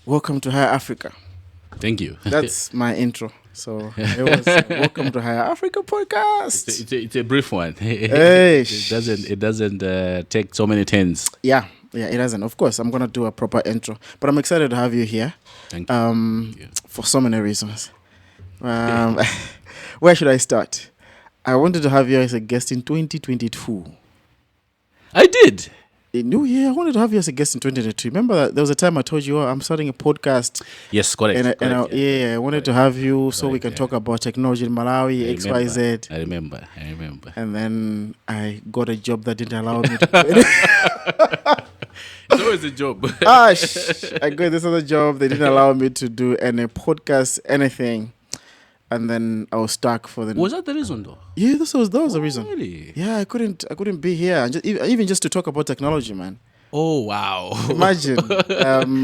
welcome to Higher Africa. Thank you. That's my intro. So it was welcome to Higher Africa podcast. It's a brief one. Hey. It doesn't take so many turns. Yeah, it doesn't. Of course, I'm gonna do a proper intro, but I'm excited to have you here. Thank you. For so many reasons. Where should I start? I wanted to have you as a guest in 2022. I did. I wanted to have you as a guest in 2022. Remember that there was a time I told you, I'm starting a podcast. Yes, correct. I wanted to have you so we can talk about technology in Malawi, XYZ. I remember. And then I got a job that didn't allow me to do it. It's always a job. I got this other job. They didn't allow me to do any podcast, anything. And then I was stuck for the... Was that the reason though? Yeah, that was the reason. Really? Yeah, I couldn't be here. Even just to talk about technology, man. Oh, wow. Imagine.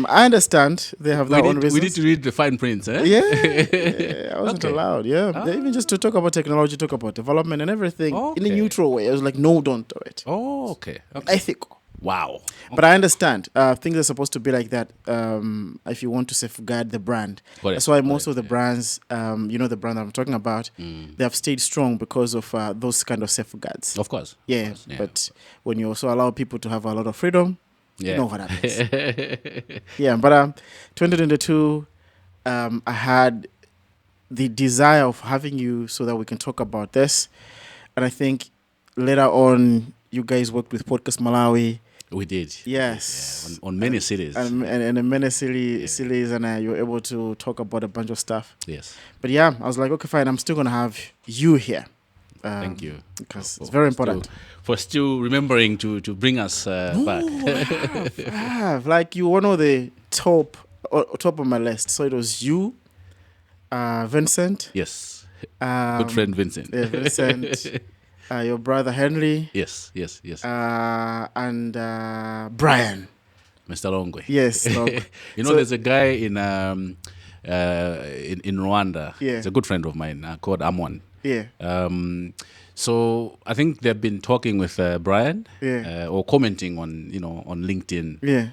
I understand they have their own reasons. We need to read the fine prints, eh? Yeah, I wasn't allowed. Yeah, even just to talk about technology, talk about development and everything in a neutral way. I was like, no, don't do it. Oh, okay. Ethical. Wow. But I understand. Things are supposed to be like that if you want to safeguard the brand. That's why most of the brands, the brand that I'm talking about, they have stayed strong because of those kind of safeguards. Of course. Yeah, but when you also allow people to have a lot of freedom, you know what happens. Yeah, but 2022, I had the desire of having you so that we can talk about this. And I think later on, you guys worked with Podcast Malawi. We did. Yes. Yeah, on many cities. And in many cities, and you were able to talk about a bunch of stuff. Yes. But yeah, I was like, okay, fine, I'm still going to have you here. Thank you. Because it's very important. For still remembering to bring us back. I have. Like, you were one of the top of my list. So it was you, Vincent. Yes. Good friend Vincent. Yeah, Vincent. Your brother Henry. Yes. And Brian. Mr. Longwe. Yes. There's a guy in Rwanda. Yeah. He's a good friend of mine called Amon. Yeah. So I think they've been talking with Brian. Yeah. Or commenting on LinkedIn. Yeah.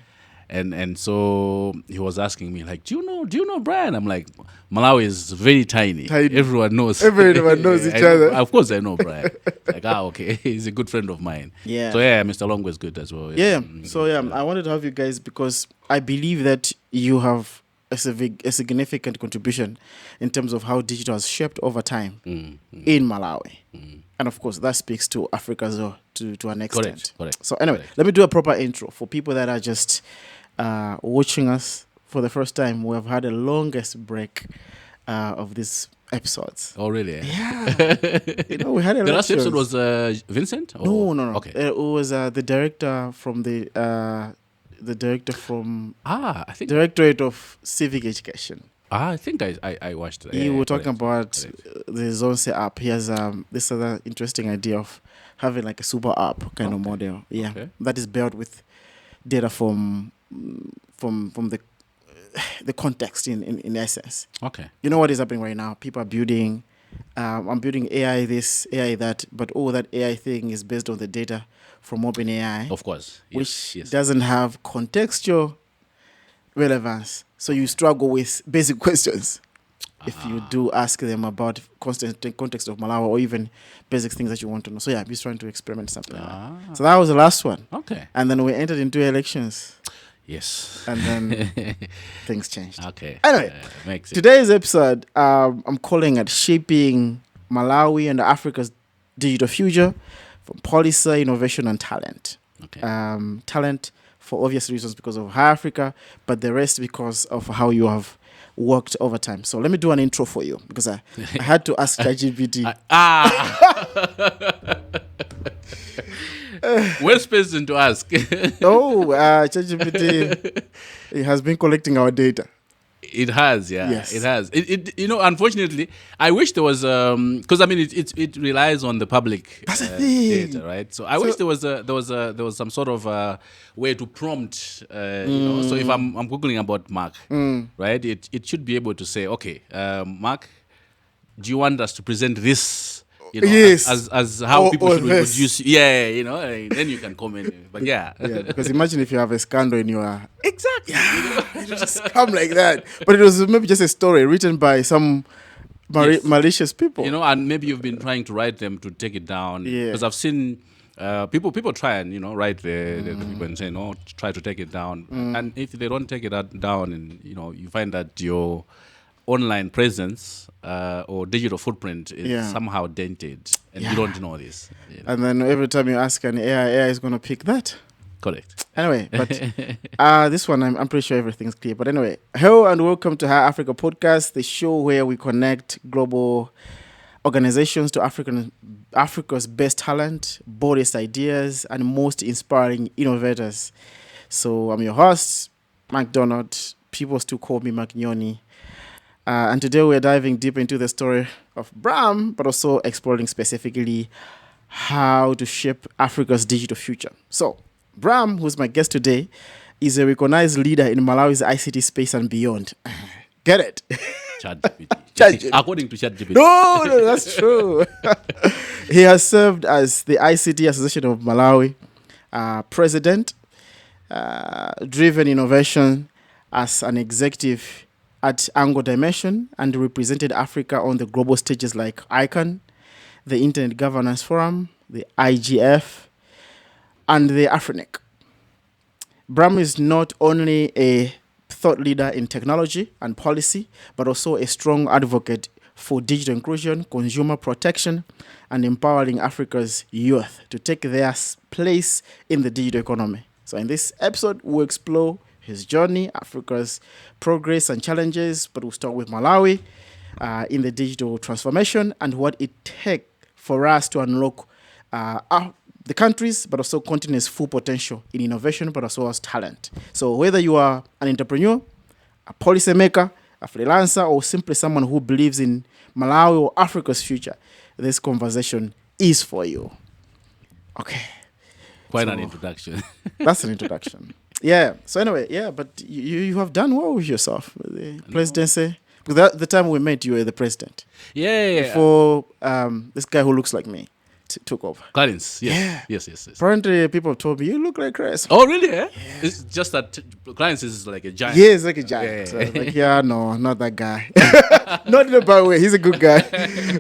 And so he was asking me, like, do you know Brian? I'm like, Malawi is very tiny. Everyone knows each other. Of course I know Brian. Like, okay, he's a good friend of mine. Yeah. So yeah, Mr. Longo is good as well. Yeah. So yeah, I wanted to have you guys because I believe that you have a significant contribution in terms of how digital has shaped over time in Malawi. And of course, that speaks to Africa as well, to an extent. Correct. So anyway, let me do a proper intro for people that are just watching us for the first time. We have had the longest break of these episodes. Oh, really? Yeah. We had the last episode was Vincent? No. Okay. It was the director from I think Directorate of Civic Education. I think I watched it. You were talking about the Zonse app. He has this other interesting idea of having like a super app kind of model. Yeah, that is built with data from the context in essence. Okay. You know what is happening right now? People are building. I'm building AI this, AI that, but all that AI thing is based on the data from OpenAI. Of course. Which doesn't have contextual relevance. So you struggle with basic questions if you do ask them about context of Malawi or even basic things that you want to know. So yeah, he's trying to experiment something. So that was the last one. Okay. And then we entered into elections. Yes. And then things changed. Okay. Anyway, today's episode, I'm calling it Shaping Malawi and Africa's Digital Future from Policy, Innovation and Talent. Okay. Talent for obvious reasons because of High Africa, but the rest because of how you have worked over time. So let me do an intro for you because I had to ask ChatGPT. Worst person to ask. ChatGPT has been collecting our data. It has, yeah. Yes. It has. It unfortunately, I wish there was because it relies on the public data, right? So I wish there was some sort of way to prompt. So if I'm googling about Mark, right? It should be able to say, okay, Mark, do you want us to present this Yes. as how people or should this. introduce you. Yeah, then you can comment. But yeah. Yeah, because imagine if you have a scandal in your... Exactly. It just come like that. But it was maybe just a story written by some Yes. malicious people. And maybe you've been trying to write them to take it down. Yeah. Because I've seen people try and write the people and say no, try to take it down. And if they don't take it down, and you find that your online presence or digital footprint is somehow dented, and you don't know this. And then every time you ask an AI is going to pick that. Correct. Anyway, but this one, I'm pretty sure everything's clear. But anyway, hello and welcome to High Africa Podcast, the show where we connect global organizations to Africa's best talent, boldest ideas, and most inspiring innovators. So I'm your host, McDonald. People still call me Nyoni. And today we're diving deep into the story of Bram, but also exploring specifically how to shape Africa's digital future. So Bram, who's my guest today, is a recognized leader in Malawi's ICT space and beyond. Get it? ChatGPT. According to ChatGPT. No, that's true. He has served as the ICT Association of Malawi president, driven innovation as an executive at Angle Dimension, and represented Africa on the global stages like ICANN, the Internet Governance Forum, the IGF, and the Afrinic. Bram is not only a thought leader in technology and policy, but also a strong advocate for digital inclusion, consumer protection, and empowering Africa's youth to take their place in the digital economy. So in this episode, we'll explore his journey, Africa's progress and challenges, but we'll start with Malawi in the digital transformation and what it takes for us to unlock the country's, but also continent's full potential in innovation, but also as talent. So whether you are an entrepreneur, a policymaker, a freelancer, or simply someone who believes in Malawi or Africa's future, this conversation is for you. Okay. Quite an introduction. That's an introduction. Yeah. So anyway, but you have done well with yourself. The presidency. Because the time we met, you were the president. Yeah. Before this guy who looks like me took over. Clarence, yes. Apparently, people told me, you look like Chris. Oh, really? Yeah. It's just that Clarence is like a giant. Yeah, he's like a giant. So I was like, no, not that guy. Not in a bad way. He's a good guy.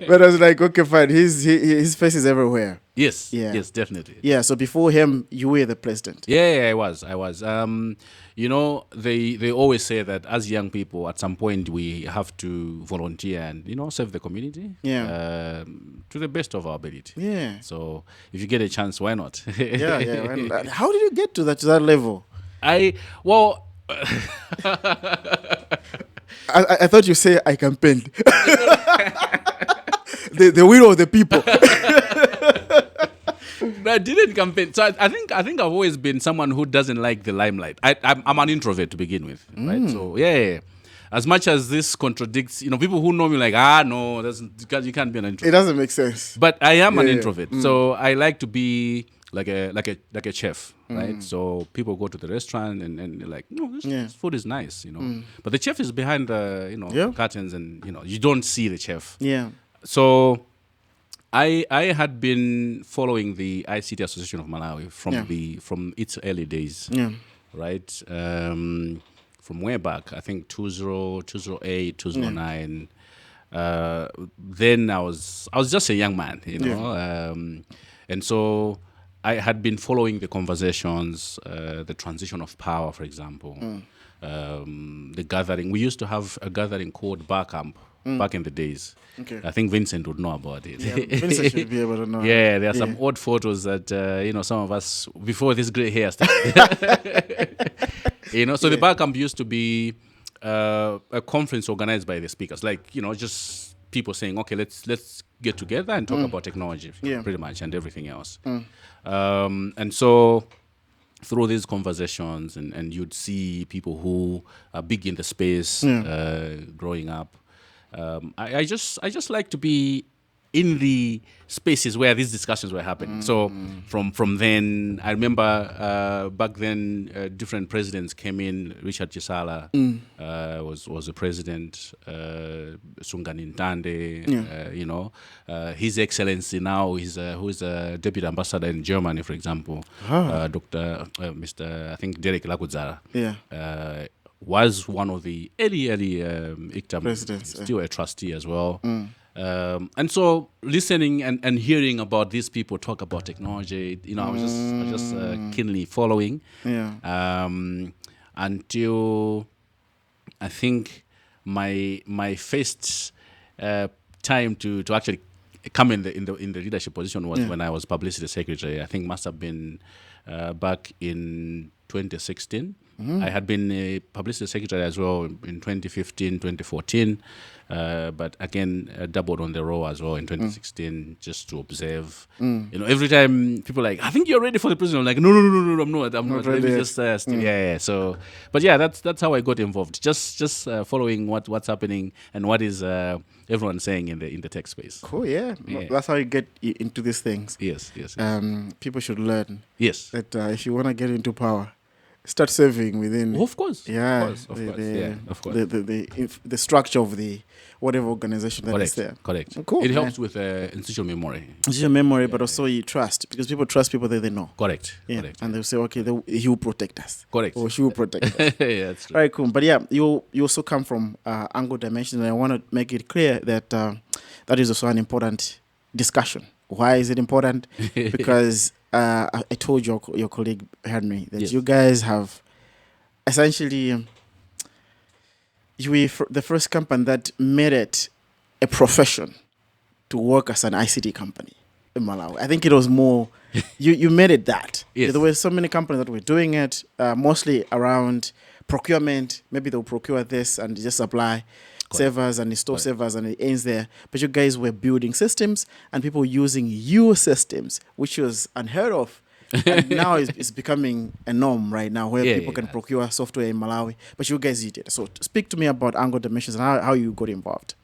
But I was like, okay, fine. His face is everywhere. Yes, definitely. Yeah, so before him, you were the president. Yeah, I was. They always say that as young people, at some point, we have to volunteer and, serve the community to the best of our ability. Yeah. So if you get a chance, why not? Yeah. How did you get to that level? I thought you say I campaigned. the will of the people. I didn't campaign. So I think I've always been someone who doesn't like the limelight. I'm an introvert to begin with, right? So as much as this contradicts, people who know me like, no, you can't be an introvert. It doesn't make sense. But I am an introvert, so I like to be like a chef, right? So people go to the restaurant and they're like, no, this food is nice, But the chef is behind the curtains, and you don't see the chef. Yeah. So I had been following the ICT Association of Malawi from its early days, right? From way back, I think 2008, 2009. Then I was just a young man, and so I had been following the conversations, the transition of power, for example, the gathering. We used to have a gathering called Bar Camp back in the days. Okay. I think Vincent would know about it. Yeah, Vincent should be able to know. Yeah, there are some odd photos that some of us before this grey hair started. So the Bar Camp used to be a conference organized by the speakers, like just people saying, okay, let's get together and talk about technology, pretty much, and everything else. And so through these conversations, and you'd see people who are big in the space growing up. I just like to be in the spaces where these discussions were happening. So from then, I remember back then, different presidents came in. Richard Chisala was the president. Sungani Ntande, His Excellency now, who is a deputy ambassador in Germany, for example, Mr. I think Derek Lakudzara. Was one of the early ICTAM presidents, still a trustee as well. And so listening and hearing about these people talk about technology, I was just keenly following. Until I think my first time to actually come in the leadership position was when I was publicity secretary. I think must have been back in 2016. I had been a publicity secretary as well in 2015, 2014, but again doubled on the role as well in 2016 just to observe. Every time people are like, I think you're ready for the president. I'm like, no, I'm not. I'm not. Let me just still, So, but yeah, that's how I got involved. Just following what's happening and what is everyone saying in the tech space. Cool. Yeah. That's how you get into these things. Yes. People should learn. Yes. That if you want to get into power, start serving within. Of course. Yeah. Of course. The structure of the whatever organization that is there. Correct. Cool. It helps with institutional memory. Institutional memory, but also you trust, because people trust people that they know. Correct. And they'll say, okay, he will protect us. Correct. Or she will protect us. Yeah, that's true. All right, cool. But yeah, you also come from Angle Dimension, and I want to make it clear that that is also an important discussion. Why is it important? Because I told your colleague Henry that you guys have essentially you were the first company that made it a profession to work as an ICT company in Malawi. I think it was more you made it that. Yes. There were so many companies that were doing it, mostly around procurement. Maybe they'll procure this and just supply servers and install servers and it ends there. But you guys were building systems and people using your systems, which was unheard of. And now it's becoming a norm right now where people can procure software in Malawi. But you guys did it. So speak to me about Angle Dimensions and how you got involved.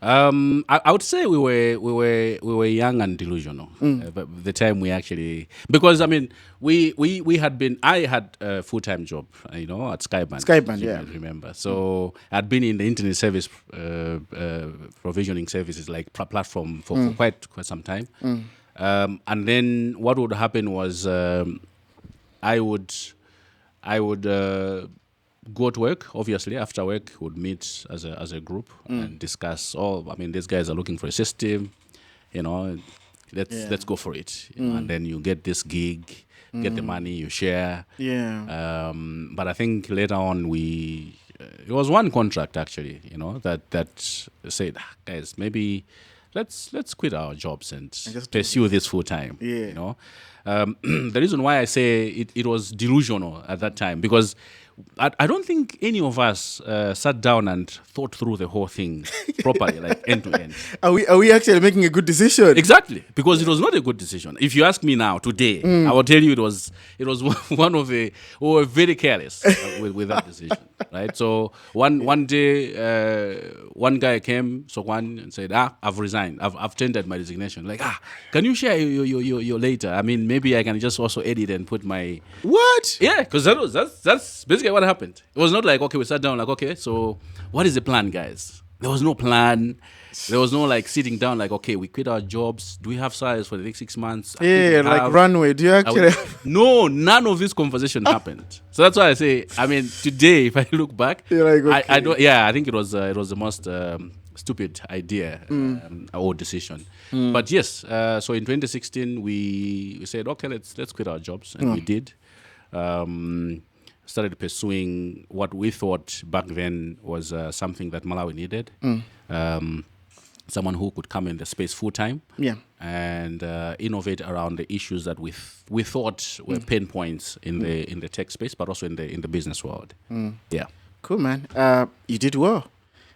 I would say we were young and delusional. But the time we actually, because I mean I had a full-time job, at Skyband, yeah. Remember. So I'd been in the internet service provisioning services like platform for quite some time. And then what would happen was I would go to work. Obviously, after work, would meet as a group and discuss. These guys are looking for a system. Let's go for it. And then you get this gig, get the money, you share. Yeah. But I think later on it was one contract actually. That said, guys, maybe let's quit our jobs and pursue this full time. Yeah. The reason why I say it was delusional at that time, because I don't think any of us sat down and thought through the whole thing properly, like end to end. Are we actually making a good decision? Exactly, because it was not a good decision. If you ask me now today, I will tell you it was one of the we were very careless with that decision, right? So one day one guy came, Sokwan, and said, I've resigned, I've tendered my resignation. Like, can you share your later? I mean, maybe I can just also edit and put my what? Yeah, because that's basically what happened. It was not like, okay, we sat down like, okay, so what is the plan, guys? There was no plan. There was no like sitting down like, okay, we quit our jobs. Do we have salaries for the next 6 months? Yeah, like runway. Do you actually? No, none of this conversation happened. So that's why I say, I mean, today if I look back, like, okay. I don't. Yeah, I think it was the most stupid idea or decision. But yes, so in 2016 we said, okay, let's quit our jobs, and we did. Started pursuing what we thought back then was something that Malawi needed. Someone who could come in the space full time, and innovate around the issues that we thought were pain points in the tech space, but also in the business world. Yeah, cool, man. You did well.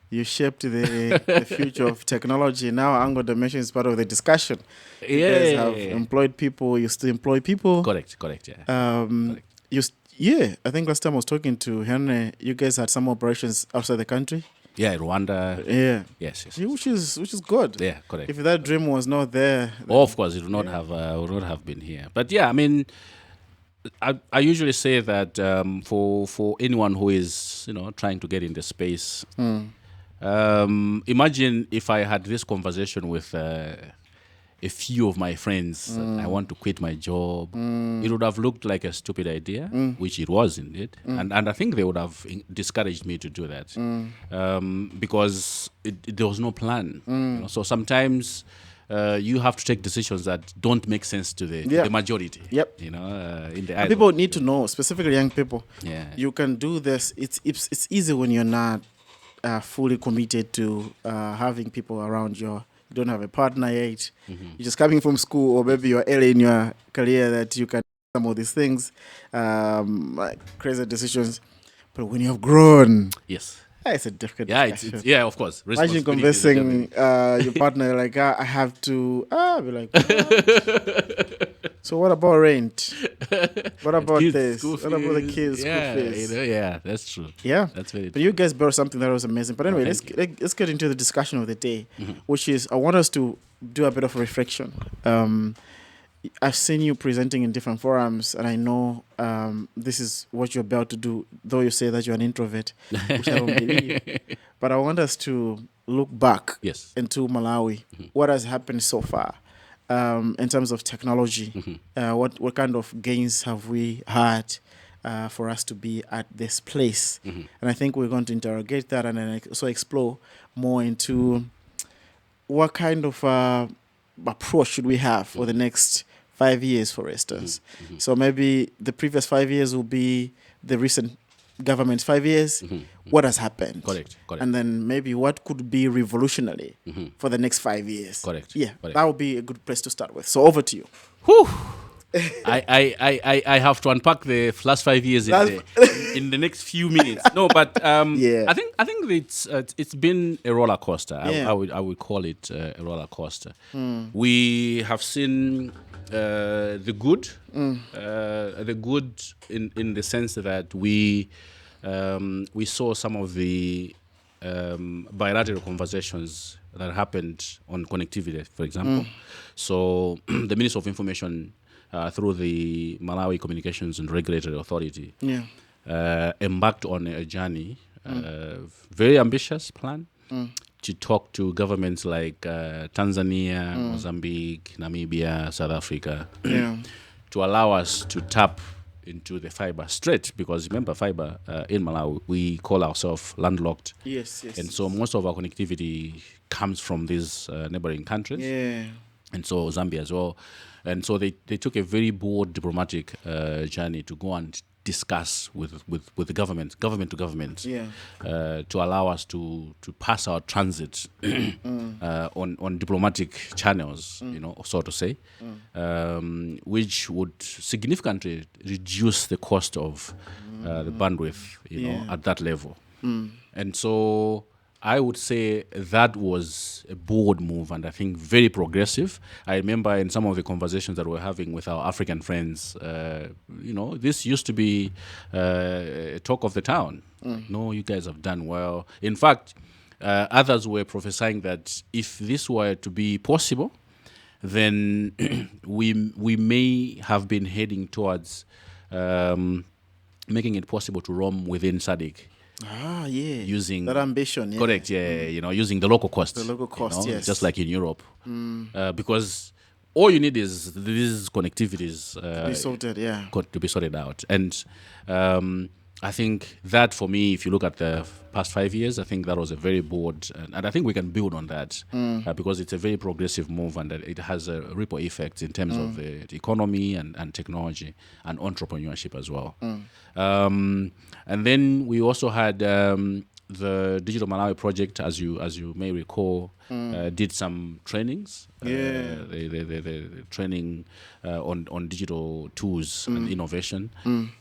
You shaped the future of technology. Now Angle Dimension is part of the discussion. You guys have employed people. You still employ people. Correct. Yeah. Yeah, I think last time I was talking to Henry, you guys had some operations outside the country. Yeah, Rwanda. Yeah. Yes. Yeah, which is good. Yeah, correct. If that dream was not there, Of course, it would not have been here. But yeah, I mean, I usually say that for anyone who is trying to get in the space, imagine if I had this conversation with a few of my friends. I want to quit my job. It would have looked like a stupid idea, which it was indeed, and I think they would have discouraged me to do that because there was no plan. So sometimes. You have to take decisions that don't make sense to the majority. Yep. In the eyes people need to know, specifically young people. Yeah. You can do this. It's easy when you're not fully committed to having people around you. You don't have a partner yet. You're just coming from school, or maybe you're early in your career that you can do some of these things, like crazy decisions. But when you have grown, yes. It's a difficult discussion. It's of course. Imagine convincing your partner, like, I have to, be like, what? So what about rent? What about this? What about the kids' school fees? That's true. Yeah. That's very true. But you guys built something that was amazing. But anyway, let's get into the discussion of the day, which is, I want us to do a bit of reflection. I've seen you presenting in different forums, and I know this is what you're about to do, though you say that you're an introvert, which I don't believe. But I want us to look back into Malawi. What has happened so far in terms of technology? What kind of gains have we had for us to be at this place? And I think we're going to interrogate that and then also explore more into what kind of approach should we have for the next 5 years, for instance. So maybe the previous 5 years will be the recent government's 5 years. What has happened? Correct. And then maybe what could be revolutionary for the next 5 years. Correct. That would be a good place to start with. So over to you. Whew. I have to unpack the last 5 years in the next few minutes. No, but I think it's been a roller coaster. I would call it a roller coaster. We have seen the good in the sense that we saw some of the bilateral conversations that happened on connectivity, for example. So the Minister of Information through the Malawi Communications and Regulatory Authority embarked on a journey, very ambitious plan, to talk to governments like Tanzania, Mozambique, Namibia, South Africa, to allow us to tap into the fiber straight, because remember, fiber in Malawi, we call ourselves landlocked. Yes. And so most of our connectivity comes from these neighboring countries. And so Zambia as well. And so they took a very bold diplomatic journey to go and discuss with the government to government, to allow us to pass our transit on diplomatic channels, so to say, which would significantly reduce the cost of the bandwidth, at that level. And so I would say that was a bold move, and I think very progressive. I remember in some of the conversations that we're having with our African friends, this used to be a talk of the town. No, you guys have done well. In fact, others were prophesying that if this were to be possible, then we may have been heading towards making it possible to roam within SADC. Using that ambition, correct, using the local cost. Yes. Just like in Europe. Because all you need is these connectivities to be sorted out. And I think that, for me, if you look at the past 5 years, I think that was a very bold, and I think we can build on that because it's a very progressive move, and it has a ripple effect in terms of the economy and technology and entrepreneurship as well. And then we also had the Digital Malawi project, as you may recall, did some trainings. The training on digital tools and innovation.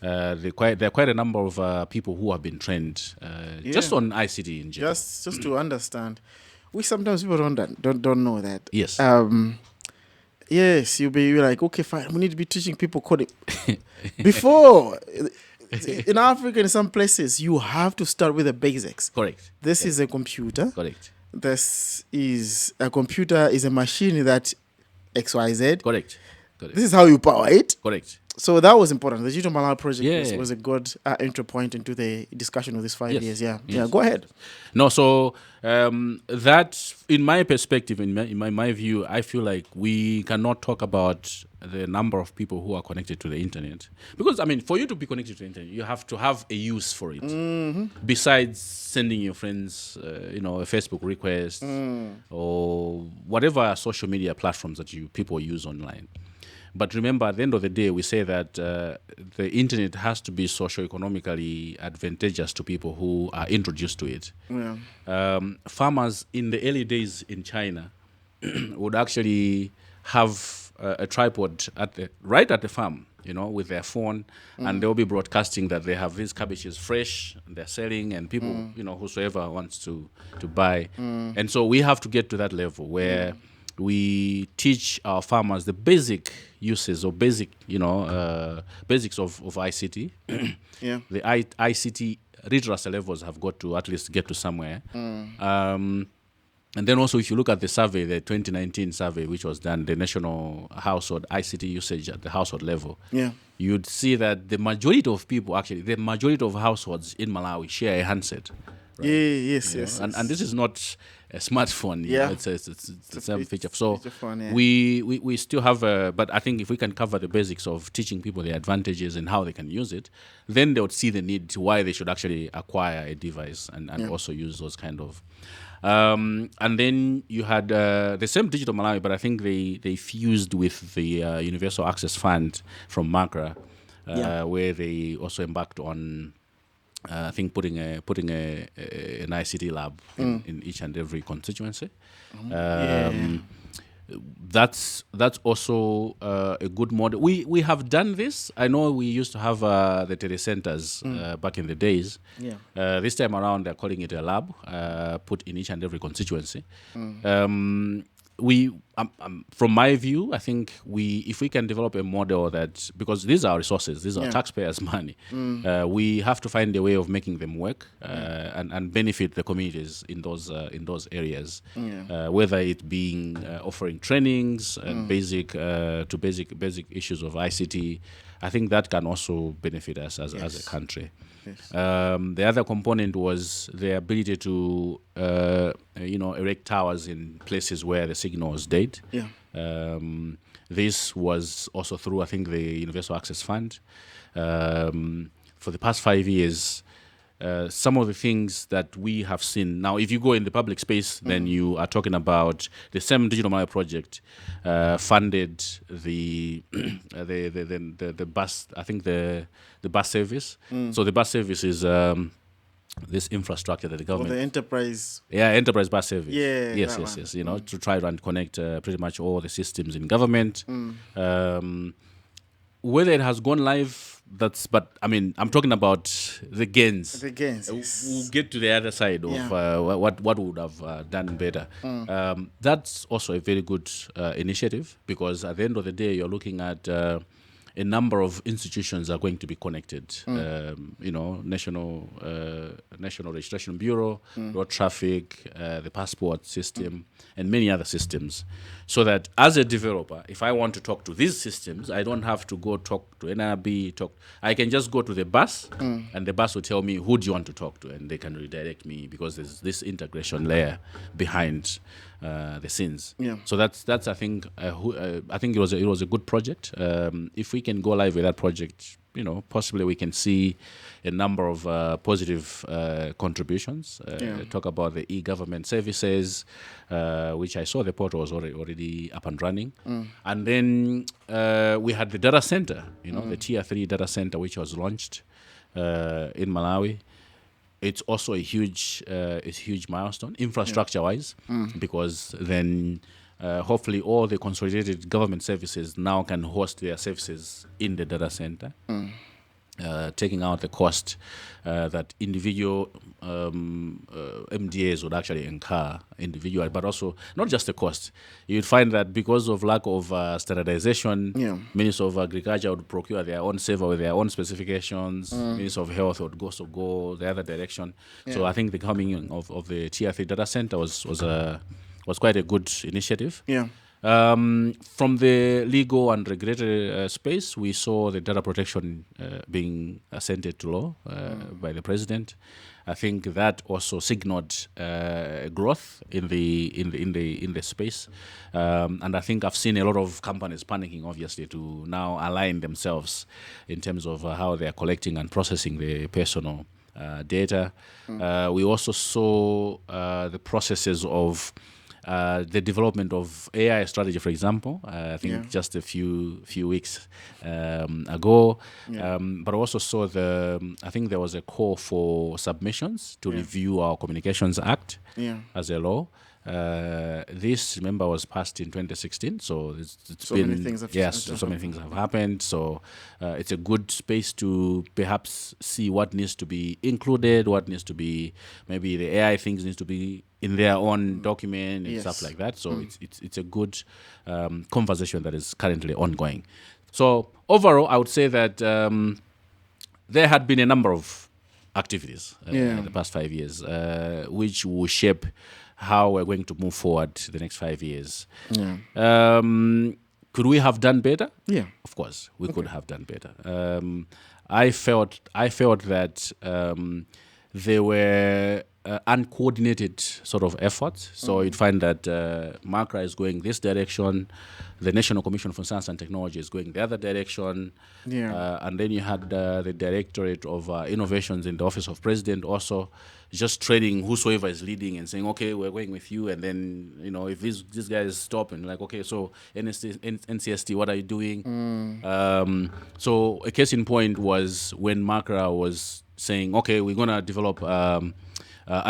There are quite a number of people who have been trained just on ICT in general. Just to understand, sometimes people don't know that. Yes. Yes, you're like, okay, fine. We need to be teaching people coding before. in Africa, in some places, you have to start with the basics. Correct. This is a computer. Correct. This is a computer, is a machine that XYZ. Correct. This is how you power it. Correct. So that was important. The Digital Malawi project was a good entry point into the discussion of these 5 years. Yeah. Go ahead. No, so that, in my perspective, in my view, I feel like we cannot talk about the number of people who are connected to the internet, because I mean, for you to be connected to the internet, you have to have a use for it. Besides sending your friends, a Facebook request or whatever social media platforms that people use online. But remember, at the end of the day, we say that the internet has to be socio-economically advantageous to people who are introduced to it. Yeah. Farmers in the early days in China would actually have a tripod right at the farm, with their phone, and they'll be broadcasting that they have these cabbages fresh, they're selling, and people, whosoever wants to buy. And so we have to get to that level where we teach our farmers the basic uses or basics of ICT. The ICT literacy levels have got to at least get to somewhere. And then also, if you look at the survey, the 2019 survey, which was done, the national household ICT usage at the household level, you'd see that the majority of people, actually, the majority of households in Malawi share a handset. Right? Yes. And this is not a smartphone. It's the same feature. So phone, we still have but I think if we can cover the basics of teaching people the advantages and how they can use it, then they would see the need to why they should actually acquire a device and also use those kind of. And then you had the same Digital Malawi, but I think they fused with the Universal Access Fund from MACRA, where they also embarked on I think putting an ICT lab in each and every constituency. That's also a good model. We have done this. I know we used to have the telecenters back in the days. This time around, they're calling it a lab, put in each and every constituency. From my view, I think if we can develop a model that, because these are resources, these are taxpayers' money, we have to find a way of making them work and benefit the communities in those areas, whether it being offering trainings and basic issues of ICT. I think that can also benefit us as a country. Yes. The other component was the ability to, erect towers in places where the signal is dead. This was also through, I think, the Universal Access Fund. For the past 5 years, some of the things that we have seen now, if you go in the public space, then you are talking about the same Digital Malawi project funded the bus. I think the bus service. So the bus service is this infrastructure that the government, the enterprise, enterprise bus service. Yes. To try and connect pretty much all the systems in government. Whether it has gone live, but I mean, I'm talking about the gains. The gains. We'll get to the other side of what would have done better. That's also a very good initiative, because at the end of the day, you're looking at a number of institutions are going to be connected. National Registration Bureau, road traffic, the passport system, and many other systems. So that as a developer, if I want to talk to these systems, I don't have to go talk to NRB. I can just go to the bus, and the bus will tell me who do you want to talk to, and they can redirect me, because there's this integration layer behind the scenes. So that's I think it was a good project. If we can go live with that project, possibly we can see a number of positive contributions. Talk about the e-government services, which I saw the portal was already up and running. And then we had the data center, the Tier 3 data center, which was launched in Malawi. It's also a huge milestone, infrastructure-wise, because then hopefully all the consolidated government services now can host their services in the data center. taking out the cost that individual MDAs would actually incur individually, but also not just the cost. You'd find that because of lack of standardization, Minister of Agriculture would procure their own server with their own specifications. Minister of Health would go the other direction. So I think the coming of the Tier 3 data center was quite a good initiative. From the legal and regulatory space, we saw the data protection being assented to law by the president. I think that also signaled growth in the space, and I think I've seen a lot of companies panicking, obviously, to now align themselves in terms of how they are collecting and processing the personal data. We also saw the processes of the development of AI strategy, for example, I think just a few weeks ago, but also saw I think there was a call for submissions to review our Communications Act as a law. This, remember, was passed in 2016, so it's so been many things have so many things have happened. So it's a good space to perhaps see what needs to be included, what needs to be, maybe the AI things needs to be in their own document and stuff like that. So it's a good conversation that is currently ongoing. So overall, I would say that there had been a number of activities in the past 5 years, which will shape how we're going to move forward the next 5 years. Could we have done better? Yeah, of course we could have done better. I felt that there were uncoordinated sort of efforts. So you'd find that MACRA is going this direction, the National Commission for Science and Technology is going the other direction, and then you had the Directorate of Innovations in the Office of President also just training whosoever is leading and saying, okay, we're going with you, and then, you know, if these guys stop and like, okay, so NCST, what are you doing? So a case in point was when MACRA was saying, okay, we're going to develop an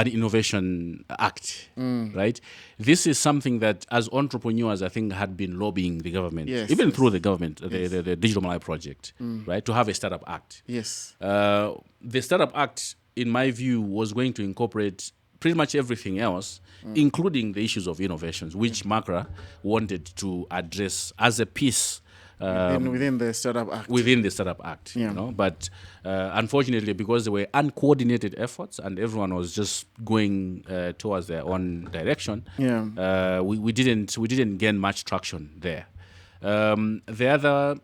innovation act, right? This is something that, as entrepreneurs, I think had been lobbying the government, through the government, the Digital Malawi project, right, to have a startup act. The startup act, in my view, was going to incorporate pretty much everything else, including the issues of innovations, which MACRA wanted to address as a piece within the Startup Act. Within the Startup Act, you know, but unfortunately, because there were uncoordinated efforts and everyone was just going towards their own direction, we didn't gain much traction there. The other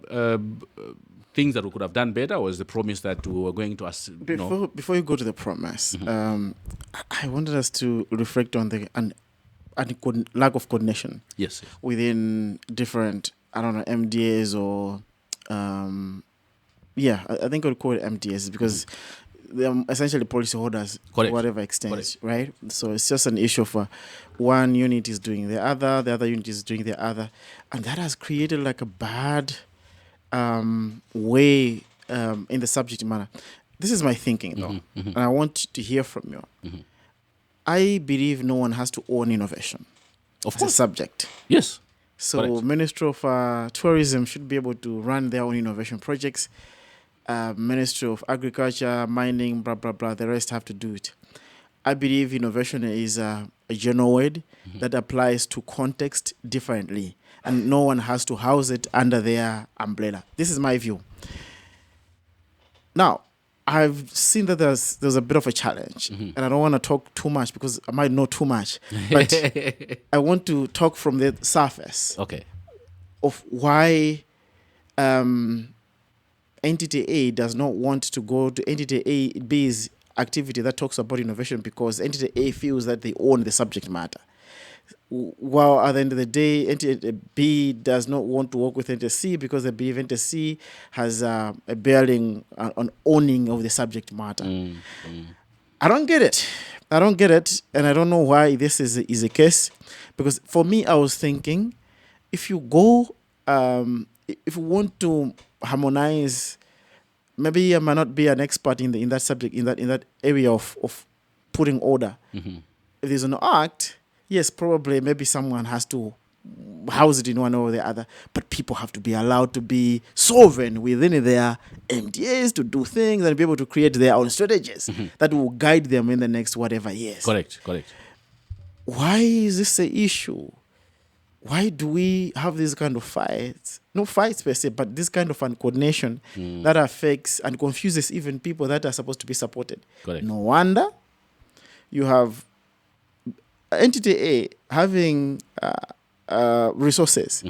things that we could have done better was the promise that we were going to before you go to the promise, I wanted us to reflect on the lack of coordination within different, I don't know, MDAs or I think I'll call it MDAs because they're essentially policyholders to whatever extent, right? So it's just an issue of one unit is doing the other unit is doing the other, and that has created like a bad way in the subject matter. This is my thinking, though, and I want to hear from you. I believe no one has to own innovation as a subject. Yes. So Ministry of Tourism should be able to run their own innovation projects. Ministry of Agriculture, Mining, blah, blah, blah, the rest have to do it. I believe innovation is a general word that applies to context differently, and no one has to house it under their umbrella. This is my view. Now, I've seen that there's a bit of a challenge, and I don't want to talk too much because I might know too much, but I want to talk from the surface of why Entity A does not want to go to Entity B's activity that talks about innovation because Entity A feels that they own the subject matter. While at the end of the day, Entity B does not want to work with Entity C because they believe Entity C has a bearing on owning of the subject matter. I don't get it, and I don't know why this is a case. Because for me, I was thinking, if you go, if you want to harmonize, maybe I might not be an expert in that subject, in that area of putting order. If there's an act, yes, probably maybe someone has to house it in one or the other. But people have to be allowed to be sovereign within their MDAs to do things and be able to create their own strategies that will guide them in the next whatever years. Correct. Why is this an issue? Why do we have these kind of fights? No fights per se, but this kind of uncoordination that affects and confuses even people that are supposed to be supported. Correct. No wonder you have entity A having resources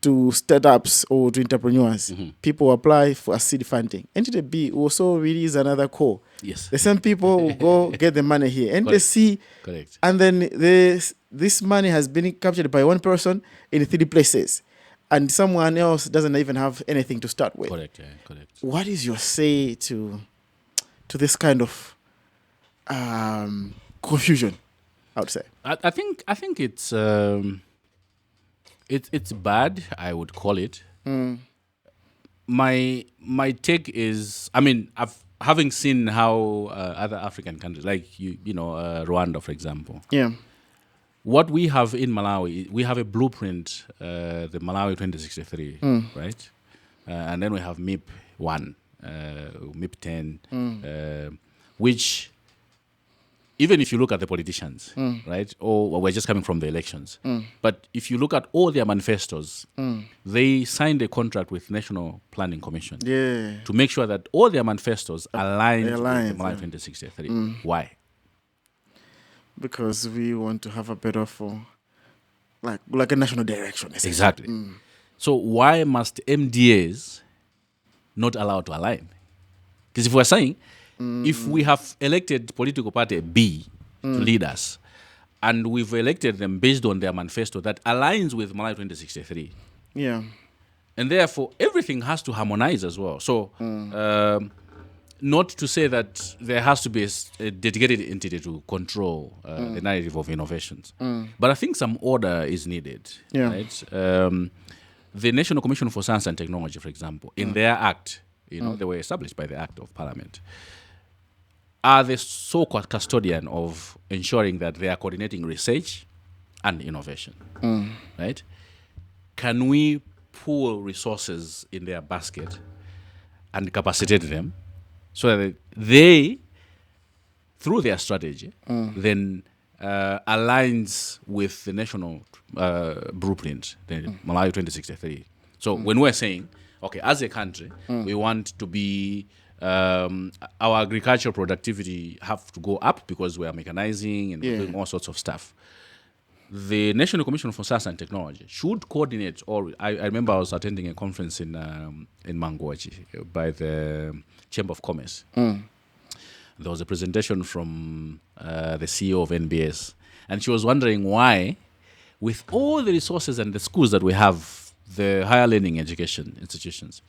to startups or to entrepreneurs. People apply for a seed funding. Entity B also release another call. Yes. The same people will go get the money here. Entity C, Correct. and then this money has been captured by one person in 3 places, and someone else doesn't even have anything to start with. Correct. What is your say to this kind of confusion? I would say. I think it's bad. I would call it. My take is, I mean, having seen how other African countries, like Rwanda, for example. Yeah. What we have in Malawi, we have a blueprint, the Malawi 2063, right? And then we have MIP 1, MIP 10, which, even if you look at the politicians, right, or we're just coming from the elections, but if you look at all their manifestos, they signed a contract with National Planning Commission to make sure that all their manifestos align with the Malawi 2063. Why? Because we want to have a better like a national direction. Exactly. So why must MDAs not allowed to align? Because if we're saying, if we have elected political party B to lead us, and we've elected them based on their manifesto that aligns with Malawi 2063, and therefore everything has to harmonize as well. So not to say that there has to be a dedicated entity to control the narrative of innovations, but I think some order is needed. Right? The National Commission for Science and Technology, for example, in their act, they were established by the Act of Parliament, are the so-called custodian of ensuring that they are coordinating research and innovation. Right? Can we pool resources in their basket and capacitate them so that they, through their strategy, then aligns with the national blueprint, the Malawi 2063. So when we're saying, okay, as a country, we want to be, our agricultural productivity have to go up because we are mechanizing and doing all sorts of stuff. The National Commission for Science and Technology should coordinate, or I remember I was attending a conference in Mangwachi by the Chamber of Commerce. There was a presentation from the CEO of NBS, and she was wondering why, with all the resources and the schools that we have, the higher learning education institutions,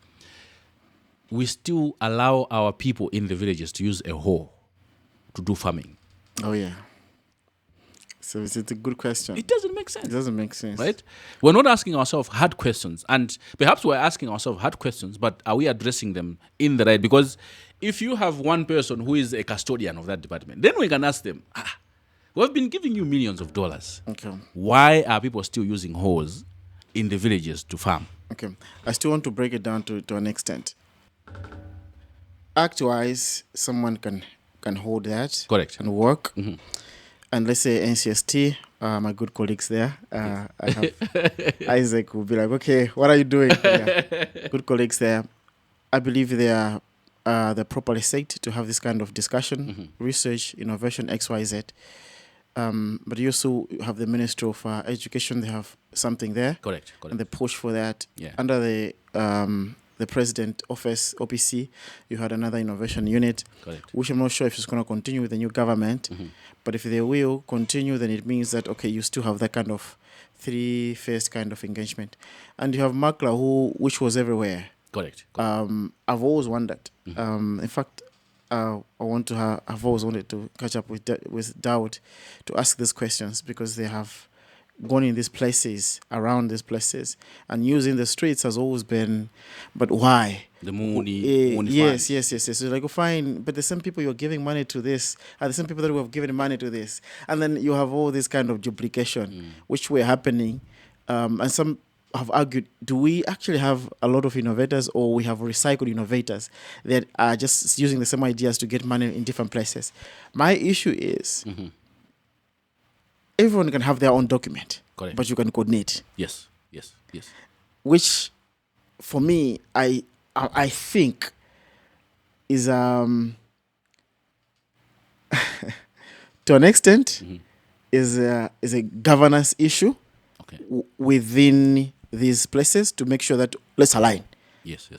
we still allow our people in the villages to use a hoe to do farming. Oh, yeah. So it's a good question. It doesn't make sense. It doesn't make sense. Right? We're not asking ourselves hard questions. And perhaps we're asking ourselves hard questions, but are we addressing them in the right? Because if you have one person who is a custodian of that department, then we can ask them, we've been giving you millions of dollars. Okay. Why are people still using hoes in the villages to farm? Okay. I still want to break it down to an extent. Act-wise, someone can hold that. Correct. And work. And let's say NCST, my good colleagues there, I have Isaac will be like, okay, what are you doing? Good colleagues there. I believe they are they're properly set to have this kind of discussion, research, innovation, XYZ. But you also have the Ministry of Education. They have something there. Correct. And they push for that. Yeah. Under the President Office, OPC, you had another innovation unit, which I'm not sure if it's going to continue with the new government. But if they will continue, then it means that, okay, you still have that kind of three-phase kind of engagement. And you have Makla, which was everywhere. Correct. I've always wondered. In fact, I've always wanted to catch up with Daud to ask these questions, because they have gone in these places, around these places, and using the streets has always been, but why? The money. Yes. So like, fine, but the same people you're giving money to this are the same people that we have given money to this. And then you have all this kind of duplication, which were happening and some have argued, do we actually have a lot of innovators, or we have recycled innovators that are just using the same ideas to get money in different places? My issue is everyone can have their own document, correct, but you can coordinate. Yes. Which, for me, I think is to an extent is a governance issue within these places to make sure that let's align. Yes.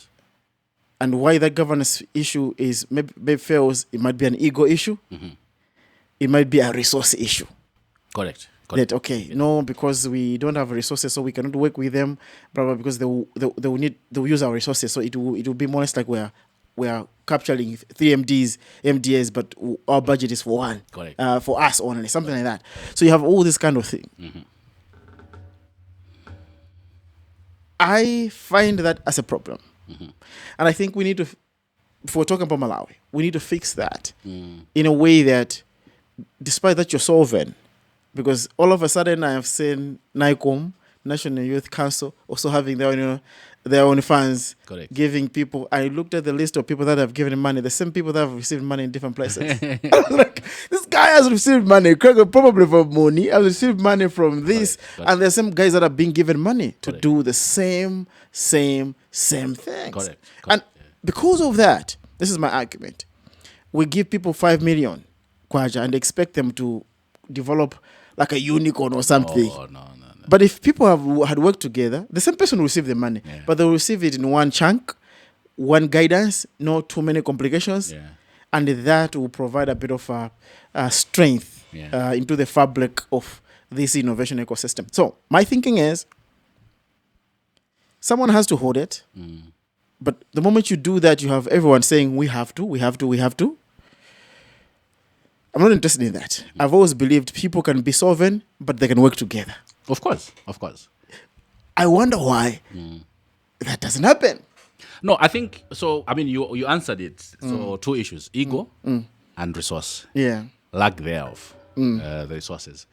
And why that governance issue is maybe fails, it might be an ego issue. It might be a resource issue. Correct. That because we don't have resources, so we cannot work with them, blah, blah, because they'll use our resources. So it will be more or less like we're capturing 3 MDAs, but our budget is for one. Correct. For us only, something like that. So you have all this kind of thing. I find that as a problem. And I think we need to, if we're talking about Malawi, we need to fix that in a way that, despite that you're solving, because all of a sudden I have seen NICOM, National Youth Council, also having their own funds, correct, giving people. I looked at the list of people that have given money, the same people that have received money in different places. I was like, this guy has received money, probably from money, has received money from this, correct. And there's some guys that are being given money to do the same things. Correct. And because of that, this is my argument. We give people 5 million kwaja and expect them to develop like a unicorn or something. Oh, no. But if people had worked together, the same person will receive the money, but they will receive it in one chunk, one guidance, not too many complications, and that will provide a bit of strength into the fabric of this innovation ecosystem. So my thinking is, someone has to hold it, but the moment you do that, you have everyone saying, we have to. I'm not interested in that. I've always believed people can be sovereign, but they can work together. Of course. I wonder why that doesn't happen. No, I think so. I mean, you answered it. So 2 issues: ego and resource. Yeah, lack thereof, the resources.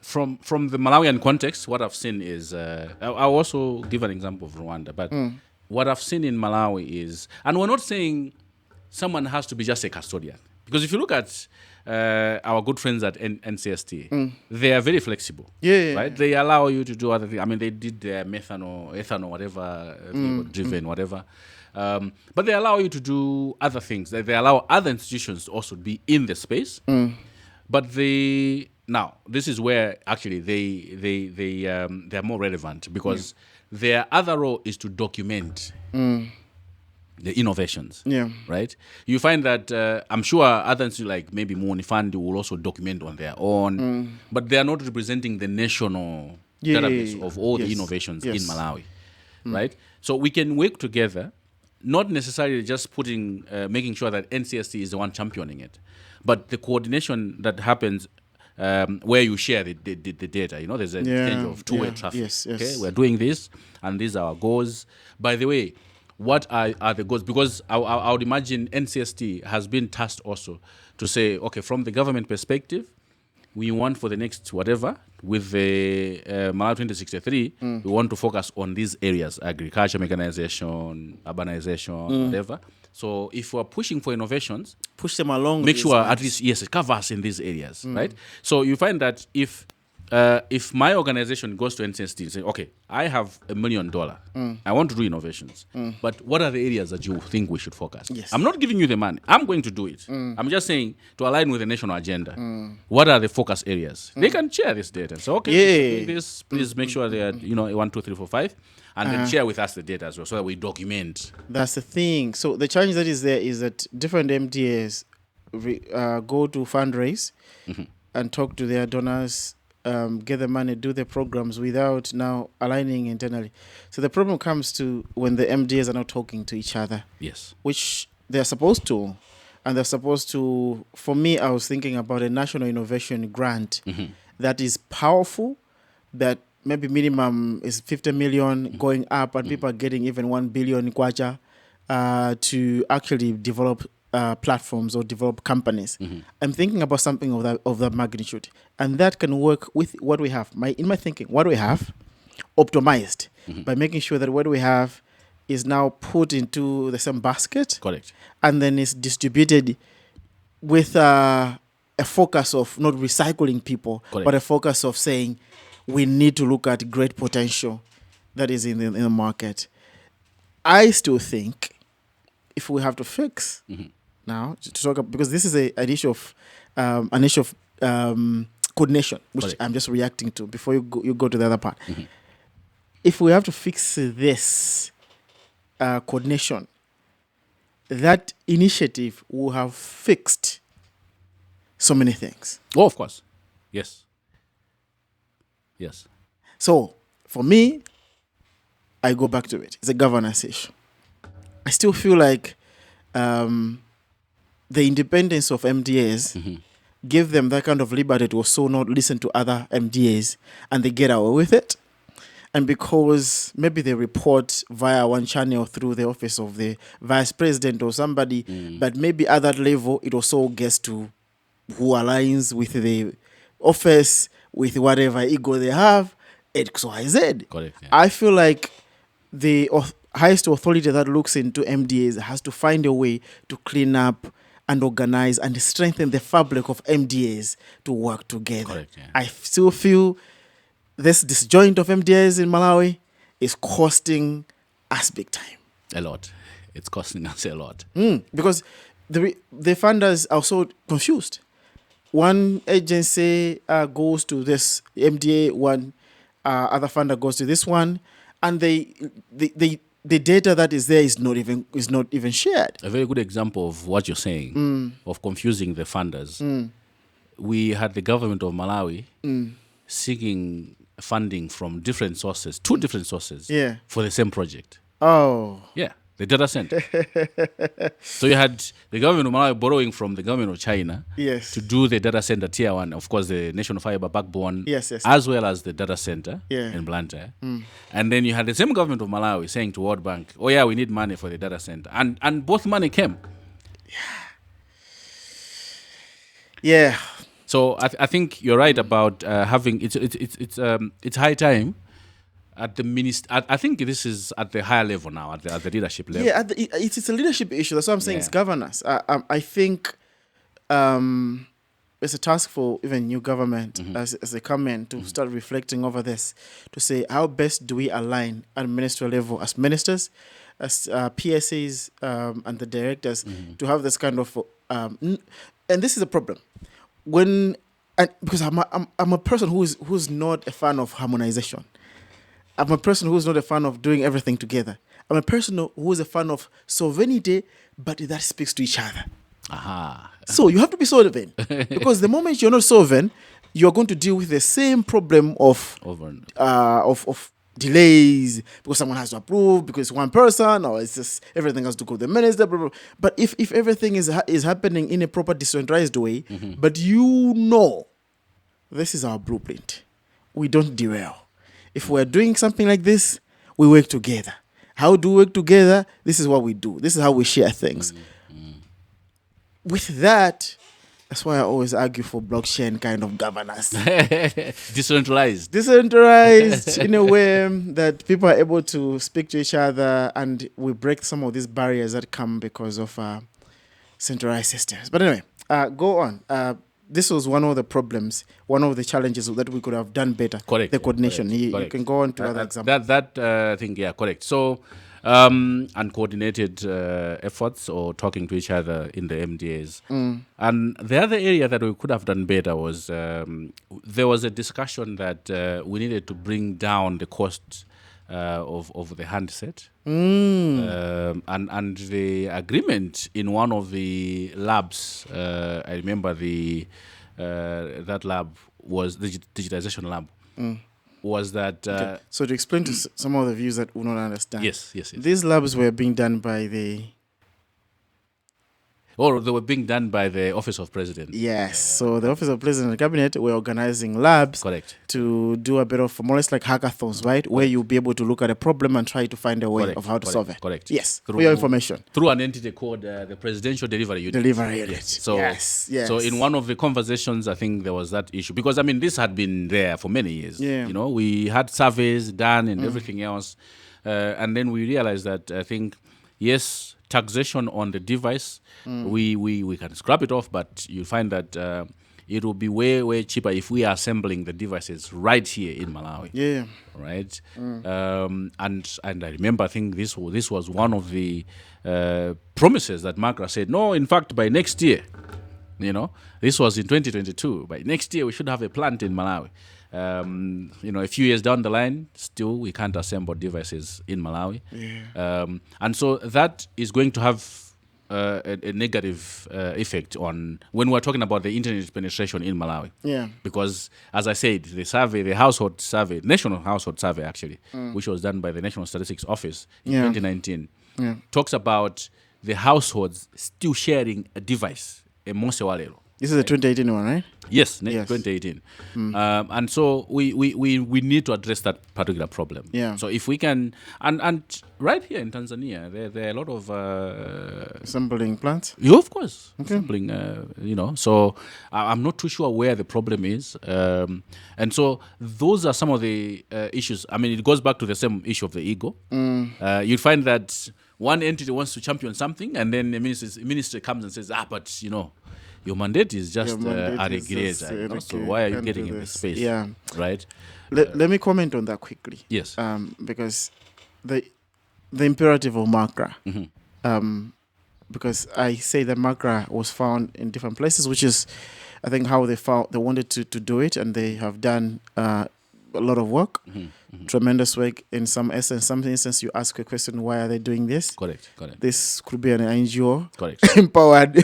From the Malawian context, what I've seen is I'll also give an example of Rwanda. But what I've seen in Malawi is, and we're not saying someone has to be just a custodian, because if you look at our good friends at NCST, they are very flexible. Right? They allow you to do other things. I mean, they did their ethanol, whatever, driven, whatever. But they allow you to do other things. They allow other institutions to also be in the space. But now this is where actually they're more relevant, because their other role is to document the innovations, right? You find that I'm sure others like maybe Moni Fund will also document on their own, but they are not representing the national database of all the innovations in Malawi, right? So we can work together, not necessarily just making sure that NCST is the one championing it, but the coordination that happens where you share the data. There's an exchange of two-way traffic. Yes. Okay, we're doing this, and these are our goals. By the way, what are the goals? Because I would imagine NCST has been tasked also to say, okay, from the government perspective, we want for the next whatever, with the Malawi 2063, we want to focus on these areas: agriculture, mechanization, urbanization, whatever. So if we're pushing for innovations, push them along. Make sure at least, it cover us in these areas, right? So you find that if my organization goes to NCST and say, okay, I have $1 million, I want to do innovations, but what are the areas that you think we should focus? Yes. I'm not giving you the money. I'm going to do it. I'm just saying, to align with the national agenda, what are the focus areas? They can share this data. So, okay, this, please make sure they are, 1, 2, 3, 4, 5, and then share with us the data as well, so that we document. That's the thing. So the challenge that is there is that different MDAs go to fundraise and talk to their donors, get the money, do the programs without now aligning internally. So the problem comes to when the MDAs are not talking to each other. Yes. Which they're supposed to. And they're supposed to, for me, I was thinking about a national innovation grant that is powerful, that maybe minimum is 50 million going up, and people are getting even 1 billion kwacha to actually develop platforms or develop companies. I'm thinking about something of that magnitude, and that can work with what we have. In my thinking, what we have, optimized by making sure that what we have is now put into the same basket. Correct. And then it's distributed with a focus of not recycling people, Correct. but a focus of saying we need to look at great potential that is in the market. I still think if we have to fix now to talk about, because this is an issue of coordination, which Correct. I'm just reacting to before you go to the other part. If we have to fix this coordination, that initiative will have fixed so many things. Oh, of course. Yes. Yes. So for me, I go back to it. It's a governance issue. I still feel like the independence of MDAs give them that kind of liberty to also not listen to other MDAs, and they get away with it. And because maybe they report via one channel through the office of the vice president or somebody, but maybe at that level, it also gets to who aligns with the office, with whatever ego they have, XYZ. Correct. Yeah. I feel like the highest authority that looks into MDAs has to find a way to clean up and organize and strengthen the fabric of MDAs to work together. Correct, yeah. I still feel this disjoint of MDAs in Malawi is costing us big time. A lot. It's costing us a lot. Because the funders are so confused. One agency goes to this MDA, one other funder goes to this one, and the data that is there is not even shared. A very good example of what you're saying, of confusing the funders. We had the government of Malawi seeking funding from different sources, two different sources, for the same project. Oh. Yeah, the data center. So you had the government of Malawi borrowing from the government of China to do the data center tier 1, of course, the national fiber backbone, as well as the data center in Blantyre. And then you had the same government of Malawi saying to World Bank, oh yeah, we need money for the data center. And both money came. Yeah. So I think you're right about having it's high time at the minister. I think this is at the higher level now, at the leadership level. Yeah, it's a leadership issue. That's what I'm saying. It's governance. I think it's a task for even new government as they come in to start reflecting over this, to say how best do we align at ministerial level as ministers, as PSAs and the directors to have this kind of and this is a problem. Because I'm a person who's not a fan of harmonization. I'm a person who's not a fan of doing everything together. I'm a person who's a fan of sovereignty, but that speaks to each other. Aha. So you have to be sovereign, because the moment you're not sovereign, you're going to deal with the same problem of delays because someone has to approve, because it's one person, or it's just everything has to go to the minister. Blah, blah, blah. But if everything is happening in a proper decentralized way, but this is our blueprint, we don't derail. If we're doing something like this, we work together. How do we work together? This is what we do. This is how we share things. With that, that's why I always argue for blockchain kind of governance. Decentralized in a way that people are able to speak to each other, and we break some of these barriers that come because of centralized systems. But anyway, go on. This was one of the problems, one of the challenges that we could have done better. Correct. The coordination. Correct. You can go on to other examples. I think, correct. So, uncoordinated efforts or talking to each other in the MDAs. And the other area that we could have done better was there was a discussion that we needed to bring down the cost of the handset. And the agreement in one of the labs, I remember that lab was the digitization lab, was that... So to explain to some of the viewers that will not understand. Yes. These labs were being done by the... Or they were being done by the Office of President. Yes. So the Office of President and Cabinet were organizing labs to do a bit of more or less like hackathons, right? Where you'll be able to look at a problem and try to find a way of how to solve it. Correct. Yes. For your information. Through an entity called the Presidential Delivery Unit. Yes. So, so in one of the conversations, I think there was that issue. Because, I mean, this had been there for many years. Yeah. You know, we had surveys done and everything else. And then we realized that, I think, yes, taxation on the device, we can scrap it off, but you find that it will be way, way cheaper if we are assembling the devices right here in Malawi. Yeah. Right? And I remember, I think this was one of the promises that Makra said, no, in fact, by next year, you know, this was in 2022, by next year we should have a plant in Malawi. You know, a few years down the line, still we can't assemble devices in Malawi. Yeah. And so that is going to have a negative effect on when we're talking about the internet penetration in Malawi. Yeah. Because, as I said, the survey, the household survey, national household survey actually, which was done by the National Statistics Office in 2019, talks about the households still sharing a device, a Mosewalero. This is the 2018 one, right? Yes, 2018. And so we need to address that particular problem. Yeah. So if we can, and right here in Tanzania, there are a lot of assembling plants. Yeah, of course, assembling. You know, so I'm not too sure where the problem is, and so those are some of the issues. I mean, it goes back to the same issue of the ego. You find that one entity wants to champion something, and then the ministry comes and says, but you know, your mandate is just a regulator. So why are you getting in this space? Yeah. Right? Let me comment on that quickly. Yes. Because the imperative of Makra, because I say that Makra was found in different places, which is, I think, how they wanted to do it, and they have done a lot of work, tremendous work. In some instance, you ask a question, why are they doing this? Correct. This could be an NGO, empowered.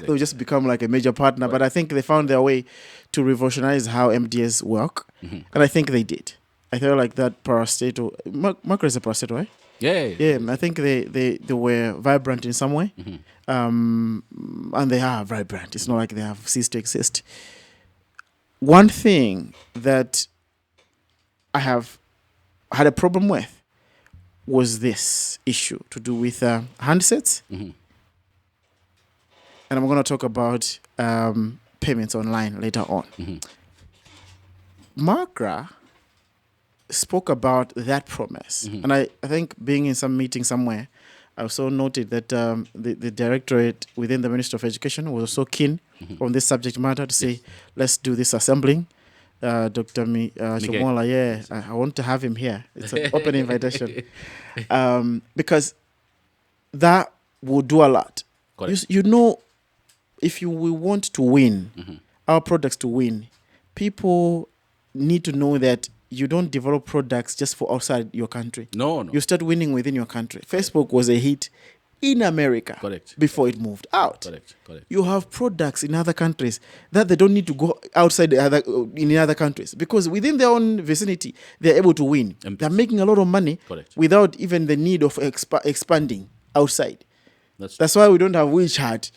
They'll just become like a major partner. But I think they found their way to revolutionize how MDS work, and I think they did. I feel like that parastatal, Makra is a parastatal, right? Yeah. I think they were vibrant in some way, and they are vibrant. It's not like they have ceased to exist. One thing that I have had a problem with was this issue to do with handsets. And I'm going to talk about payments online later on. Makra spoke about that promise. And I think being in some meeting somewhere, I also noted that the directorate within the Ministry of Education was also keen on this subject matter to say, let's do this assembling. Dr. Chomola, I want to have him here. It's an open invitation. Because that will do a lot. You know, if we want to win, our products to win, people need to know that you don't develop products just for outside your country. No. You start winning within your country. Facebook was a hit in America before it moved out. You have products in other countries that they don't need to go outside in other countries, because within their own vicinity, they're able to win. They're making a lot of money without even the need of expanding outside. That's why we don't have WeChat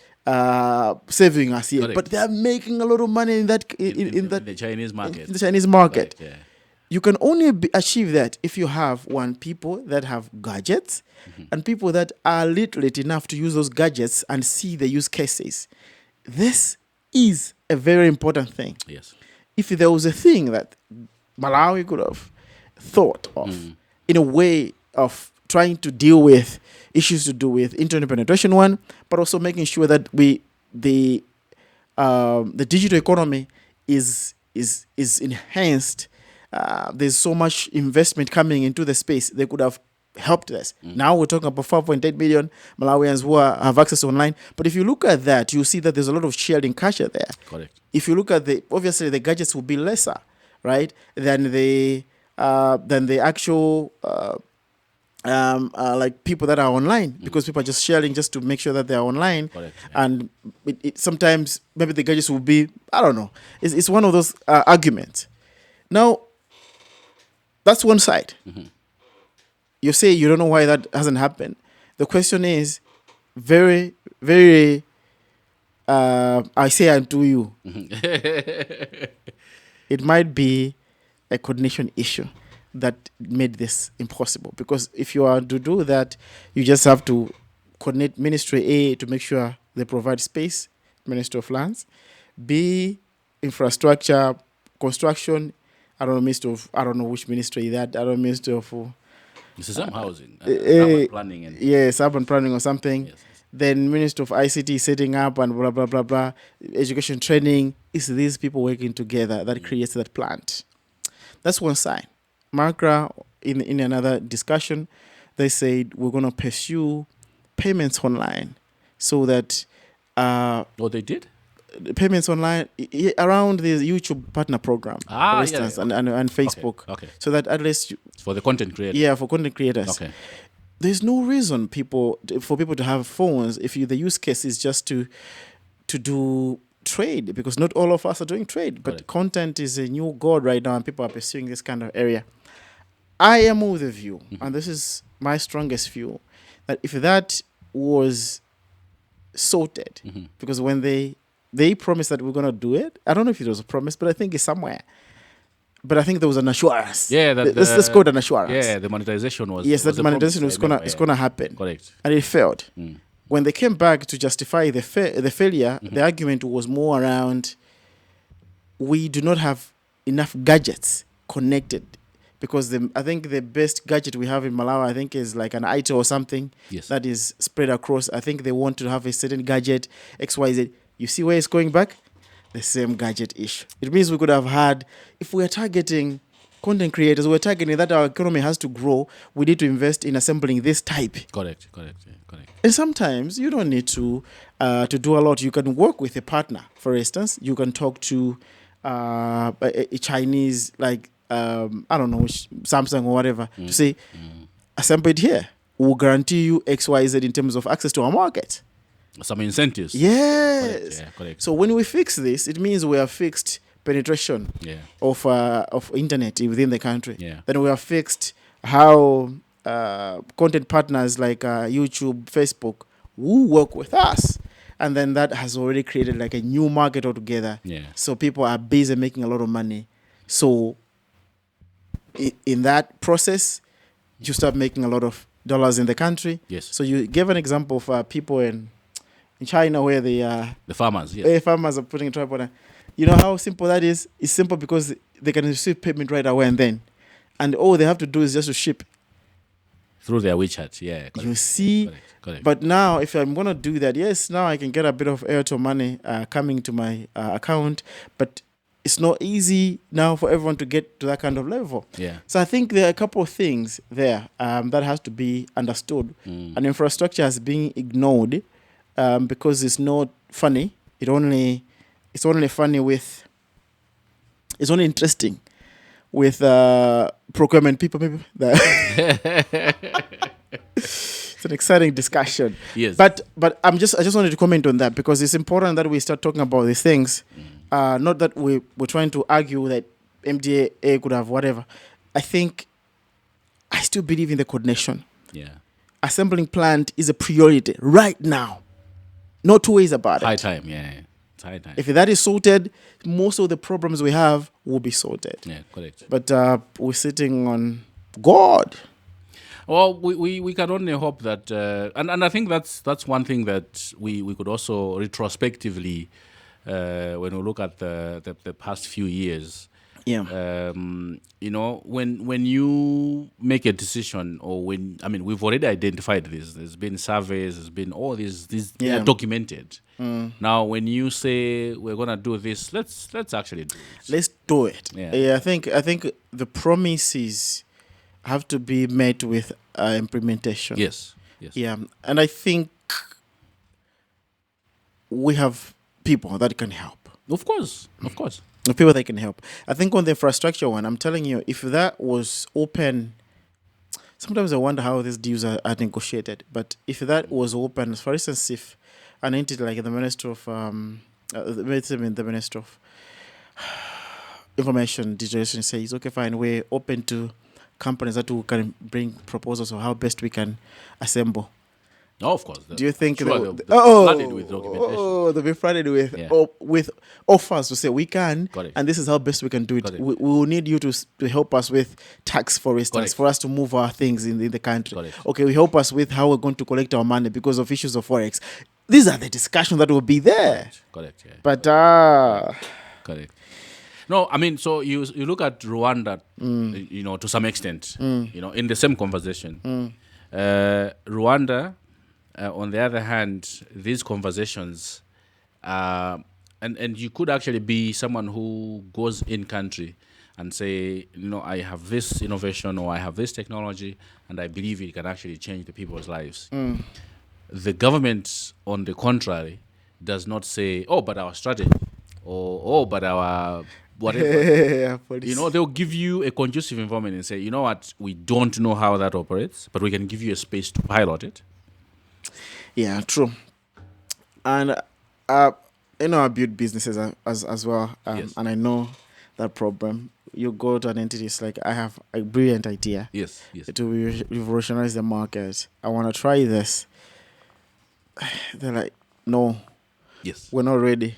saving us here. But they're making a lot of money in the Chinese market. In the Chinese market. You can only achieve that if you have people that have gadgets and people that are literate enough to use those gadgets and see the use cases. This is a very important thing. Yes. If there was a thing that Malawi could have thought of in a way of trying to deal with issues to do with internet penetration, one, but also making sure that the digital economy is enhanced. There's so much investment coming into the space. They could have helped us. Now we're talking about 4.8 million Malawians who have access online. But if you look at that, you see that there's a lot of sharing culture there. If you look at obviously the gadgets will be lesser, right, than the actual like people that are online, because people are just sharing just to make sure that they're online. And sometimes maybe the gadgets will be, I don't know. It's one of those arguments. Now, that's one side. You say you don't know why that hasn't happened. The question is very, very I say unto you, it might be a coordination issue that made this impossible. Because if you are to do that, you just have to coordinate Ministry A to make sure they provide space, Ministry of Lands, B, infrastructure, construction. I don't know which ministry that. I don't know, Ministry of. This is some housing, urban planning, and yes, urban planning or something. Yes. Then Minister of ICT setting up and blah blah blah blah. Education training. It's these people working together that creates that plant. That's one side. Markra, in another discussion, they said we're going to pursue payments online, so that. They did. Payments online around the YouTube partner program, for instance, and Facebook. Okay. So that at least for the content creators. Yeah, for content creators. Okay. There's no reason for people to have phones if the use case is just to do trade, because not all of us are doing trade, but content is a new god right now, and people are pursuing this kind of area. I am of the view, and this is my strongest view, that if that was sorted, because when they promised that we're going to do it, I don't know if it was a promise, but I think it's somewhere. But I think there was an assurance. Yeah, let's call it an assurance. Yeah, the monetization was. Yes, was that monetization is gonna happen. Correct. And it failed. When they came back to justify the failure, the argument was more around we do not have enough gadgets connected, because I think the best gadget we have in Malawi, I think, is like an IT or something that is spread across. I think they want to have a certain gadget, XYZ. You see where it's going back? The same gadget issue. It means we could have had, if we are targeting content creators, we're targeting that our economy has to grow, we need to invest in assembling this type. Correct. And sometimes you don't need to do a lot. You can work with a partner. For instance, you can talk to a Chinese, like, I don't know, Samsung or whatever, to say, assemble it here. We'll guarantee you XYZ in terms of access to our market. Some incentives. Yes. Correct. So when we fix this, it means we have fixed penetration of internet within the country. Yeah. Then we have fixed how content partners like YouTube, Facebook will work with us. And then that has already created like a new market altogether. Yeah. So people are busy making a lot of money. So in that process, you start making a lot of dollars in the country. Yes. So you gave an example of people in China where the farmers, yes. Farmers are putting a tripod. You know how simple that is? It's simple because they can receive payment right away and then. And all they have to do is just to ship. Through their WeChat, yeah. Correct. You see? Correct. But now, if I'm going to do that, yes, now I can get a bit of Airtel money coming to my account. But it's not easy now for everyone to get to that kind of level. Yeah. So I think there are a couple of things there that has to be understood. And infrastructure has been ignored because it's not funny. It's only funny with. It's only interesting with procurement people. Maybe it's an exciting discussion. Yes. But I just wanted to comment on that because it's important that we start talking about these things. Not that we're trying to argue that MDA could have whatever. I still believe in the coordination. Yeah. Assembling plant is a priority right now. No two ways about it. High time, yeah. It's high time. If that is sorted, most of the problems we have will be sorted. Yeah, correct. But we're sitting on God. Well, we can only hope that, and I think that's one thing that we could also retrospectively, when we look at the past few years. Yeah. When you make a decision, or we've already identified this. There's been surveys. There's been all these they are documented. Now, when you say we're gonna do this, let's actually do it. Let's do it. Yeah. I think the promises have to be met with implementation. Yes. Yeah, and I think we have people that can help. Of course. The people that can help. I think on the infrastructure one, I'm telling you, if that was open, sometimes I wonder how these deals are negotiated. But if that was open, for instance, if an entity like the Minister of the Minister of Information Digitalization says, okay, fine, we're open to companies that can bring proposals of how best we can assemble. Oh, of course. Do you think they'll flooded with documentation? they'll be flooded with offers to say we can, and this is how best we can do it. We will need you to help us with tax, for instance, for us to move our things in the country. Okay, we help us with how we're going to collect our money because of issues of forex. These are the discussions that will be there. Correct. Yeah. But correct. No, I mean, so you look at Rwanda, to some extent, in the same conversation. Rwanda. On the other hand, these conversations, and you could actually be someone who goes in country and say, I have this innovation or I have this technology, and I believe it can actually change the people's lives. The government, on the contrary, does not say, oh, but our strategy, or oh, but our whatever. They'll give you a conducive environment and say, you know what, we don't know how that operates, but we can give you a space to pilot it. Yeah, true. And I build businesses as well, yes. And I know that problem. You go to an entity, it's like, I have a brilliant idea. Yes. To revolutionize the market. I want to try this. They're like, no. Yes. We're not ready.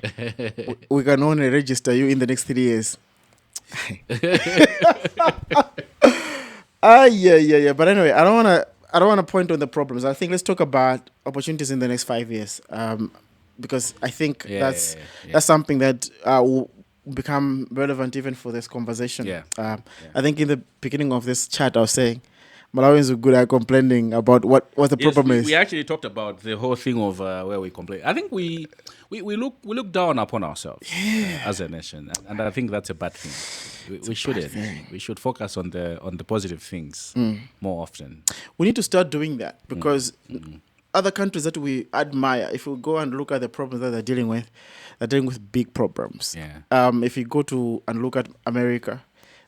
we can only register you in the next 3 years. Yeah. But anyway, I don't want to point on the problems. I think let's talk about opportunities in the next 5 years, because I think that's something that will become relevant even for this conversation. I think in the beginning of this chat, I was saying Malawians are good at complaining about what the problem is. We actually talked about the whole thing of where we complain. I think we look down upon ourselves as a nation, and I think that's a bad thing. We shouldn't. We should focus on the positive things more often. We need to start doing that, because other countries that we admire, if we go and look at the problems that they're dealing with big problems. If you go to and look at America,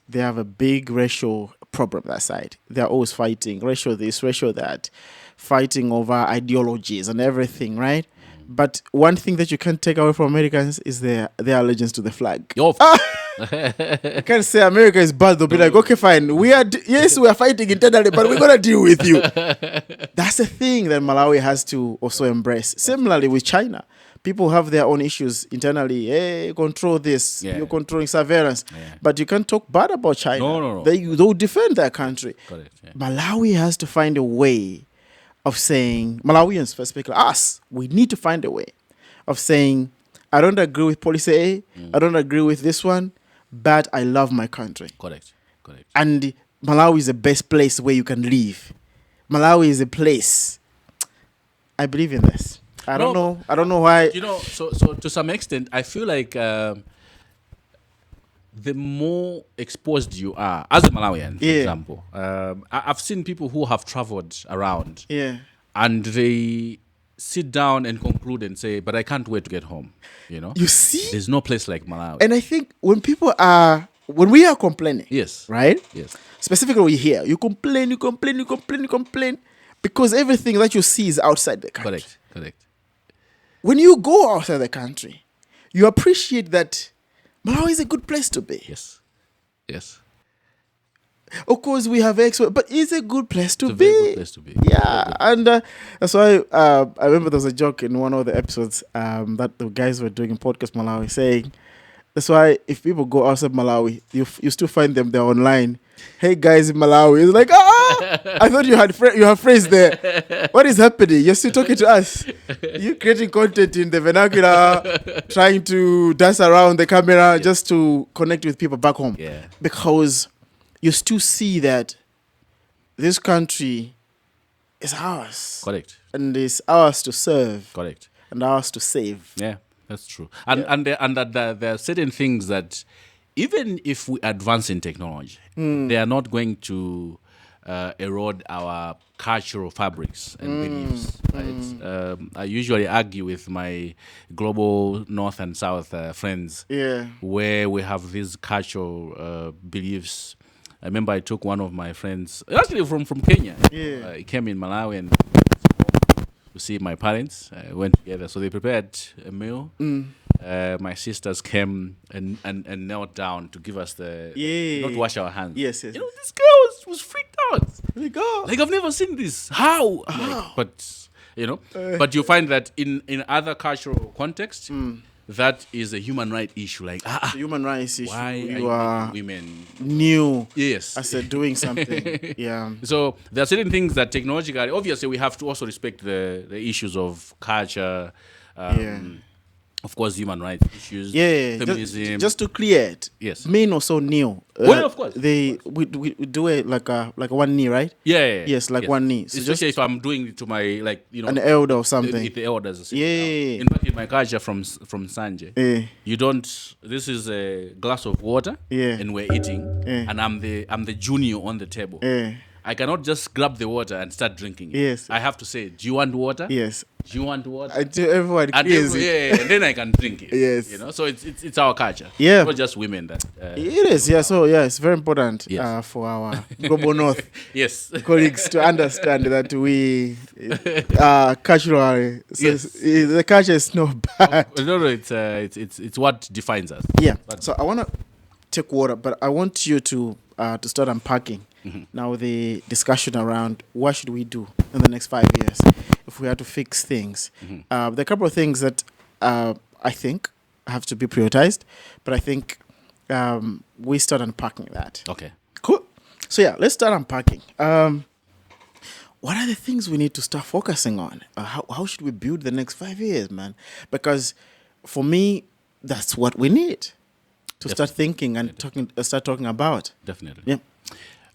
they have a big racial problem that side. They're always fighting racial this, racial that, fighting over ideologies and everything, right? But one thing that you can't take away from Americans is their allegiance to the flag. You can't say America is bad. They'll be like, okay, fine. We are fighting internally, but we're going to deal with you. That's the thing that Malawi has to also embrace. Similarly with China. People have their own issues internally. Hey, control this. You're controlling surveillance. But you can't talk bad about China. No. They'll defend their country. Correct. Malawi has to find a way of saying, Malawians specifically, us, we need to find a way of saying, I don't agree with policy A, I don't agree with this one, but I love my country. Correct. And Malawi is the best place where you can live. Malawi is a place. I believe in this. I don't know why. So to some extent, I feel like the more exposed you are, as a Malawian, for example, I've seen people who have traveled around, and they sit down and conclude and say, "But I can't wait to get home." You see, there's no place like Malawi. And I think when we are complaining, right? Yes. Specifically here, you complain, because everything that you see is outside the country. Correct. When you go outside the country, you appreciate that Malawi is a good place to be. Yes. Of course, we have but it's a good place to be. Very good place to be. Yeah, and that's why I remember there was a joke in one of the episodes that the guys were doing in Podcast Malawi saying, that's why if people go outside Malawi, you still find them there online. Hey guys in Malawi, it's like, I thought you have friends there. What is happening? You're still talking to us. You're creating content in the vernacular, trying to dance around the camera just to connect with people back home. Because you still see that this country is ours. Correct. And it's ours to serve. Correct. And ours to save. Yeah, that's true. And there are certain things that, even if we advance in technology, they are not going to erode our cultural fabrics and beliefs. Right? I usually argue with my global North and South friends, where we have these cultural beliefs. I remember I took one of my friends, actually from Kenya. He came in Malawi and to see my parents. Went together, so they prepared a meal. My sisters came and knelt down to give us not wash our hands. Yes. This girl was freaked out. There you go. Like, I've never seen this. How? Like, but But you find that in other cultural contexts, that is a human right issue. Like, human rights issue. why You are are women new. Yes. As they're doing something. Yeah. So there are certain things that technologically, obviously, we have to also respect the issues of culture. Of course, human rights issues, feminism. Just to clear it, yes, men also new. Well, of course, we do it like a one knee, right? Yes, one knee. So especially if I'm doing it to my an elder or something. The elders. Yeah. In fact, in my culture from Sanje, you don't. This is a glass of water, and we're eating, and I'm the junior on the table. I cannot just grab the water and start drinking it. Yes. I have to say, do you want water? Yes. Do you want water? Until everyone clears it. And then I can drink it. Yes. So it's our culture. Yeah. Not just women that. It is. Yeah. So it's very important for our Global North colleagues to understand that we culturally. So the culture is not bad. No, it's what defines us. Yeah. So I want to take water, but I want you to start unpacking. Now the discussion around what should we do in the next 5 years if we had to fix things. There are a couple of things that I think have to be prioritized, but I think we start unpacking that. Okay. Cool. So let's start unpacking. What are the things we need to start focusing on? How should we build the next 5 years, man? Because for me, that's what we need to start thinking and start talking about. Definitely. Yeah.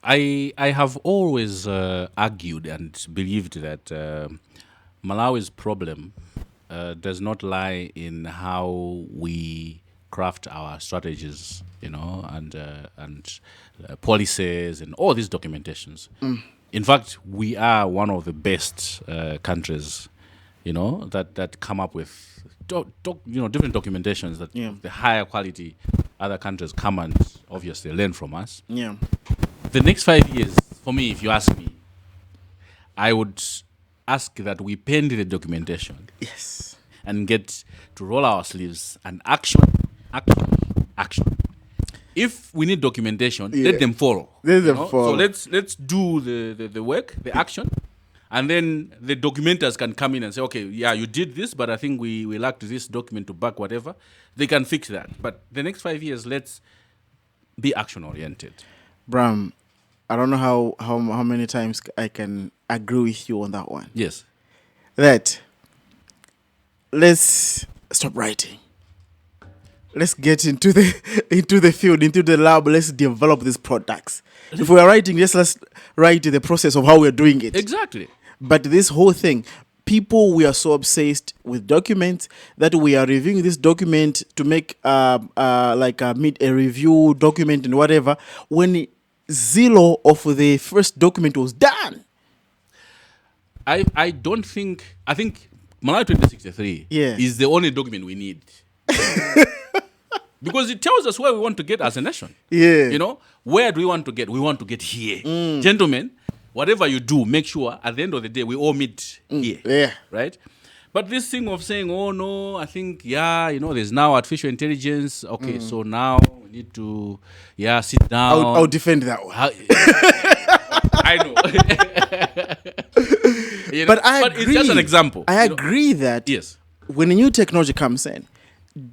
I have always argued and believed that Malawi's problem does not lie in how we craft our strategies, and policies and all these documentations. In fact, we are one of the best countries, that come up with different documentations that the higher quality other countries come and obviously learn from us. Yeah. The next 5 years, for me, if you ask me, I would ask that we pen the documentation. Yes. And get to roll our sleeves and action. If we need documentation, let them follow. So let's do the work, the action, and then the documenters can come in and say, okay, you did this, but I think we lacked this document to back whatever. They can fix that. But the next 5 years, let's be action-oriented. Bram, I don't know how many times I can agree with you on that one. Yes. That let's stop writing. Let's get into the field, into the lab. Let's develop these products. If we are writing, let's write the process of how we're doing it. Exactly. But this whole thing, we are so obsessed with documents that we are reviewing this document to make meet a review document and whatever, when zero of the first document was done. I think Malawi 2063 is the only document we need. Because it tells us where we want to get as a nation. Yeah. Where do we want to get? We want to get here. Gentlemen, whatever you do, make sure at the end of the day we all meet here. Yeah. Right? But this thing of saying, oh no, I think, there's now artificial intelligence. Okay, so now we need to, sit down. I'll defend that one. I know. But I agree. It's just an example. I agree that when a new technology comes in,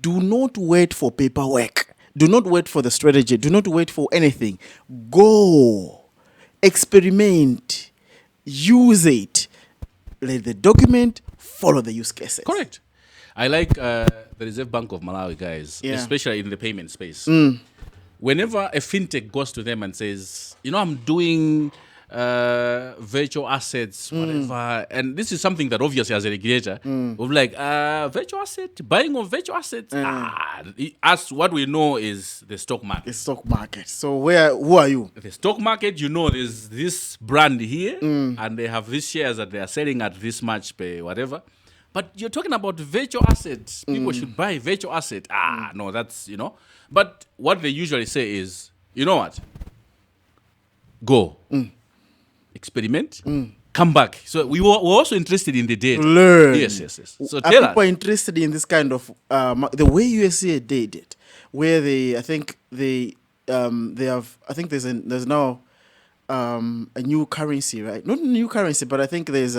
do not wait for paperwork. Do not wait for the strategy. Do not wait for anything. Go. Experiment. Use it. Let the document follow the use cases. Correct. I like the Reserve Bank of Malawi guys, especially in the payment space. Whenever a fintech goes to them and says, I'm doing virtual assets, whatever, and this is something that obviously as a regulator, we're like, virtual asset, buying of virtual assets. Us, what we know is the stock market. The stock market. So who are you? The stock market, there's this brand here, and they have these shares that they are selling at this much pay, whatever. But you're talking about virtual assets. People should buy virtual asset. No, that's, But what they usually say is, you know what? Go. Experiment. Come back. So we're also interested in the data. Learn. Yes. So tell us. People are interested in this kind of, the way USA did it, where they have, there's now a new currency, right? Not a new currency, but I think there's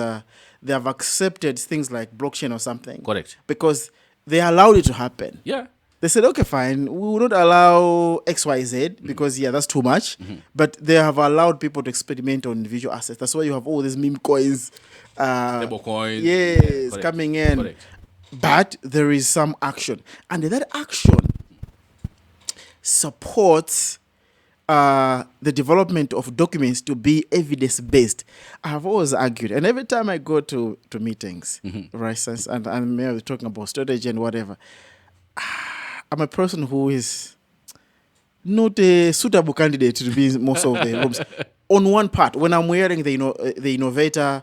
they have accepted things like blockchain or something. Correct. Because they allowed it to happen. Yeah. They said, okay, fine, we will not allow XYZ because, that's too much. But they have allowed people to experiment on visual assets. That's why you have all these meme coins. Stable coins. Yes, coming in. Correct. But there is some action. And that action supports the development of documents to be evidence-based. I have always argued, and every time I go to meetings, right, and I'm talking about strategy and whatever, I'm a person who is not a suitable candidate to be in most of the rooms. On one part, when I'm wearing the innovator,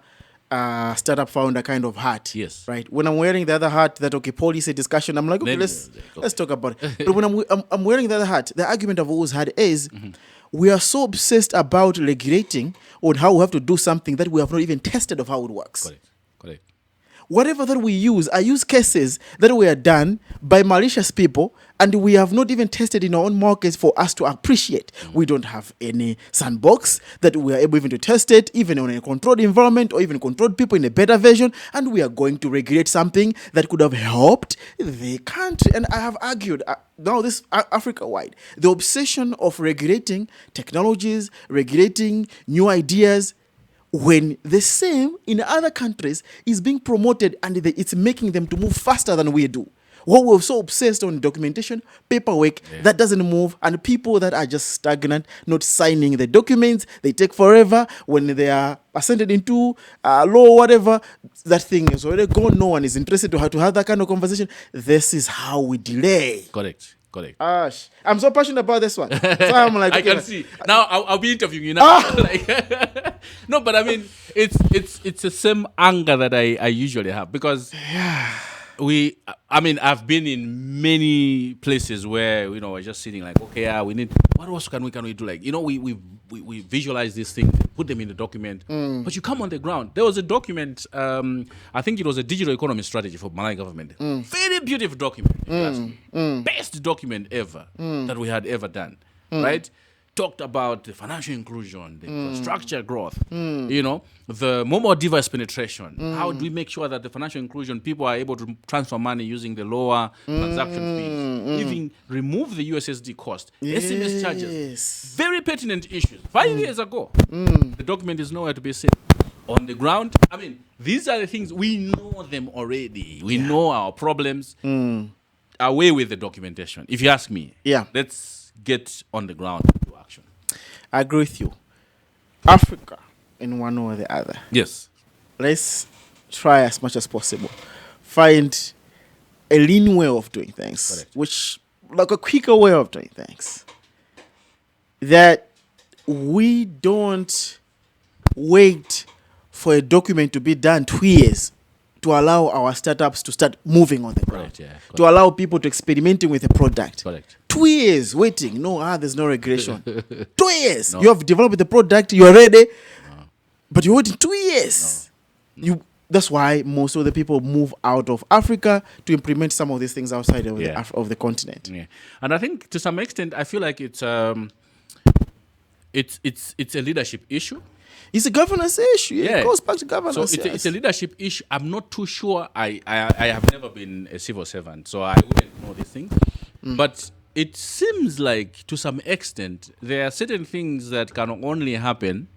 startup founder kind of hat, yes, right. When I'm wearing the other hat, that policy discussion, I'm like, okay, let's talk about it. But when I'm wearing the other hat, the argument I've always had is we are so obsessed about regulating on how we have to do something that we have not even tested of how it works. Correct. Whatever that we use are use cases that were done by malicious people, and we have not even tested in our own markets for us to appreciate. We don't have any sandbox that we are able even to test it, even in a controlled environment or even controlled people in a beta version, and we are going to regulate something that could have helped the country. And I have argued, now this Africa-wide, the obsession of regulating technologies, regulating new ideas, when the same in other countries is being promoted and it's making them to move faster than we do. What we're so obsessed on documentation, paperwork, that doesn't move, and people that are just stagnant, not signing the documents, they take forever. When they are ascended into law or whatever, that thing is already gone. No one is interested to have that kind of conversation. This is how we delay. Correct. Ash, I'm so passionate about this one. So I'm like, I can see. Now I'll be interviewing you now. No, but I mean, it's the same anger that I usually have, because I've been in many places where, we're just sitting like, okay, we need, what else can we do? Like, we visualize these things, put them in the document, but you come on the ground. There was a document, I think it was a digital economy strategy for Malawi government. Very beautiful document. If you ask me. Best document ever that we had ever done, right? Talked about the financial inclusion, the infrastructure growth, the mobile device penetration. How do we make sure that the financial inclusion, people are able to transfer money using the lower transaction fees, even remove the USSD cost, SMS charges, very pertinent issues. 5 years ago, the document is nowhere to be seen. On the ground, these are the things, we know them already. We know our problems. Away with the documentation. If you ask me, let's get on the ground to action. I agree with you. Africa, in one or the other. Yes. Let's try as much as possible. Find a lean way of doing things. Correct. Like a quicker way of doing things. That we don't wait for a document to be done 2 years to allow our startups to start moving on the ground. To allow people to experimenting with a product. Correct. 2 years waiting. There's no regulation. 2 years. No. You have developed the product, you're ready, but you're waiting 2 years. No. That's why most of the people move out of Africa to implement some of these things outside of the continent. Yeah. And I think to some extent, I feel like it's a leadership issue. It's a governance issue. It goes back to governance. So it's a leadership issue. I'm not too sure. I have never been a civil servant, so I wouldn't know these things. But it seems like, to some extent, there are certain things that can only happen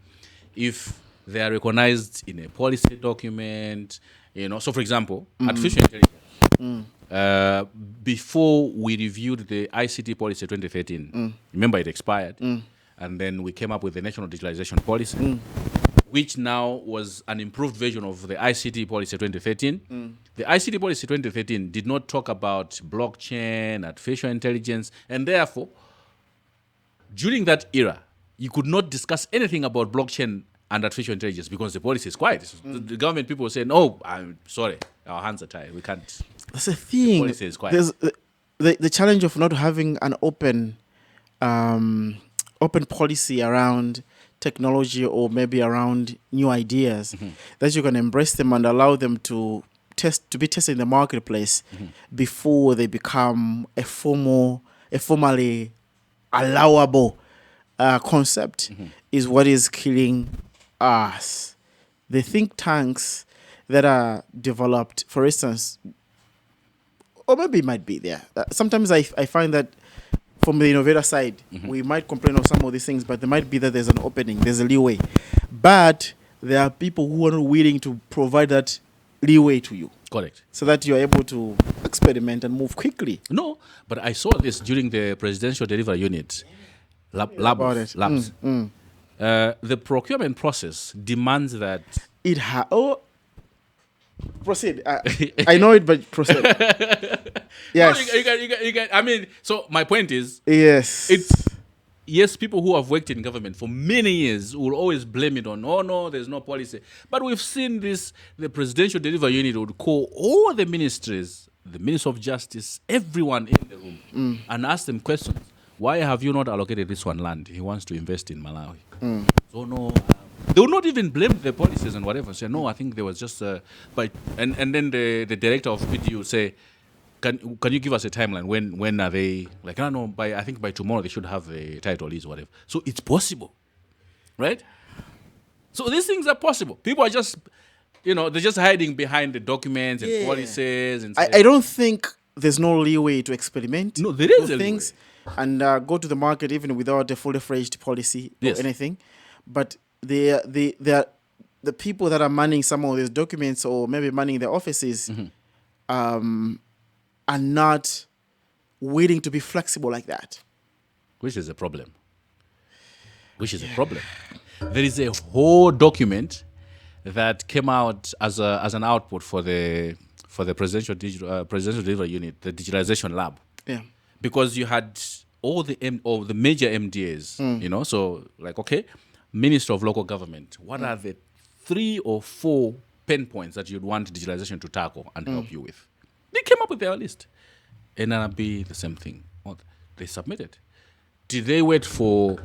if they are recognized in a policy document. So for example, artificial intelligence. Before we reviewed the ICT policy 2013, remember it expired. And then we came up with the National Digitalization Policy, which now was an improved version of the ICT Policy 2013. The ICT Policy 2013 did not talk about blockchain, artificial intelligence, and therefore, during that era, you could not discuss anything about blockchain and artificial intelligence because the policy is quiet. The government people were saying, "Oh, I'm sorry, our hands are tied. We can't." That's the thing. The policy is quiet. There's the challenge of not having an open policy around technology or maybe around new ideas, that you can embrace them and allow them to be tested in the marketplace before they become a formally allowable concept is what is killing us. The think tanks, that are developed, for instance, or maybe it might be there. Sometimes I find that from the innovator side, we might complain of some of these things, but there might be that there's an opening, there's a leeway. But there are people who are not willing to provide that leeway to you. Correct. So that you're able to experiment and move quickly. No, but I saw this during the Presidential Delivery Unit labs. The procurement process demands that proceed. I know it, but proceed. Yes. No, you can, I mean, so my point is, yes, people who have worked in government for many years will always blame it on, oh no, there's no policy. But we've seen this, the Presidential Delivery Unit would call all the ministries, the Minister of Justice, everyone in the room, and ask them questions. Why have you not allocated this one land? He wants to invest in Malawi. So no, they will not even blame the policies and whatever. Say, no, I think there was just and then the director of PDU will say, Can you give us a timeline? When are they, like, I don't know, I think by tomorrow they should have the title lease or whatever. So it's possible, right? So these things are possible. People are just, they're just hiding behind the documents and policies. And I don't think there's no leeway to experiment. No, there is things and go to the market even without a fully fledged policy or anything. But the people that are manning some of these documents or maybe manning the offices are not willing to be flexible like that. Which is a problem. There is a whole document that came out as an output for the Presidential Delivery Unit, the Digitalization Lab. Yeah. Because you had all the major MDAs, so like, okay, Minister of Local Government, what are the 3 or 4 pain points that you'd want digitalization to tackle and help you with? They came up with their list. NRB, the same thing. They submitted. Did they wait for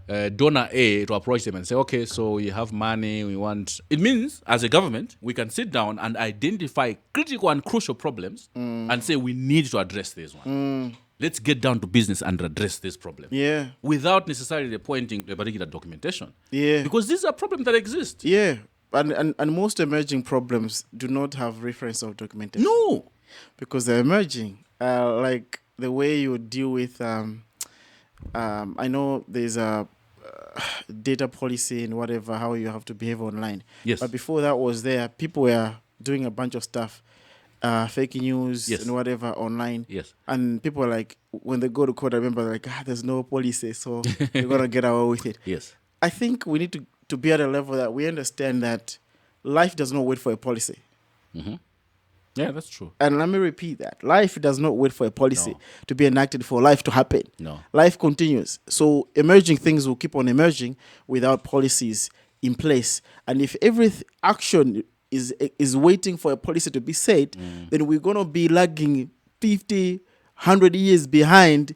donor A to approach them and say, okay, so you have money, we want... It means, as a government, we can sit down and identify critical and crucial problems and say, we need to address this one. Let's get down to business and address this problem. Yeah. Without necessarily pointing to a particular documentation. Yeah. Because these are problems that exist. Yeah. And most emerging problems do not have reference of documentation. No. Because they're emerging. Like the way you deal with, I know there's a data policy and whatever, how you have to behave online. Yes. But before that was there, people were doing a bunch of stuff, fake news and whatever online. Yes. And people were like, when they go to court, I remember like, there's no policy, so they're going to get away with it. Yes. I think we need to be at a level that we understand that life does not wait for a policy. Mm-hmm. Yeah, that's true. And let me repeat that. Life does not wait for a policy to be enacted for life to happen. No. Life continues. So emerging things will keep on emerging without policies in place. And if every action is waiting for a policy to be set, then we're going to be lagging 50, 100 years behind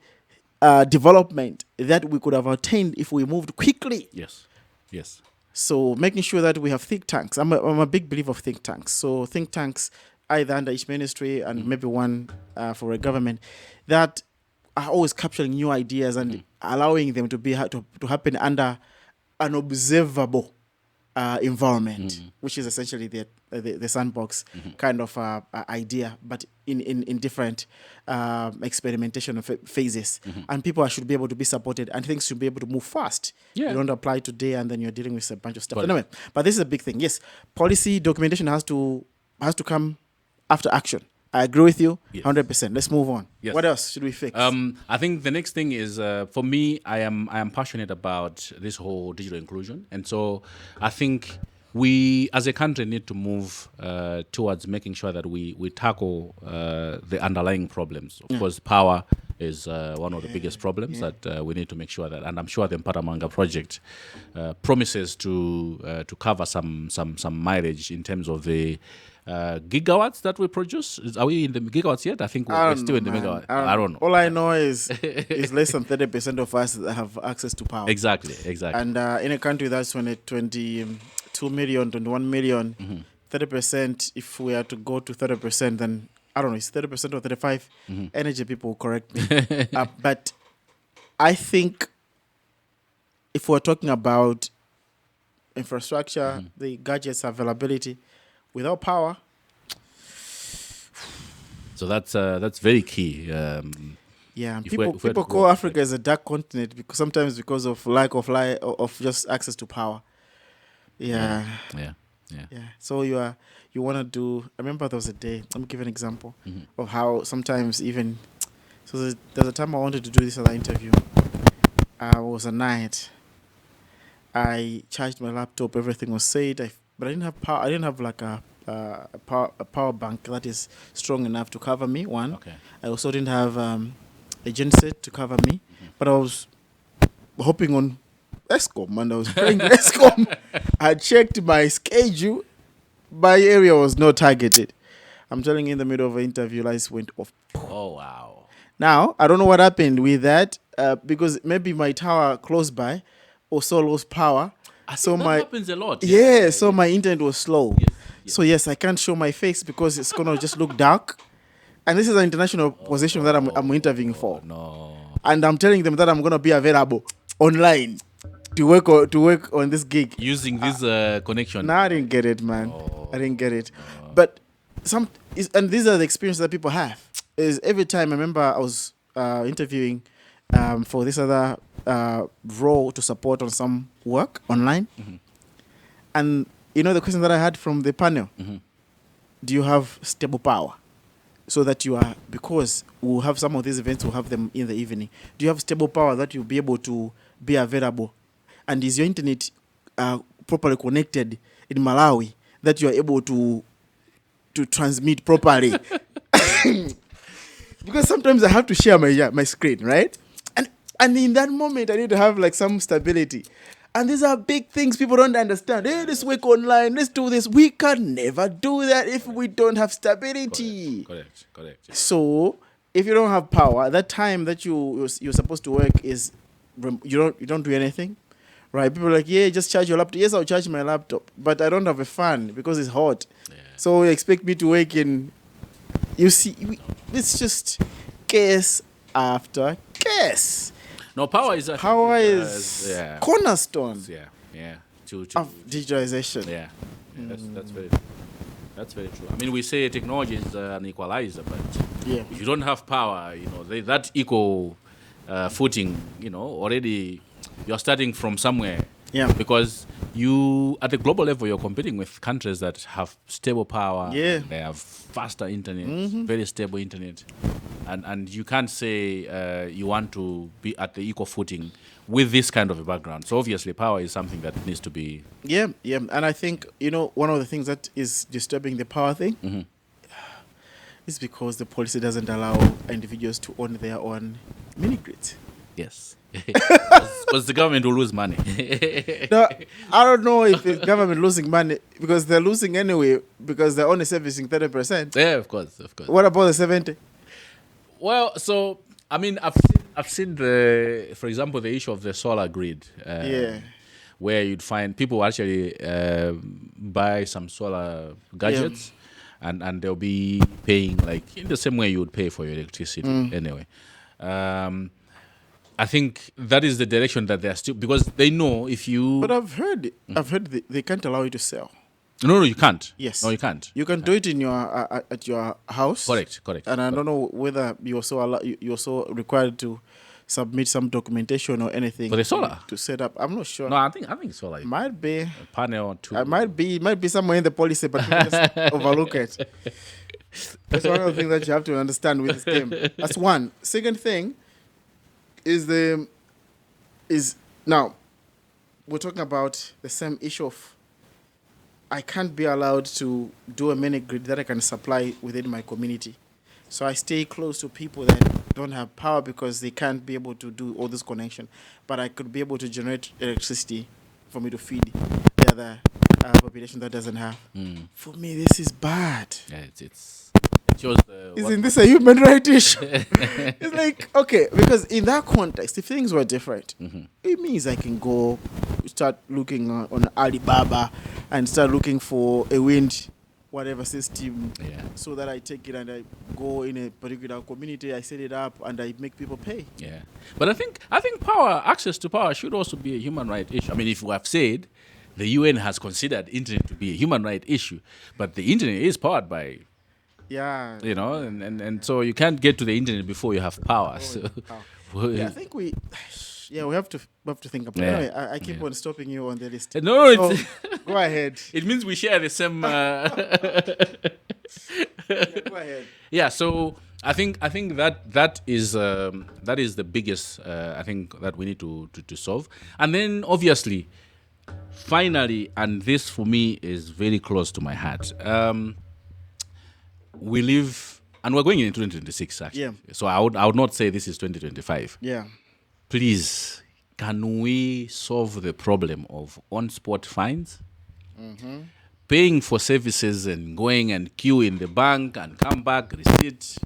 development that we could have attained if we moved quickly. Yes. Yes. So making sure that we have think tanks. I'm a big believer of think tanks. So think tanks either under each ministry and maybe one for a government that are always capturing new ideas and allowing them to happen under an observable environment, which is essentially the sandbox kind of idea, but in different experimentation phases. And people should be able to be supported and things should be able to move fast. Yeah. You don't apply today and then you're dealing with a bunch of stuff. Anyway, but this is a big thing. Yes, policy documentation has to come after action. I agree with you 100%. Let's move on. Yes. What else should we fix? I think the next thing is, for me, I am passionate about this whole digital inclusion. And so I think we, as a country, need to move towards making sure that we tackle the underlying problems. Of course, power is one of the biggest problems that we need to make sure that, and I'm sure the Mpatamanga project promises to cover some mileage in terms of the gigawatts that we produce. Are we in the gigawatts yet? I think we're still in the megawatt. I don't know. All I know is less than 30% of us that have access to power. Exactly. And in a country that's 22 million, 21 million, 30%, if we are to go to 30%, then I don't know, it's 30% or 35. Energy people will correct me. But I think if we're talking about infrastructure, the gadgets availability, without power. So that's very key. Yeah, people call Africa as a dark continent because of lack of just access to power. Yeah. So you want to do. I remember there was a day. Let me give an example of how sometimes even. So there's a time I wanted to do this other interview. It was a night. I charged my laptop. Everything was set. But I didn't have power. I didn't have like a power bank that is strong enough to cover me. One. Okay. I also didn't have a genset to cover me. But I was hopping on Escom, and I was praying Escom. I checked my schedule. My area was not targeted. I'm telling you, in the middle of an interview, lights went off. Oh, wow. Now, I don't know what happened with that because maybe my tower close by also lost power. That happens a lot. Yeah, so my internet was slow. Yes. So, yes, I can't show my face because it's going to just look dark. And this is an international position that I'm interviewing for. No. And I'm telling them that I'm going to be available online to work on this gig. Using this connection. No, I didn't get it, man. I didn't get it. But and these are the experiences that people have. Is every time I remember I was interviewing for this other role to support on some work online. And the question that I had from the panel, do you have stable power? So that because we'll have some of these events, we'll have them in the evening. Do you have stable power that you'll be able to be available? And is your internet properly connected in Malawi that you are able to transmit properly? Because sometimes I have to share my screen, right? And in that moment, I need to have like some stability. And these are big things people don't understand. Hey, let's work online. Let's do this. We can never do that if we don't have stability. Correct. So if you don't have power, that time that you're supposed to work is you don't do anything, right? People are like, yeah, just charge your laptop. Yes, I'll charge my laptop, but I don't have a fan because it's hot. Yeah. So you expect me to work in. You see, it's just case after case. No, power is cornerstone. Yeah. Of digitalization. Yeah. That's very true. I mean, we say technology is an equalizer, but if you don't have power, that equal footing, already you're starting from somewhere. Yeah. Because you, at the global level, you're competing with countries that have stable power. Yeah. They have faster internet, very stable internet. And you can't say you want to be at the equal footing with this kind of a background. So obviously power is something that needs to be... Yeah. And I think, one of the things that is disturbing the power thing is because the policy doesn't allow individuals to own their own mini-grids. Yes. Because the government will lose money. No, I don't know if the government losing money because they're losing anyway because they're only servicing 30%. Yeah, of course. What about the 70%? Well, so I mean, I've seen for example, the issue of the solar grid. Where you'd find people actually buy some solar gadgets, and they'll be paying like in the same way you would pay for your electricity anyway. I think that is the direction that they're still, because they know if you. But I've heard they can't allow you to sell. No, you can't. Yes. No, you can't. You can do it in your at your house. Correct. And I don't know whether you're also required to submit some documentation or anything for the solar to set up. I'm not sure. No, I think solar might be a panel or two. It might be somewhere in the policy, but people just overlook it. That's one of the things that you have to understand with this game. That's one. Second thing is now we're talking about the same issue of I can't be allowed to do a mini grid that I can supply within my community. So I stay close to people that don't have power because they can't be able to do all this connection. But I could be able to generate electricity for me to feed the other population that doesn't have. For me, this is bad. Yeah, it's shows Isn't this a human rights issue? It's like, okay, because in that context, if things were different, it means I can go start looking on Alibaba and start looking for a wind whatever system so that I take it and I go in a particular community, I set it up and I make people pay. Yeah. But I think access to power should also be a human right issue. I mean, if we have said the UN has considered internet to be a human right issue, but the internet is powered by, and so you can't get to the internet before you have power. I think we have to think about it. Anyway, I keep on stopping you on the list. No, go ahead. It means we share the same. Go ahead. Yeah, so I think that is the biggest I think that we need to solve, and then obviously, finally, and this for me is very close to my heart. We live, and we're going into 2026 actually. Yeah. So I would not say this is 2025. Yeah. Please, can we solve the problem of on-spot fines? Mm-hmm. Paying for services and going and queue in the bank and come back, receipt.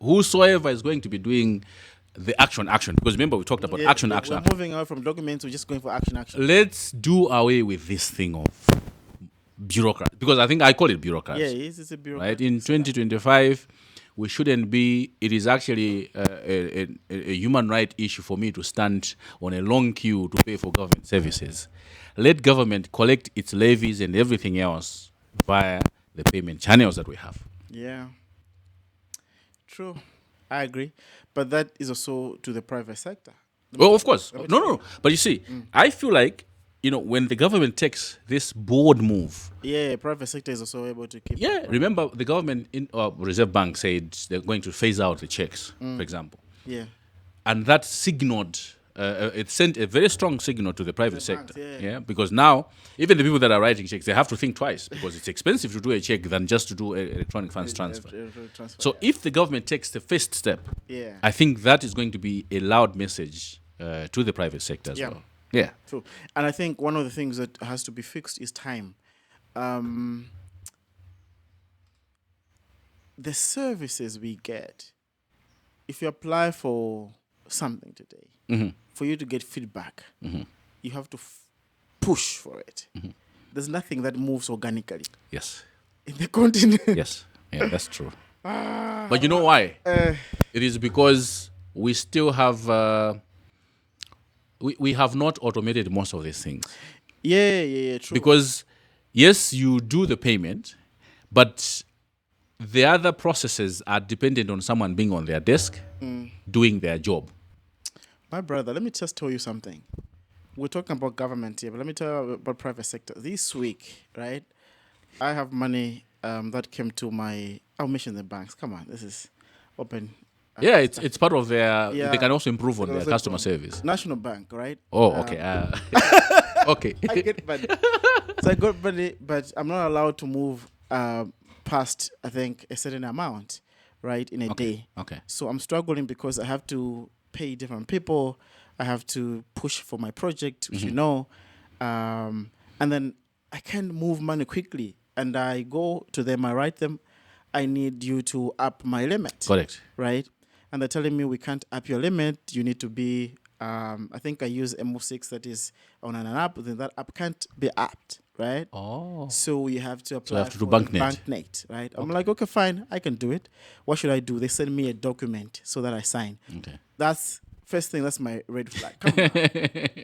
Whosoever is going to be doing the action. Because remember, we talked about action. We're moving away from documents. We're just going for action. Let's do away with this thing of bureaucrats. Because I think I call it bureaucrats. Yeah, it's a bureaucrat. Right? In 2025, we shouldn't be. It is actually a human right issue for me to stand on a long queue to pay for government services. Let government collect its levies and everything else via the payment channels that we have. Yeah. True. I agree. But that is also to the private sector. Well, of course. No. But you see, I feel like, when the government takes this bold move. Yeah, private sector is also able to keep. Yeah, remember the government Reserve Bank said they're going to phase out the checks, for example. Yeah. And that signaled, it sent a very strong signal to the private sector. Banks, yeah, because now, even the people that are writing checks, they have to think twice because it's expensive to do a check than just to do electronic funds transfer. So if the government takes the first step, I think that is going to be a loud message to the private sector as well. Yeah. True. And I think one of the things that has to be fixed is time. The services we get, if you apply for something today, for you to get feedback, you have to push for it. There's nothing that moves organically. Yes. In the continent. Yes. Yeah, that's true. But you know why? It is because we still have... We have not automated most of these things. Yeah, true. Because, yes, you do the payment, but the other processes are dependent on someone being on their desk, doing their job. My brother, let me just tell you something. We're talking about government here, but let me tell you about private sector. This week, right, I have money that came to my... I'll mention the banks. Come on, this is open... Yeah, it's part of their... They can also improve on their customer service. National Bank, right? Oh, okay. Okay. I get money. So I got money, but I'm not allowed to move past, I think, a certain amount, right, in a day. Okay. So I'm struggling because I have to pay different people. I have to push for my project, which and then I can't move money quickly. And I go to them, I write them, I need you to up my limit. Correct. Right? And they're telling me we can't up your limit. You need to be, I think I use MO6 that is on an app. Then that app can't be upped, right? Oh. So you have to apply to do banknet, right? I'm like, okay, fine, I can do it. What should I do? They send me a document so that I sign. Okay. That's first thing. That's my red flag. Come on.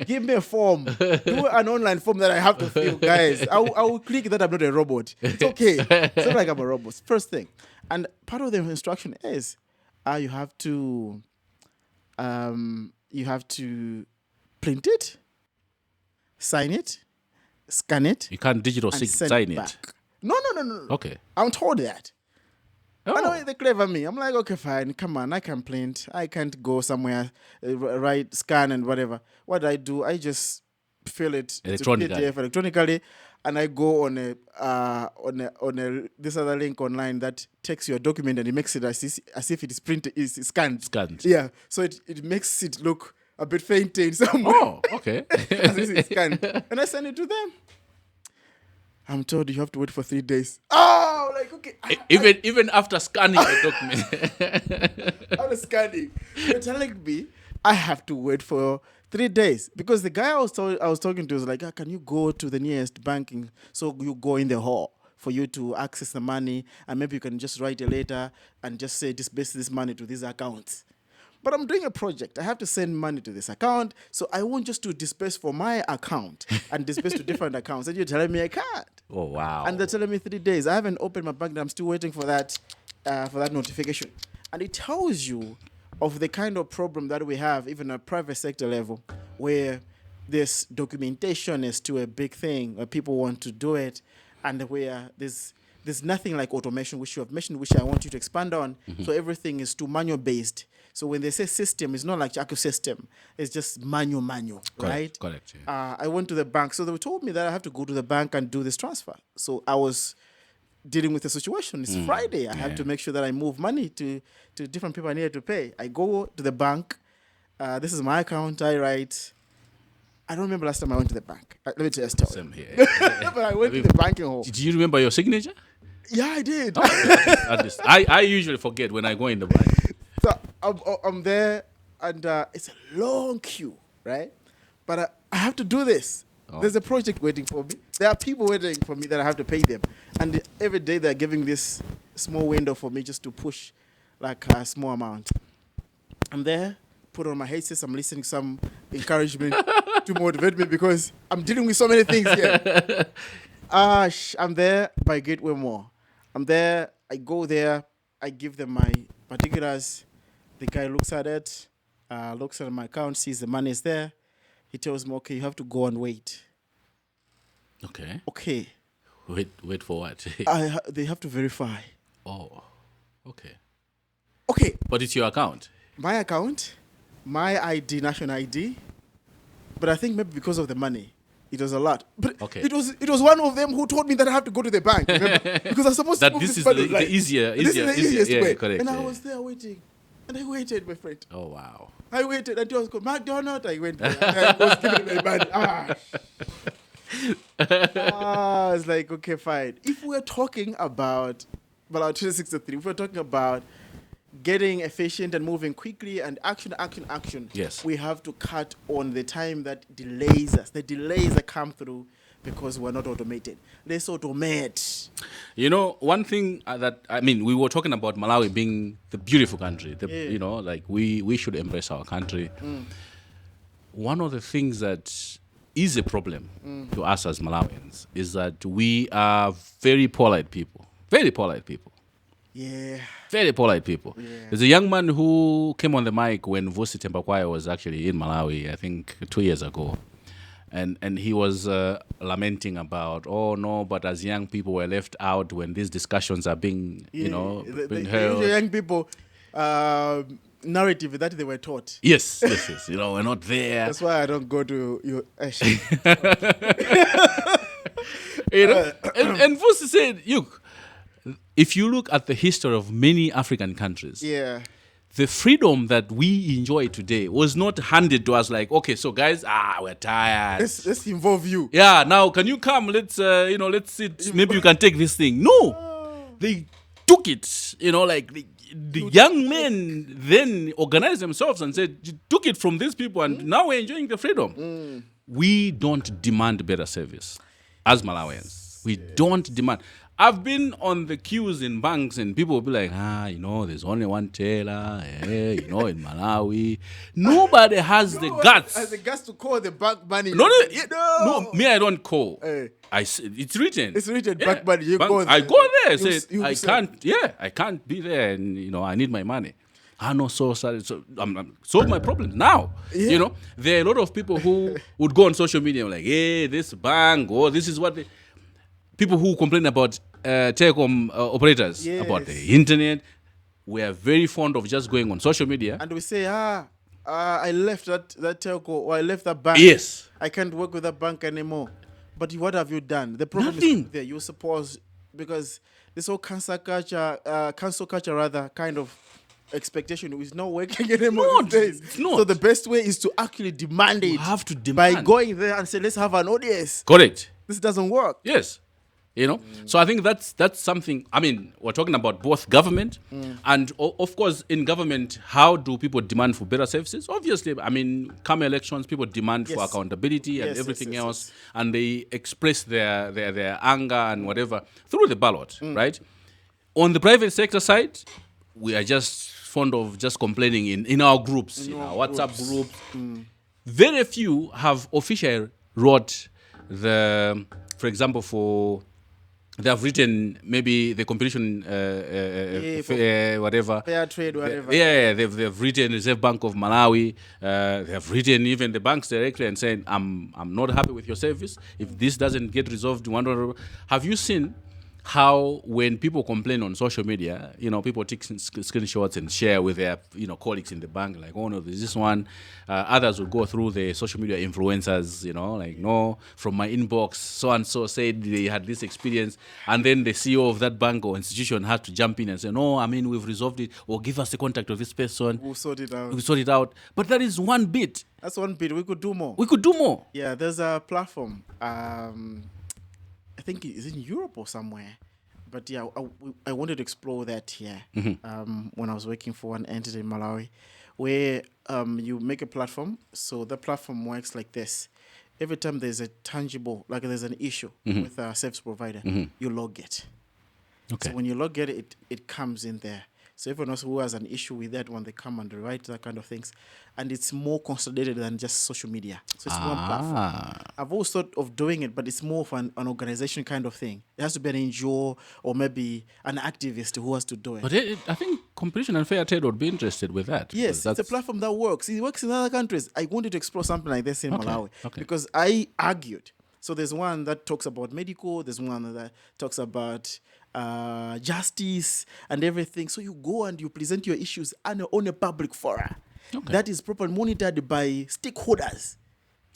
Give me a form. Do an online form that I have to fill, guys. I will click that I'm not a robot. It's okay. It's not like I'm a robot. First thing. And part of the instruction is you have to print it, sign it, scan it. You can't digital sign it. No. Okay. I'm told that. Oh. I know they're clever me. I'm like, okay, fine. Come on, I can print. I can't go somewhere, write, scan, and whatever. What do? I just fill it electronically, and I go on a this other link online that takes your document and it makes it as if it is printed, is scanned. Yeah. So it makes it look a bit fainting somewhere. Oh, okay. As if it's scanned, and I send it to them. I'm told you have to wait for 3 days. Oh, like, okay. Even after scanning the document. After scanning. You're telling me I have to wait for 3 days. Because the guy I was talking to was like, can you go to the nearest banking? So you go in the hall for you to access the money. And maybe you can just write a letter and just say, disburse this money to these accounts. but I'm doing a project. I have to send money to this account, so I want just to disperse for my account and disperse to different accounts. And you're telling me I can't. Oh, wow. And they're telling me 3 days. I haven't opened my bank, and I'm still waiting for that notification. And it tells you of the kind of problem that we have, even at private sector level, where this documentation is still a big thing, where people want to do it, and where there's nothing like automation, which you have mentioned, which I want you to expand on. So everything is too manual based. So when they say system, it's not like ecosystem. It's just manual, right? Correct. Yeah. I went to the bank. So they told me that I have to go to the bank and do this transfer. So I was dealing with the situation. It's Friday. I have to make sure that I move money to different people I needed to pay. I go to the bank. This is my account. I write. I don't remember last time I went to the bank. Let me tell you a story. Same here. But I went to the banking hall. Did you remember your signature? Yeah, I did. I usually forget when I go in the bank. So I'm there, and it's a long queue, right? But I have to do this. Oh. There's a project waiting for me. There are people waiting for me that I have to pay them. And every day they're giving this small window for me just to push like a small amount. I'm there, put on my headsets, I'm listening to some encouragement to motivate me because I'm dealing with so many things here. I'm there by Gateway Mall. I'm there, I go there, I give them my particulars. The guy looks at it, looks at my account, sees the money is there. He tells me, okay, you have to go and wait. Okay. Wait for what? They have to verify. Oh, okay. But it's your account? My account, my ID, national ID. But I think maybe because of the money, it was a lot. But it was one of them who told me that I have to go to the bank. Remember? Because I'm supposed to move this is money, the easier. This is the easiest way. Correct, and I was there waiting. And I waited, my friend. Oh, wow. I waited until I was called McDonald. I went there. I was giving me money. It's like, okay, fine. If we're talking about 2063, if we're talking about getting efficient and moving quickly and action, yes, we have to cut on the time that delays us. The delays that come through because we're not automated. Let's automate. You know, one thing we were talking about Malawi being the beautiful country. You know, like we should embrace our country. One of the things that is a problem to us as Malawians is that we are very polite people. Very polite people. Yeah. Very polite people. Yeah. There's a young man who came on the mic when Vusi Tembakwaya was actually in Malawi, I think 2 years ago. And he was lamenting about, oh no, but as young people were left out when these discussions are being, being held. The young people narrative that they were taught. Yes. We're not there. That's why I don't go to your. And Vusi said, look, if you look at the history of many African countries, the freedom that we enjoy today was not handed to us like, okay, so guys, we're tired. Let's involve you. Yeah, now can you come? Let's sit. Maybe you can take this thing. No, they took it. The young men then organized themselves and said, you took it from these people, and now we're enjoying the freedom. We don't demand better service as Malawians. We don't demand. I've been on the queues in banks and people will be like, there's only one teller, in Malawi. Nobody has the guts. Has the guts to call the bank money. No, me, I don't call. It's written. It's written, bank money. You go there. I go there. I can't be there and, I need my money. No, so sorry. So solve my problems now. Yeah. There are a lot of people who would go on social media like, hey, this bank, this is what they... People who complain about telecom operators, about the internet, we are very fond of just going on social media. And we say, I left that telco, or I left that bank. Yes. I can't work with that bank anymore. But what have you done? The problem Nothing. is there. You suppose, because this whole cancel culture, kind of expectation is not working anymore these days. It's not. So the best way is to actually demand it. You have to demand. By going there and say, let's have an audience. Correct. This doesn't work. Yes. So I think that's something. We're talking about both government and, of course, in government, how do people demand for better services? Obviously, come elections, people demand for accountability and everything else, and they express their anger and whatever through the ballot, right? On the private sector side, we are just fond of just complaining in our groups, in our WhatsApp groups. Very few have officially wrote for example, they have written maybe the competition, whatever. Fair trade, whatever. They've written Reserve Bank of Malawi. They have written even the banks directly and saying, I'm not happy with your service. If this doesn't get resolved, have you seen how when people complain on social media, people take screenshots and share with their, colleagues in the bank, like, oh no, there's this one. Others will go through the social media influencers, like, no, from my inbox, so-and-so said they had this experience. And then the CEO of that bank or institution had to jump in and say, no, we've resolved it, or give us the contact of this person. We'll sort it out. We'll sort it out. But that is one bit. That's one bit. We could do more. Yeah, there's a platform. I think it's in Europe or somewhere. But yeah, I wanted to explore that here when I was working for an entity in Malawi, where you make a platform. So the platform works like this. Every time there's a tangible, like there's an issue with a service provider, you log it. Okay. So when you log it, it comes in there. So everyone else who has an issue with that one, they come and write that kind of things. And it's more consolidated than just social media. So it's one platform. I've always thought of doing it, but it's more of an organization kind of thing. It has to be an NGO or maybe an activist who has to do it. But I think Competition and Fair Trade would be interested with that. Yes, it's a platform that works. It works in other countries. I wanted to explore something like this in Malawi because I argued. So there's one that talks about medical. There's one that talks about justice and everything. So you go and you present your issues on a public forum. Okay. That is properly monitored by stakeholders.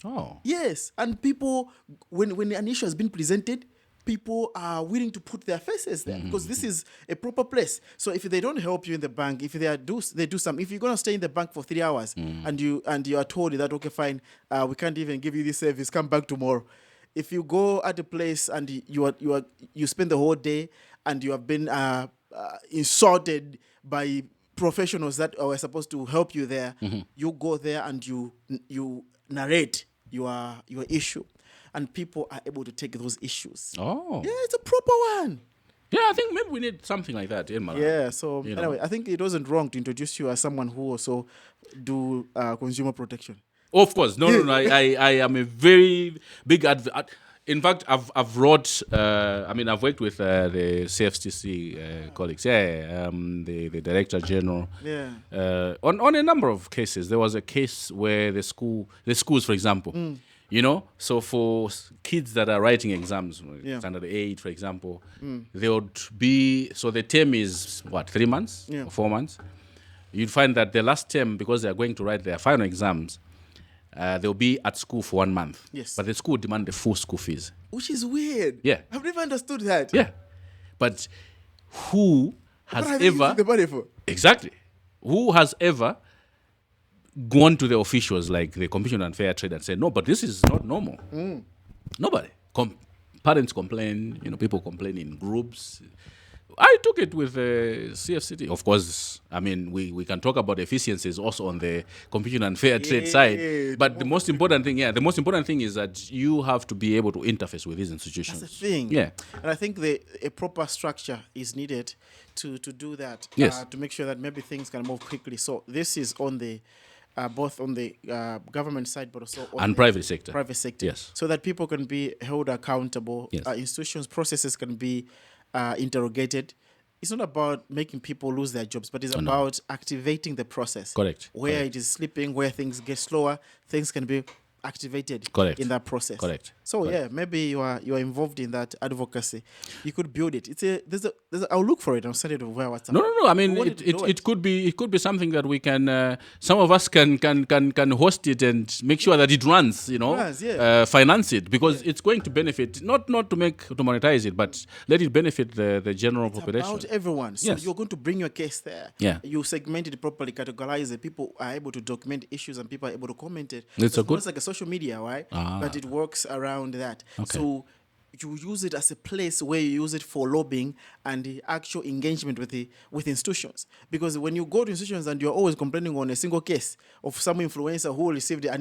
Oh. Yes. And people, when an issue has been presented, people are willing to put their faces there because this is a proper place. So if they don't help you in the bank, if they do something, if you're going to stay in the bank for 3 hours and you are told that, okay, fine, we can't even give you this service, come back tomorrow. If you go at a place and you spend the whole day and you have been insulted by professionals that are supposed to help you there, you go there and you narrate your issue, and people are able to take those issues. Oh, yeah, it's a proper one. Yeah, I think maybe we need something like that in Malawi. Yeah, so anyway, I think it wasn't wrong to introduce you as someone who also do consumer protection. Of course, no. I am a very big advocate. In fact, I've wrote. I've worked with the CFTC colleagues. Yeah, the Director General. Yeah. On a number of cases, there was a case where the schools, for example, so for kids that are writing exams, standard 8, for example, they would be. So the term is what, 3 months or 4 months. You'd find that the last term, because they are going to write their final exams, they'll be at school for 1 month. Yes. But the school demand the full school fees. Which is weird. Yeah. I've never understood that. Yeah. But who has ever... the money for? Exactly. Who has ever gone to the officials like the Competition and Fair Trade and said, no, but this is not normal. Nobody. Parents complain, people complain in groups. I took it with CFCT. Of course, we can talk about efficiencies also on the Competition and Fair Trade side. But the most important thing is that you have to be able to interface with these institutions. That's the thing. Yeah. And I think a proper structure is needed to do that. Yes. To make sure that maybe things can move quickly. So this is on the both on the government side, but also on the private sector. Yes. So that people can be held accountable. Yes. Institutions, processes can be interrogated. It's not about making people lose their jobs, but it's about activating the process. Correct. Where it is slipping, where things get slower, things can be activated in that process. Correct. So maybe you are involved in that advocacy. You could build it. I'll look for it. I'll send it over WhatsApp. No. It could be something that we can. Some of us can host it and make sure that it runs. Finance it because it's going to benefit not to monetize it, but let it benefit the general population. About everyone. So you're going to bring your case there. Yeah. You segment it properly, categorize it. People are able to document issues and people are able to comment it. It's almost like a social media, right? But it works around that. Okay. So you use it as a place where you use it for lobbying and the actual engagement with institutions. Because when you go to institutions and you're always complaining on a single case of some influencer who received a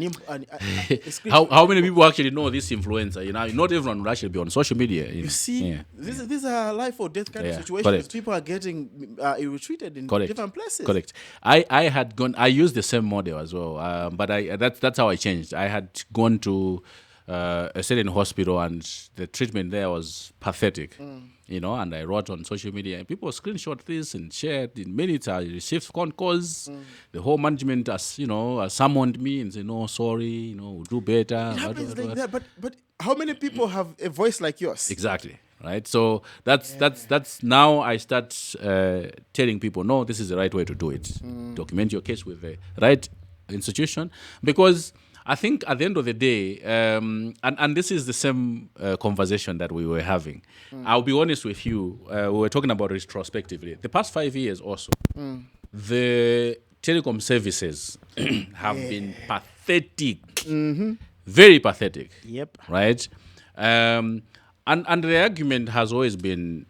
how many people actually know this influencer? Not everyone will actually be on social media. You see, these are life or death kind of situations. Correct. People are getting retreated in different places. Correct. I used the same model as well, but that's how I changed. I had gone to a certain hospital and the treatment there was pathetic, and I wrote on social media and people screenshot this and shared. In minutes I received phone calls. The whole management summoned me and said, no, sorry, we'll do better. It happens like that, but how many people have a voice like yours? Exactly. Right. So that's now I start telling people, no, this is the right way to do it. Document your case with the right institution, because I think at the end of the day, and this is the same conversation that we were having. I'll be honest with you. We were talking about retrospectively. The past 5 years also, the telecom services have been pathetic, very pathetic. Yep. Right. And the argument has always been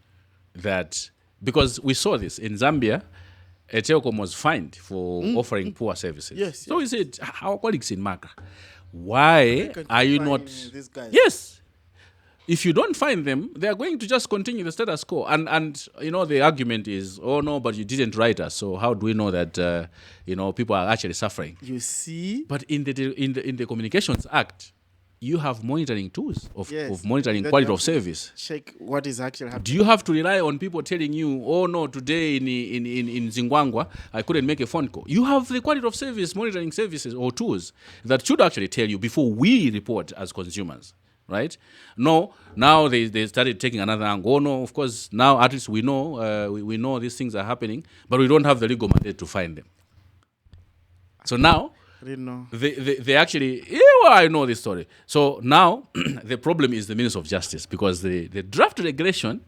that because we saw this in Zambia, a telecom was fined for offering poor services. Yes. So we said, our colleagues in Maka, why are you not? These guys? Yes. If you don't find them, they are going to just continue the status quo. And the argument is, oh no, but you didn't write us, so how do we know that people are actually suffering? You see. But in the Communications Act, you have monitoring tools of monitoring that quality of service. Check what is actually happening. Do you have to rely on people telling you, oh no, today in Zingwangwa, I couldn't make a phone call? You have the quality of service monitoring services or tools that should actually tell you before we report as consumers, right? No, now they started taking another angle. Oh no, of course, now at least we know, we know these things are happening, but we don't have the legal mandate to find them. So now, I didn't know. They actually, I know this story. So now the problem is the Minister of Justice, because the draft regulation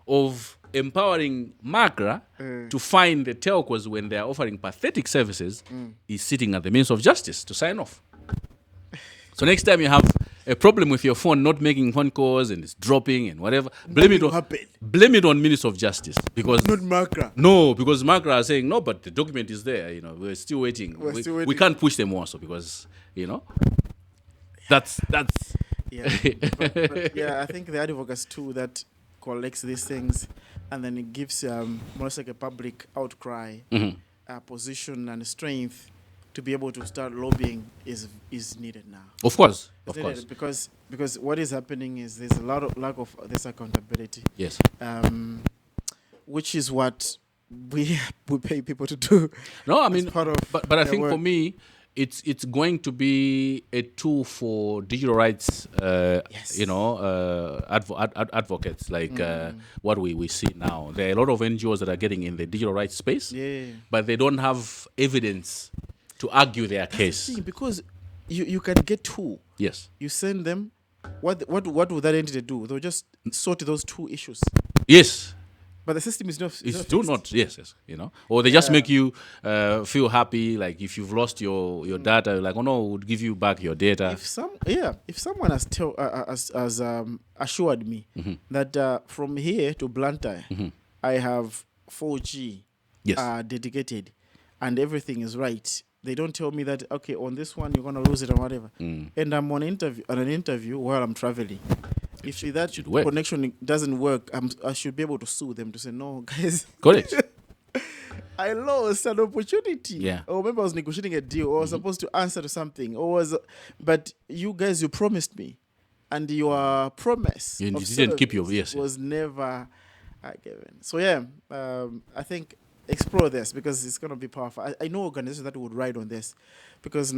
of empowering MACRA to find the telcos when they are offering pathetic services is sitting at the Minister of Justice to sign off. So next time you have a problem with your phone not making phone calls and it's dropping and whatever, blame it on Minister of Justice, because not Macra. No, because Macra are saying no, but the document is there. We're still waiting. We can't push them also because that's. Yeah, but I think the advocacy too that collects these things and then it gives almost like a public outcry, position and strength to be able to start lobbying is needed now. Of course. Because what is happening is there's a lot of lack of this accountability. Yes. Which is what we pay people to do. No, I mean, but I think work. For me, it's going to be a tool for digital rights, advocates like what we see now. There are a lot of NGOs that are getting in the digital rights space, but they don't have evidence to argue their case. The because you can get two. Yes. You send them. What would that entity do? They'll just sort those two issues. Yes. But the system is not. It's still not. Yes. Or they just make you feel happy. Like if you've lost your data, like, oh no, we'll give you back your data. If someone has assured me that from here to Blantyre, I have 4G dedicated, and everything is right. They don't tell me that, okay, on this one you're gonna lose it or whatever. And I'm on an interview while I'm traveling. If that connection doesn't work, I should be able to sue them to say, no, guys. Correct. I lost an opportunity. Yeah. Or maybe I was negotiating a deal or was supposed to answer to something. But you guys, you promised me. And your promise you didn't keep your was never given. So I think explore this because it's going to be powerful. I know organizations that would ride on this because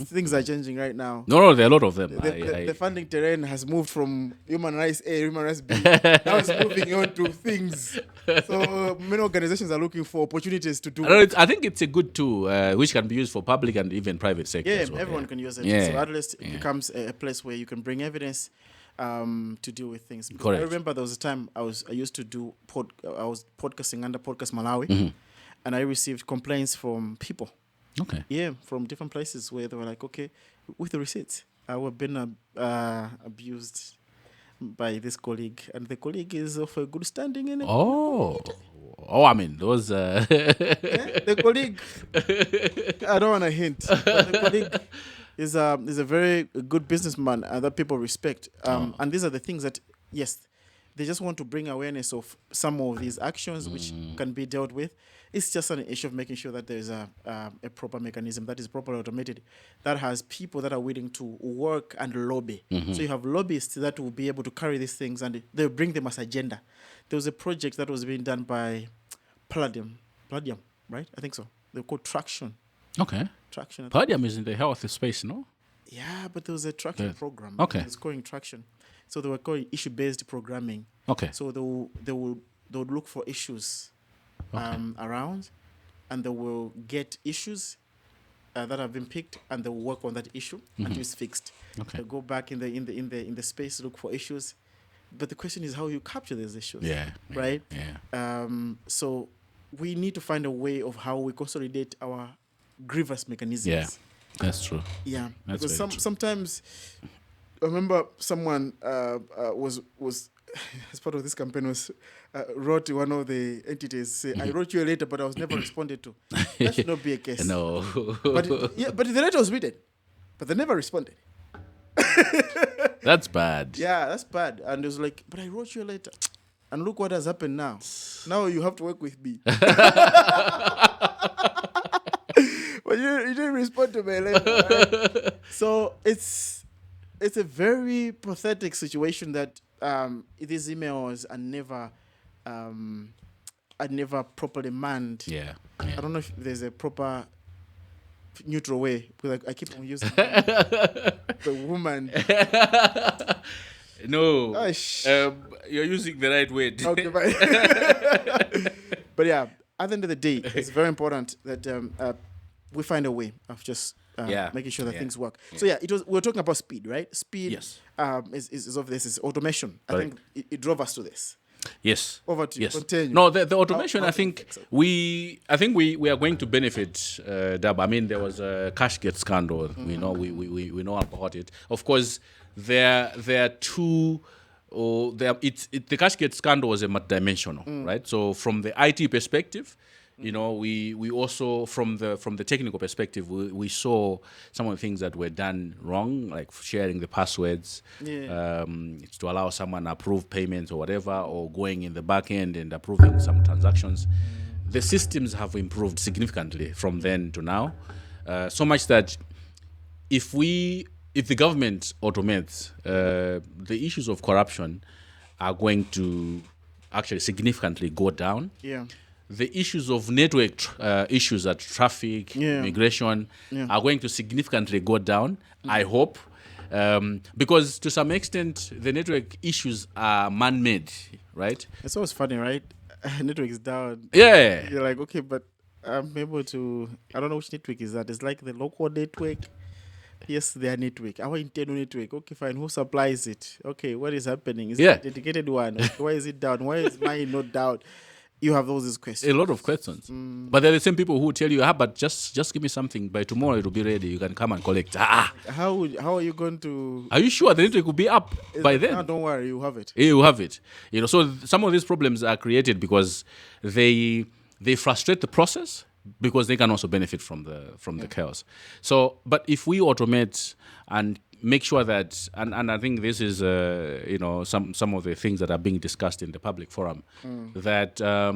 things are changing right now. No, there are a lot of them. The funding terrain has moved from human rights A, human rights B. Now it's moving on to things. So many organizations are looking for opportunities to do. I think it's a good tool which can be used for public and even private sector. Yeah, well. Everyone can use it. Yeah. So at least it becomes a place where you can bring evidence to deal with things. Because Correct. I remember there was a time I used to do I was podcasting under Podcast Malawi, and I received complaints from people. Okay. Yeah, from different places where they were like, okay, with the receipts, we've been abused by this colleague, and the colleague is of a good standing in it. I mean, those. The colleague, I don't want to hint, but the colleague is a very good businessman that people respect. And these are the things that, yes, they just want to bring awareness of some of these actions which can be dealt with. It's just an issue of making sure that there's a proper mechanism that is properly automated, that has people that are willing to work and lobby. So you have lobbyists that will be able to carry these things, and they'll bring them as agenda. There was a project that was being done by Palladium, right? I think so. They're called Traction. Okay. Traction. Palladium is in the health space, no? Yeah, but there was a Traction program. Okay. It's calling Traction. So they were calling issue-based programming. Okay. So they would look for issues around, and they will get issues that have been picked, and they will work on that issue until it's fixed. Okay. They go back in the space, look for issues, but the question is how you capture those issues. Right. Yeah. So we need to find a way of how we consolidate our grievance mechanisms. Yeah, that's true. Yeah, That's because sometimes I remember someone was as part of this campaign wrote to one of the entities, say, I wrote you a letter, but I was never responded to. That should not be a case. No. But the letter was written, but they never responded. That's bad. Yeah, that's bad. And it was like, but I wrote you a letter, and look what has happened now. Now you have to work with me. But you didn't respond to my letter. Right? So it's a very pathetic situation that these emails are never properly manned. Yeah. I don't know if there's a proper neutral way, because I keep on using the woman. No. You're using the right word. Okay, but but yeah, at the end of the day, it's very important that we find a way of just making sure that things work. So we're talking about speed, right? Speed. Yes. Is of this is automation. I think it drove us to this. Yes. Over to you. Continue. No, the automation. I think we are going to benefit. Dab. I mean, there was a Cashgate scandal. We know about it. Of course, there are two. The Cashgate scandal was a multidimensional, right? So from the IT perspective, we also from the technical perspective, we saw some of the things that were done wrong, like sharing the passwords to allow someone to approve payments or whatever, or going in the back end and approving some transactions. The systems have improved significantly from then to now, so much that if the government automates, the issues of corruption are going to actually significantly go down. Yeah. The issues of network issues at traffic, migration are going to significantly go down, I hope, because to some extent the network issues are man-made, right? It's always funny, right? Network is down. Yeah. You're like, okay, but I'm able to, I don't know which network is that. It's like the local network. Yes, their network. Our internal network. Okay, fine. Who supplies it? Okay, what is happening? Is it a dedicated one? Okay, why is it down? Why is mine not down? You have those questions. A lot of questions. But they're the same people who tell you, but just give me something. By tomorrow it will be ready. You can come and collect. How are you going to... Are you sure the network will be up by then? No, don't worry. You have it. You have it. So some of these problems are created because they frustrate the process, because they can also benefit from the chaos. So, but if we automate and make sure that, and I think this is some of the things that are being discussed in the public forum, that a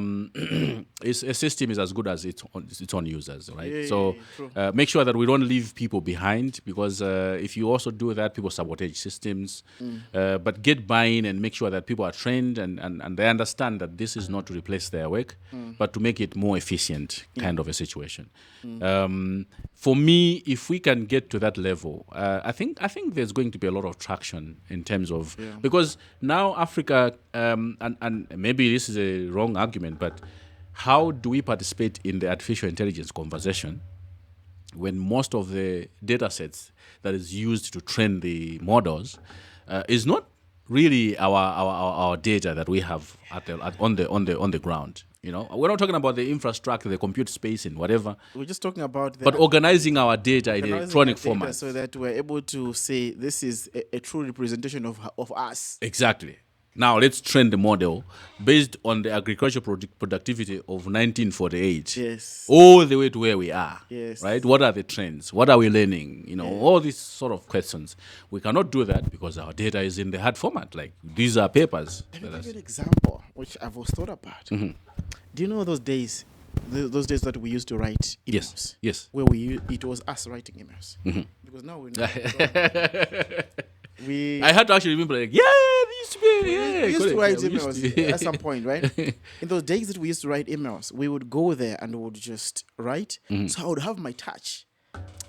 system is as good as its own users, right? Make sure that we don't leave people behind, because if you also do that, people sabotage systems. But get buy-in and make sure that people are trained and they understand that this is not to replace their work, but to make it more efficient, kind of a situation. For me, if we can get to that level, I think there's going to be a lot of traction in terms of, because now Africa, and maybe this is a wrong argument, but how do we participate in the artificial intelligence conversation when most of the data sets that is used to train the models is not really our data that we have on the ground? You know, we're not talking about the infrastructure, the compute space, and whatever. We're just talking about but organizing our data in electronic format, so that we're able to say this is a true representation of us. Exactly. Now let's train the model based on the agricultural productivity of 1948. Yes. All the way to where we are. Yes. Right? What are the trends? What are we learning? You know, all these sort of questions. We cannot do that because our data is in the hard format. Like, these are papers. Let me give you an example, which I've always thought about. Mm-hmm. Do you know those days that we used to write emails? Yes. Where it was us writing emails. Mm-hmm. Because now we're not. I had to actually remember, like, we used to write emails at some point, right? In those days that we used to write emails, we would go there and we would just write. Mm-hmm. So I would have my touch,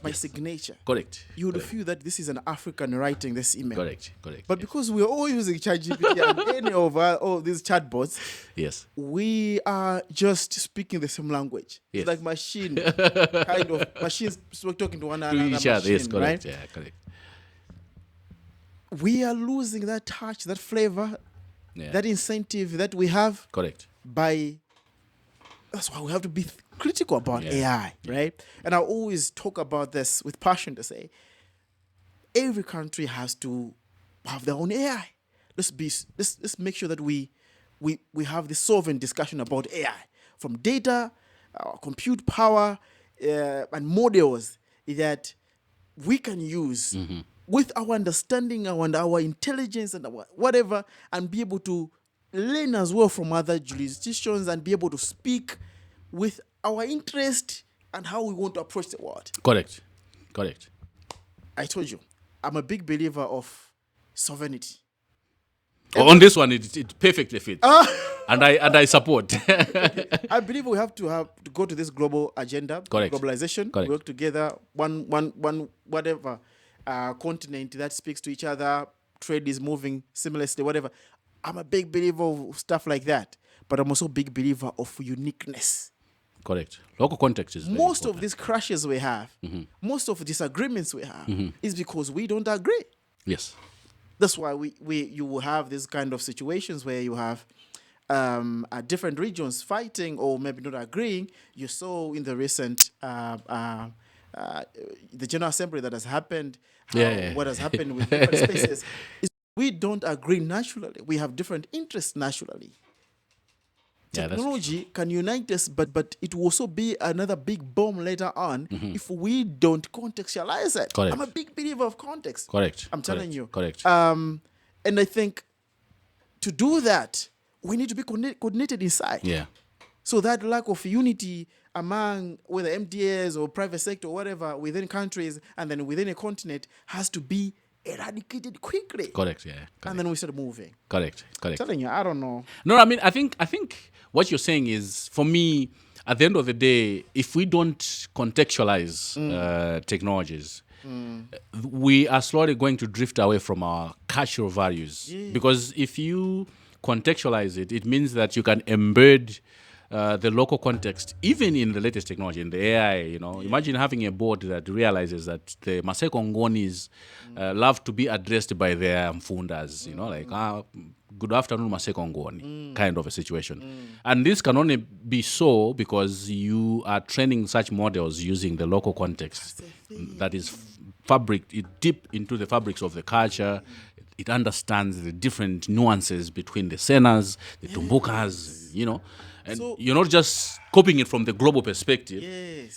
my signature. Correct. You would feel that this is an African writing this email. Correct. But because we're all using ChatGPT and any of all these chatbots, we are just speaking the same language. It's like machines talking to one another. To each other, yes, correct. Right? Yeah, correct. We are losing that touch, that flavor, that incentive that we have. Correct. That's why we have to be critical about AI, right? And I always talk about this with passion to say, every country has to have their own AI. Let's make sure that we have this sovereign discussion about AI, from data, compute power, and models that we can use. Mm-hmm. With our understanding and our intelligence and our whatever, and be able to learn as well from other jurisdictions and be able to speak with our interest and how we want to approach the world. Correct. I told you, I'm a big believer of sovereignty. On this one, it perfectly fits, and I support. I believe we have to go to this global agenda, globalization, work together, one whatever. Continent that speaks to each other, trade is moving seamlessly, whatever. I'm a big believer of stuff like that, but I'm also a big believer of uniqueness. Correct. Local context is most of these crashes we have, most of the disagreements we have, is because we don't agree. Yes. That's why you will have this kind of situations where you have different regions fighting or maybe not agreeing. You saw in the recent the General Assembly that has happened, what has happened with different spaces, is we don't agree naturally. We have different interests naturally. Technology can unite us, but it will also be another big bomb later on if we don't contextualize it. Correct. I'm a big believer of context. Correct. I'm telling you. Correct. And I think to do that, we need to be coordinated inside. Yeah. So that lack of unity among whether MDAs or private sector or whatever within countries and then within a continent has to be eradicated quickly. Correct, yeah. Correct. And then we start moving. Correct. I'm telling you, I don't know. No, I mean, I think what you're saying is, for me, at the end of the day, if we don't contextualize technologies, we are slowly going to drift away from our cultural values. Yeah. Because if you contextualize it, it means that you can embed the local context, even in the latest technology, in the AI, imagine having a board that realizes that the Masekongonis love to be addressed by their mfundas, good afternoon, Masekongoni, kind of a situation. And this can only be so because you are training such models using the local context that is deep into the fabrics of the culture. It understands the different nuances between the Senas, the Tumbukas, And so, you're not just copying it from the global perspective,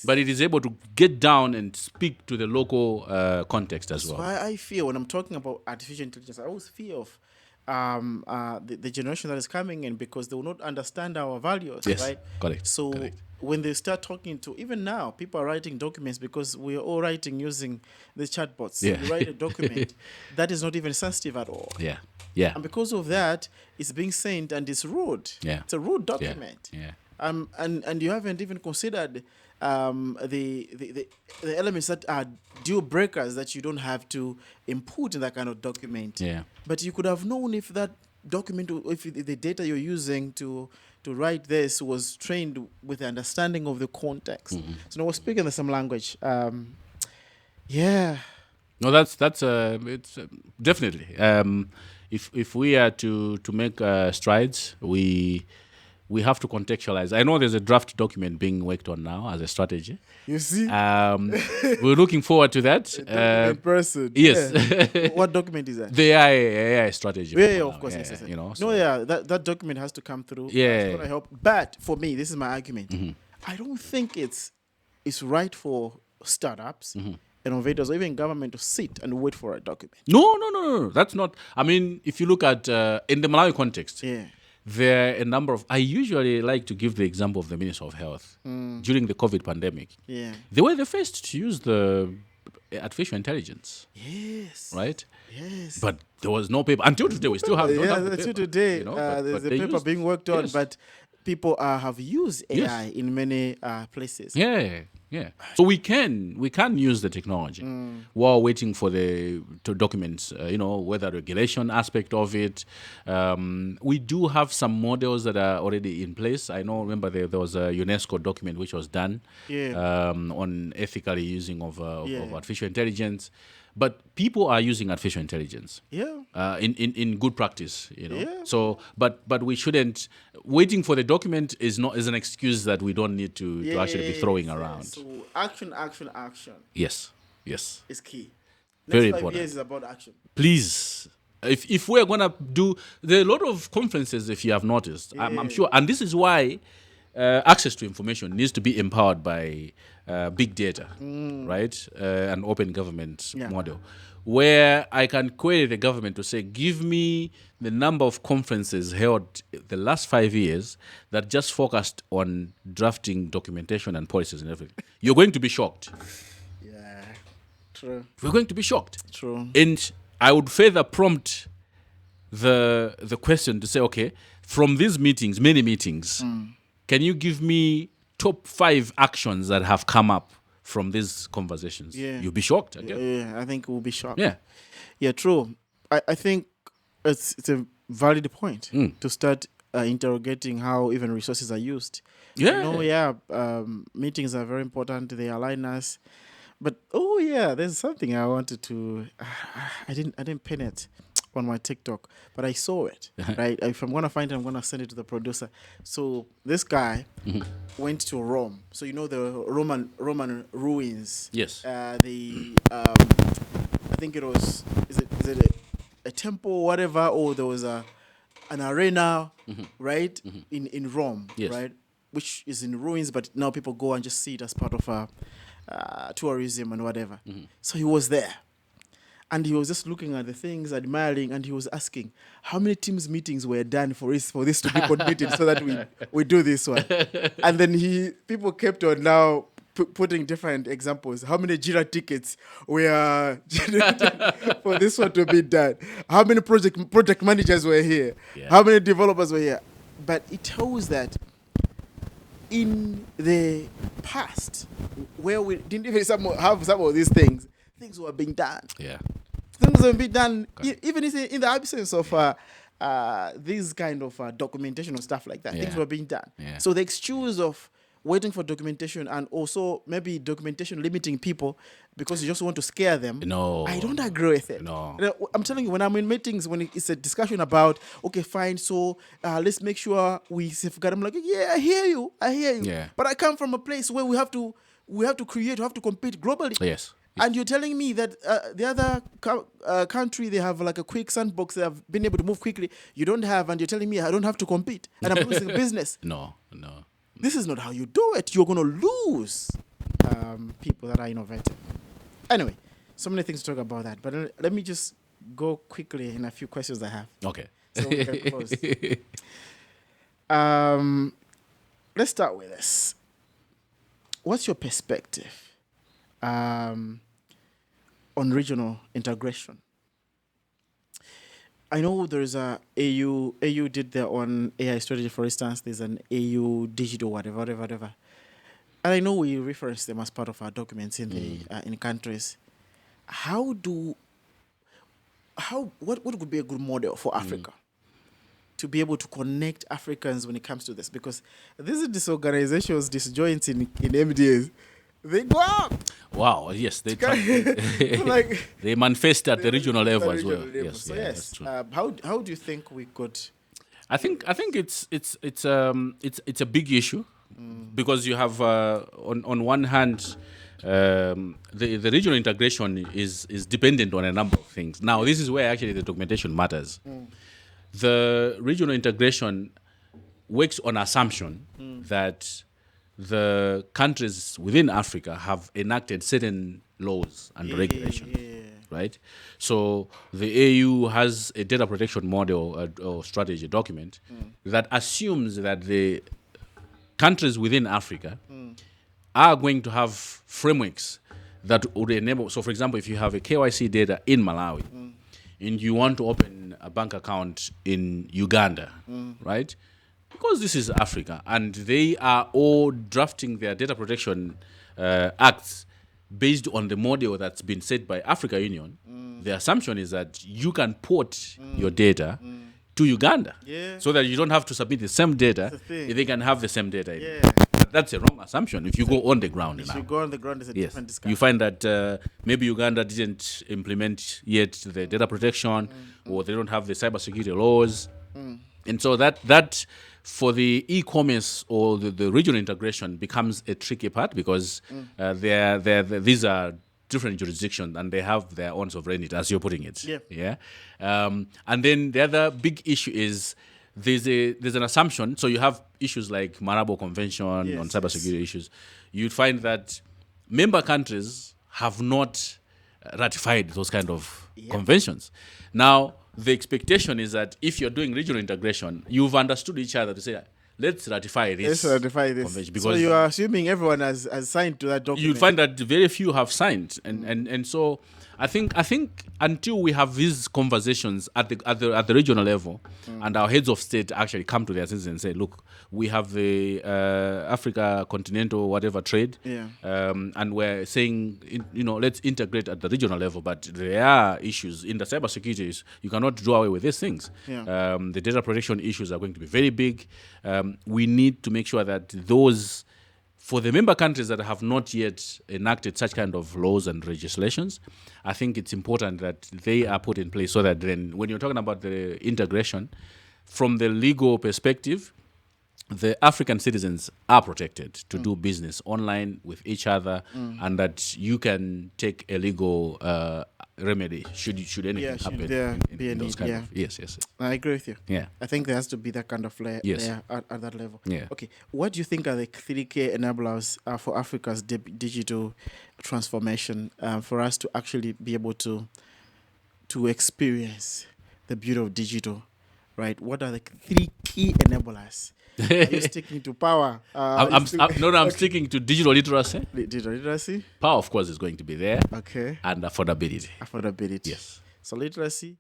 but it is able to get down and speak to the local context as well. That's why I feel when I'm talking about artificial intelligence, I always fear of the generation that is coming in because they will not understand our values, right? Correct. So when they start talking to, even now, people are writing documents because we're all writing using the chatbots. Yeah. You write a document that is not even sensitive at all. Yeah. And because of that, it's being sent and it's rude. Yeah. It's a rude document. Yeah. And you haven't even considered the elements that are deal breakers that you don't have to input in that kind of document. Yeah. But you could have known if that document, if the data you're using to write this was trained with the understanding of the context. So now we're speaking the same language. No, that's it's definitely. If we are to make strides, we we have to contextualize. I know there's a draft document being worked on now as a strategy. You see? We're looking forward to that. In person. Yes. Yeah. What document is that? The AI strategy. Yeah, of course. Yes. You know, that document has to come through. Yeah. It's going to help. But for me, this is my argument. I don't think it's right for startups, innovators, or even government to sit and wait for a document. No. That's not. I mean, if you look at in the Malawi context, there are a number of. I usually like to give the example of the Minister of Health during the COVID pandemic. Yeah, they were the first to use the artificial intelligence. Yes. Right. Yes. But there was no paper until today. We still have. Until today, you know, there's a paper being worked on, but people have used AI in many places. Yeah. So we can use the technology while waiting for the documents. Whether regulation aspect of it. We do have some models that are already in place. I know. Remember, there was a UNESCO document which was done on ethically using of artificial intelligence. But people are using artificial intelligence. In good practice, you know. Yeah. So, but we shouldn't. Waiting for the document is an excuse that we don't need to actually be throwing around. So action. Yes. Is key. Very Next 5 important. years is about action. Please, if we're gonna do, there are a lot of conferences. If you have noticed, I'm sure, and this is why access to information needs to be empowered by big data, right? An open government model, where I can query the government to say, give me the number of conferences held the last 5 years that just focused on drafting documentation and policies and everything. You're going to be shocked. Yeah, true. We're going to be shocked. True. And I would further prompt the question to say, okay, from these meetings, many meetings, can you give me top 5 actions that have come up from these conversations? You'll be shocked again. Yeah, I think we'll be shocked. Yeah, true. I think it's a valid point to start interrogating how even resources are used. Meetings are very important. They align us. But there's something I wanted to. I didn't pin it on my TikTok, but I saw it. Right, if I'm gonna find it, I'm gonna send it to the producer. So this guy went to Rome. So you know the Roman ruins. Yes. I think it was. Is it a temple or whatever? Or there was an arena, right? In Rome, right? Which is in ruins, but now people go and just see it as part of tourism and whatever. So he was there. And he was just looking at the things, admiring, and he was asking how many teams meetings were done for this to be completed so that we do this one. And then people kept on now putting different examples. How many Jira tickets were generated for this one to be done? How many project managers were here? How many developers were here? But it tells that in the past, where we didn't even have some of these things were being done. Things were being done, even in the absence of these kind of documentation or stuff like that. Things were being done. So the excuse of waiting for documentation and also maybe documentation limiting people because you just want to scare them. No. I don't agree with it. No. I'm telling you, when I'm in meetings, when it's a discussion about, okay, fine, so let's make sure we safeguard. I'm like, I hear you. Yeah. But I come from a place where we have to create, we have to compete globally. Yes. And you're telling me that the other country, they have like a quick sandbox, they have been able to move quickly. You don't have, and you're telling me I don't have to compete, and I'm losing business. No. This is not how you do it. You're going to lose people that are innovative. Anyway, so many things to talk about that. But let me just go quickly in a few questions I have. Okay. So we can close. Let's start with this. What's your perspective on regional integration? I know there's a AU did their own AI strategy, for instance. There's an AU digital whatever. And I know we reference them as part of our documents in the in countries. What would be a good model for Africa to be able to connect Africans when it comes to this? Because these disorganizations, disjoints in MDAs, they go up. Wow, yes, they they manifest at the regional level as well. Yes, so yes. How do you think we could I think it's a big issue because you have on one hand the regional integration is dependent on a number of things. Now this is where actually the documentation matters. The regional integration works on assumption that the countries within Africa have enacted certain laws and regulations, right? So the AU has a data protection model or strategy document that assumes that the countries within Africa are going to have frameworks that would enable. So, for example, if you have a KYC data in Malawi and you want to open a bank account in Uganda, right? Because this is Africa, and they are all drafting their data protection acts based on the model that's been set by Africa Union. The assumption is that you can port your data to Uganda, so that you don't have to submit the same data. They can have the same data. But that's a wrong assumption. If you go on the ground, if you go on the ground, it's a different discussion. You find that maybe Uganda didn't implement yet the data protection, or they don't have the cybersecurity laws, and so that for the e-commerce or the regional integration becomes a tricky part because these are different jurisdictions and they have their own sovereignty, as you're putting it. And then the other big issue is there's an assumption. So you have issues like Marabo Convention on cybersecurity issues. You'd find that member countries have not ratified those kind of conventions. Now, the expectation is that if you're doing regional integration, you've understood each other to say, let's ratify this. Convention. Because so you are assuming everyone has signed to that document. You'd find that very few have signed. And so I think until we have these conversations at the regional level and our heads of state actually come to their senses and say, look, we have the Africa continental whatever trade, and we're saying, let's integrate at the regional level, but there are issues in the cybersecurity. You cannot do away with these things. The data protection issues are going to be very big. We need to make sure that those, for the member countries that have not yet enacted such kind of laws and legislations, I think it's important that they are put in place so that then when you're talking about the integration, from the legal perspective, the African citizens are protected to do business online with each other, and that you can take a legal remedy should anything happen in those kind of. Yes. I agree with you. Yeah. I think there has to be that kind of layer at that level. Yeah. Okay. What do you think are the 3 key enablers for Africa's digital transformation for us to actually be able to experience the beauty of digital, right? What are the 3 key enablers? Are you sticking to power? I'm sticking to digital literacy. Digital literacy? Power, of course, is going to be there. Okay. And affordability. Yes. So literacy,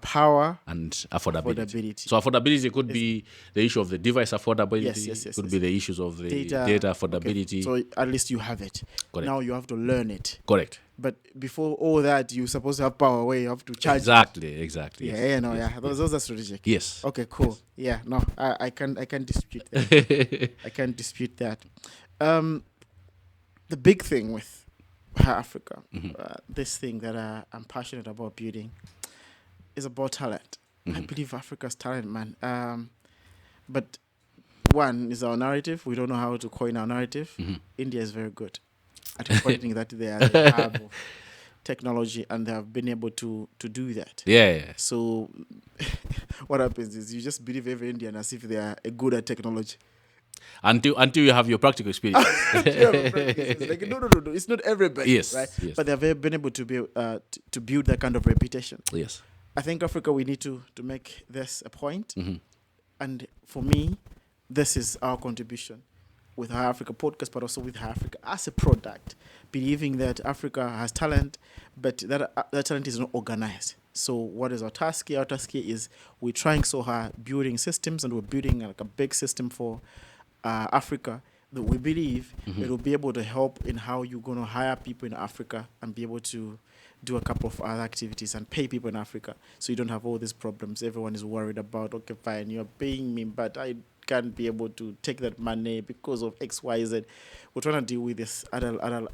power, and affordability. So affordability could be the issue of the device affordability. Yes. Could be the issues of the data affordability. Okay. So at least you have it. Correct. Now you have to learn it. Correct. But before all that, you're supposed to have power where you have to charge. Exactly. Those are strategic. Yes. Okay, cool. Yeah, no, I can't dispute that. I can't dispute that. The big thing with Africa, this thing that I'm passionate about building, is about talent. I believe Africa's talent, man. But one is our narrative. We don't know how to coin our narrative. India is very good at pointing that they are the hub of technology, and they have been able to do that. Yeah. So what happens is you just believe every Indian as if they are good at technology. Until you have your practical experience. It's like, no. It's not everybody. Yes. Right? Yes. But they have been able to be to build that kind of reputation. Yes. I think Africa, we need to make this a point. And for me, this is our contribution with High Africa podcast, but also with High Africa as a product, believing that Africa has talent, but that talent is not organized. So what is our task here? Our task here is we're trying so hard building systems, and we're building like a big system for Africa that we believe it will be able to help in how you're going to hire people in Africa and be able to do a couple of other activities and pay people in Africa, so you don't have all these problems. Everyone is worried about, okay, fine, you're paying me, but I can't be able to take that money because of X, Y, Z. We're trying to deal with this at a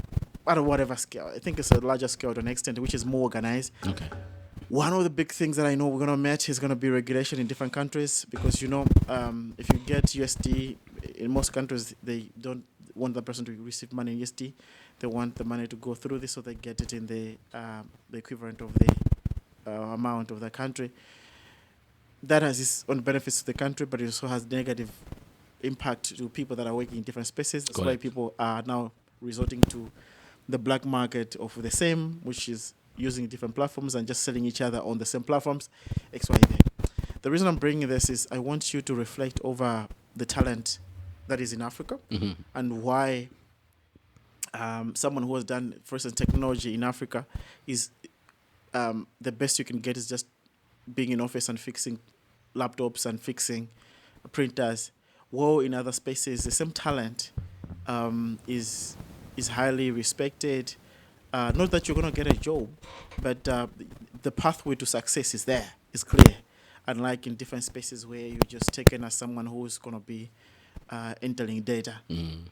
whatever scale. I think it's a larger scale to an extent, which is more organized. Okay. One of the big things that I know we're going to match is going to be regulation in different countries because, if you get USD, in most countries, they don't want the person to receive money in USD. They want the money to go through this so they get it in the equivalent of the amount of the country. That has its own benefits to the country, but it also has negative impact to people that are working in different spaces. That's why people are now resorting to the black market of the same, which is using different platforms and just selling each other on the same platforms, X, Y, Z. The reason I'm bringing this is I want you to reflect over the talent that is in Africa and why someone who has done, for instance, technology in Africa is the best you can get is just being in office and fixing laptops and fixing printers. Well, in other spaces, the same talent is highly respected. Not that you're going to get a job, but the pathway to success is there. It's clear. Unlike in different spaces where you're just taken as someone who's going to be entering data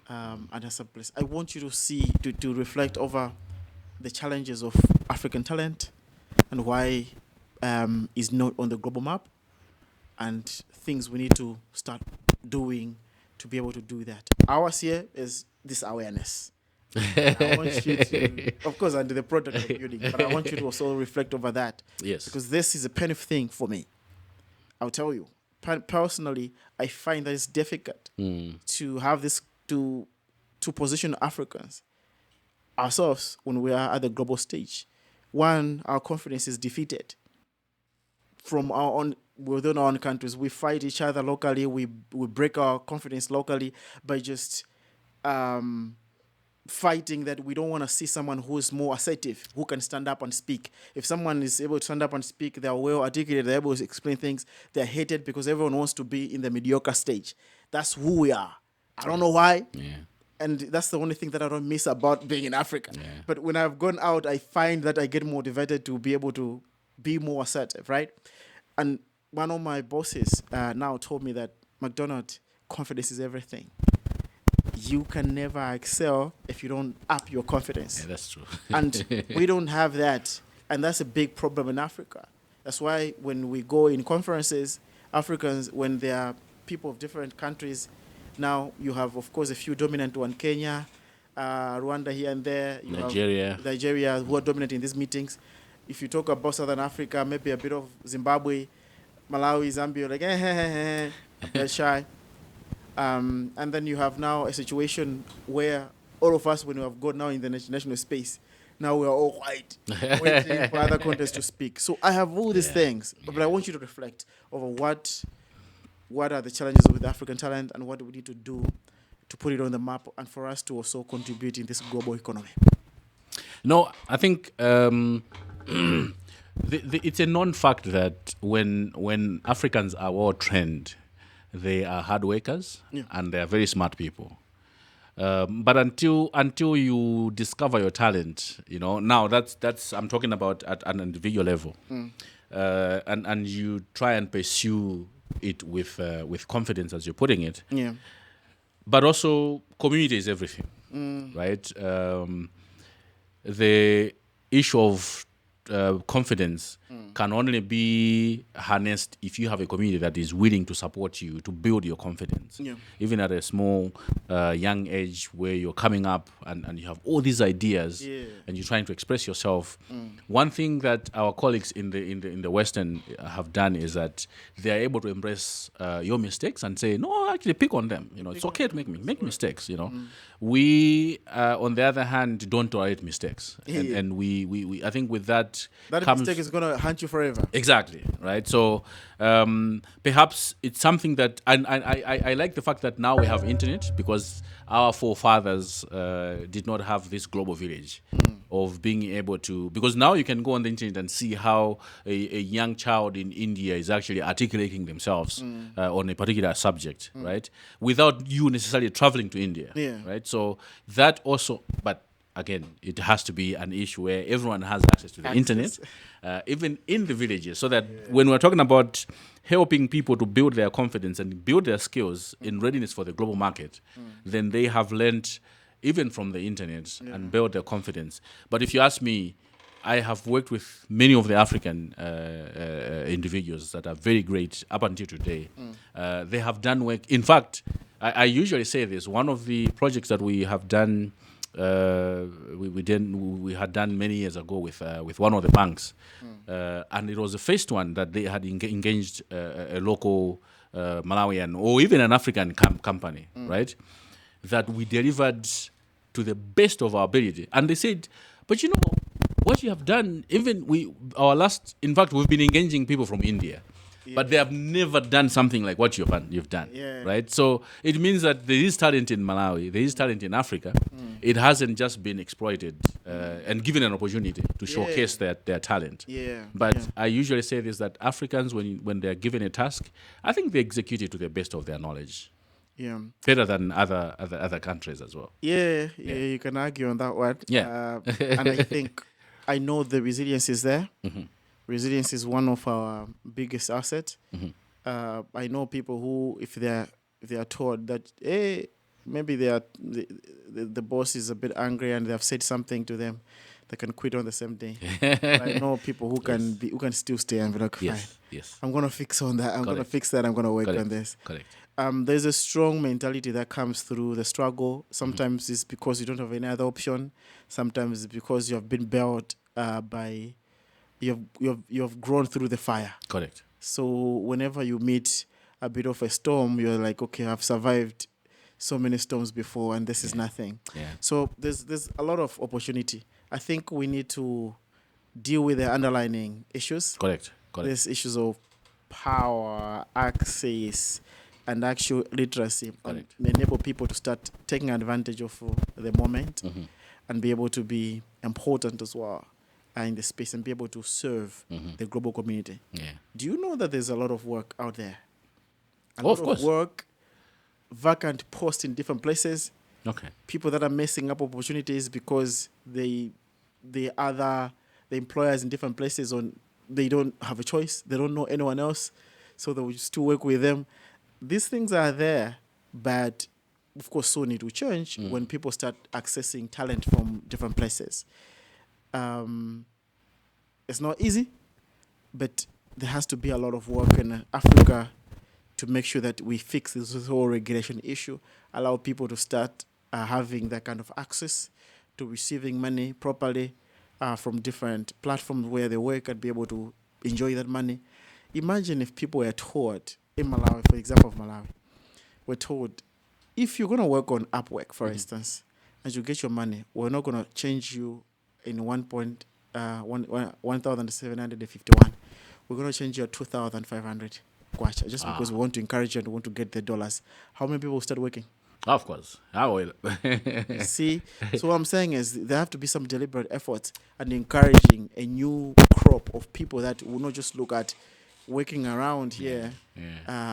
at a place. I want you to see, to reflect over the challenges of African talent and why is not on the global map and things we need to start doing to be able to do that. Ours here is this awareness. I want you to, of course, under the product of building, but I want you to also reflect over that. Yes. Because this is a painful thing for me. I'll tell you. Personally, I find that it's difficult to have this, to position Africans, ourselves, when we are at the global stage. One, our confidence is defeated. From our own, within our own countries, we fight each other locally. We break our confidence locally by just fighting that we don't want to see someone who is more assertive, who can stand up and speak. If someone is able to stand up and speak, they're well articulated, they're able to explain things, they're hated because everyone wants to be in the mediocre stage. That's who we are. I don't know why. Yeah. And that's the only thing that I don't miss about being in Africa. Yeah. But when I've gone out, I find that I get motivated to be able to be more assertive, right? And one of my bosses now told me that, McDonald, confidence is everything. You can never excel if you don't up your confidence. Yeah, that's true. And we don't have that. And that's a big problem in Africa. That's why when we go in conferences, Africans, when there are people of different countries, now you have, of course, a few dominant ones, Kenya, Rwanda here and there. You have Nigeria, who are dominant in these meetings. If you talk about Southern Africa, maybe a bit of Zimbabwe, Malawi, Zambia, like, they're shy. And then you have now a situation where all of us, when we have gone now in the national space, now we are all white, waiting for other countries to speak. So I have all these things, but I want you to reflect over what are the challenges with African talent and what do we need to do to put it on the map and for us to also contribute in this global economy. No, I think it's a known fact that when Africans are well trained, they are hard workers and they are very smart people. But until you discover your talent, now that's I'm talking about at an individual level, and you try and pursue it with confidence, as you're putting it. Yeah. But also, community is everything, right? The issue of confidence can only be harnessed if you have a community that is willing to support you to build your confidence. Yeah. Even at a small, young age where you're coming up and you have all these ideas and you're trying to express yourself. One thing that our colleagues in the Western have done is that they are able to embrace your mistakes and say, no, actually pick on them. It's okay to make mistakes. We, on the other hand, don't tolerate mistakes, and we I think with that comes, mistake is gonna haunt you forever. Exactly, right? So perhaps it's something that, and I like the fact that now we have internet, because our forefathers did not have this global village of being able to, because now you can go on the internet and see how a young child in India is actually articulating themselves on a particular subject, right? Without you necessarily traveling to India, right? So that also, but again, it has to be an issue where everyone has access to the internet, even in the villages, so that when we're talking about helping people to build their confidence and build their skills in readiness for the global market, then they have learned even from the internet and build their confidence. But if you ask me, I have worked with many of the African individuals that are very great up until today. They have done work. In fact, I usually say this. One of the projects that we have done, we had done many years ago with one of the banks, and it was the first one that they had engaged a local Malawian or even an African company, right? That we delivered to the best of our ability, and they said, "But you know what you have done. Even in fact, we've been engaging people from India." But they have never done something like what you've done, right? So it means that there is talent in Malawi, there is talent in Africa. It hasn't just been exploited and given an opportunity to showcase their talent. But I usually say this, that Africans, when they're given a task, I think they execute it to the best of their knowledge. Better than other countries as well. You can argue on that one. And I think I know the resilience is there. Resilience is one of our biggest assets. I know people who, if they are told that, hey, maybe the boss is a bit angry and they have said something to them, they can quit on the same day. I know people who can still stay and be like, fine. I'm gonna fix on that. I'm gonna fix that. I'm gonna work on this. There's a strong mentality that comes through the struggle. Sometimes it's because you don't have any other option. Sometimes it's because you have been built by. You have grown through the fire. Correct. So whenever you meet a bit of a storm, you're like, okay, I've survived so many storms before, and this is nothing. So there's a lot of opportunity. I think we need to deal with the underlying issues. Correct. There's issues of power, access, and actual literacy. And enable people to start taking advantage of the moment and be able to be important as well in the space and be able to serve the global community. Do you know that there's a lot of work out there? A lot of work, vacant posts in different places. People that are messing up opportunities because the employers in different places they don't have a choice. They don't know anyone else, so they will still work with them. These things are there, but of course so need to change when people start accessing talent from different places. It's not easy, but there has to be a lot of work in Africa to make sure that we fix this whole regulation issue, allow people to start having that kind of access to receiving money properly from different platforms where they work and be able to enjoy that money. Imagine if people were told in Malawi, for example, we're told, if you're going to work on Upwork, for instance, and you get your money, we're not going to change you in 1,751. We're going to change you at 2,500 kwacha, just because we want to encourage you and we want to get the dollars. How many people will start working? Of course. I will. See? So what I'm saying is there have to be some deliberate efforts and encouraging a new crop of people that will not just look at working around here,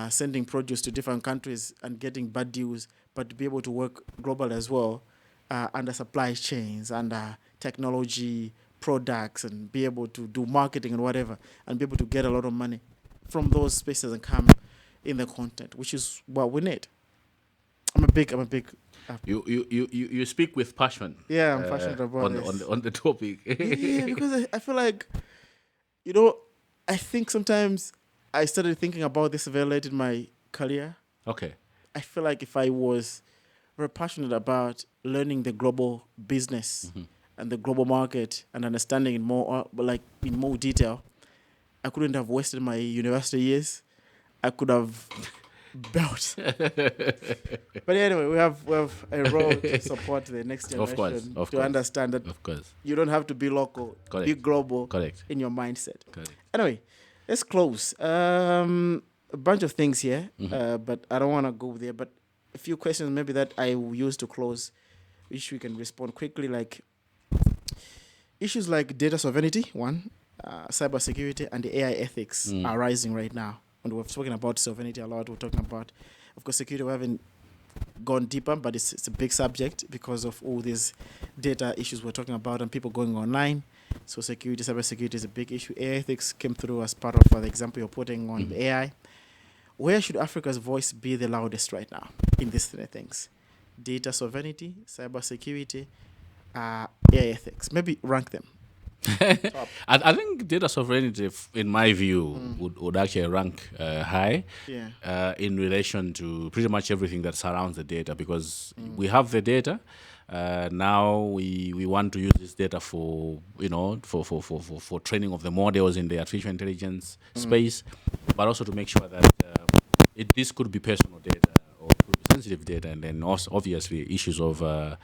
sending produce to different countries and getting bad deals, but to be able to work global as well, under supply chains, under technology products, and be able to do marketing and whatever, and be able to get a lot of money from those spaces and come in the content, which is what we need. I'm a big. You speak with passion. Yeah, I'm passionate about this. on the topic. Yeah, because I feel like, I think sometimes I started thinking about this very late in my career. Okay. I feel like if I was very passionate about learning the global business and the global market and understanding in more detail, I couldn't have wasted my university years. I could have built. But anyway, we have a role to support the next generation to understand that you don't have to be local, be global in your mindset. Anyway, let's close. A bunch of things here, but I don't want to go there. But a few questions maybe that I will use to close, which we can respond quickly, like issues like data sovereignty, one, cybersecurity, and the AI ethics are rising right now. And we've spoken about sovereignty a lot. We're talking about, of course, security. We haven't gone deeper, but it's a big subject because of all these data issues we're talking about and people going online. So security, cybersecurity is a big issue. AI ethics came through as part of the example you're putting on the AI. Where should Africa's voice be the loudest right now in these three things? Data sovereignty, cybersecurity, AI ethics. Maybe rank them. I think data sovereignty, in my view, would actually rank high in relation to pretty much everything that surrounds the data, because we have the data. Now we want to use this data for for training of the models in the artificial intelligence space, but also to make sure that this could be personal data or could be sensitive data, and then also obviously issues of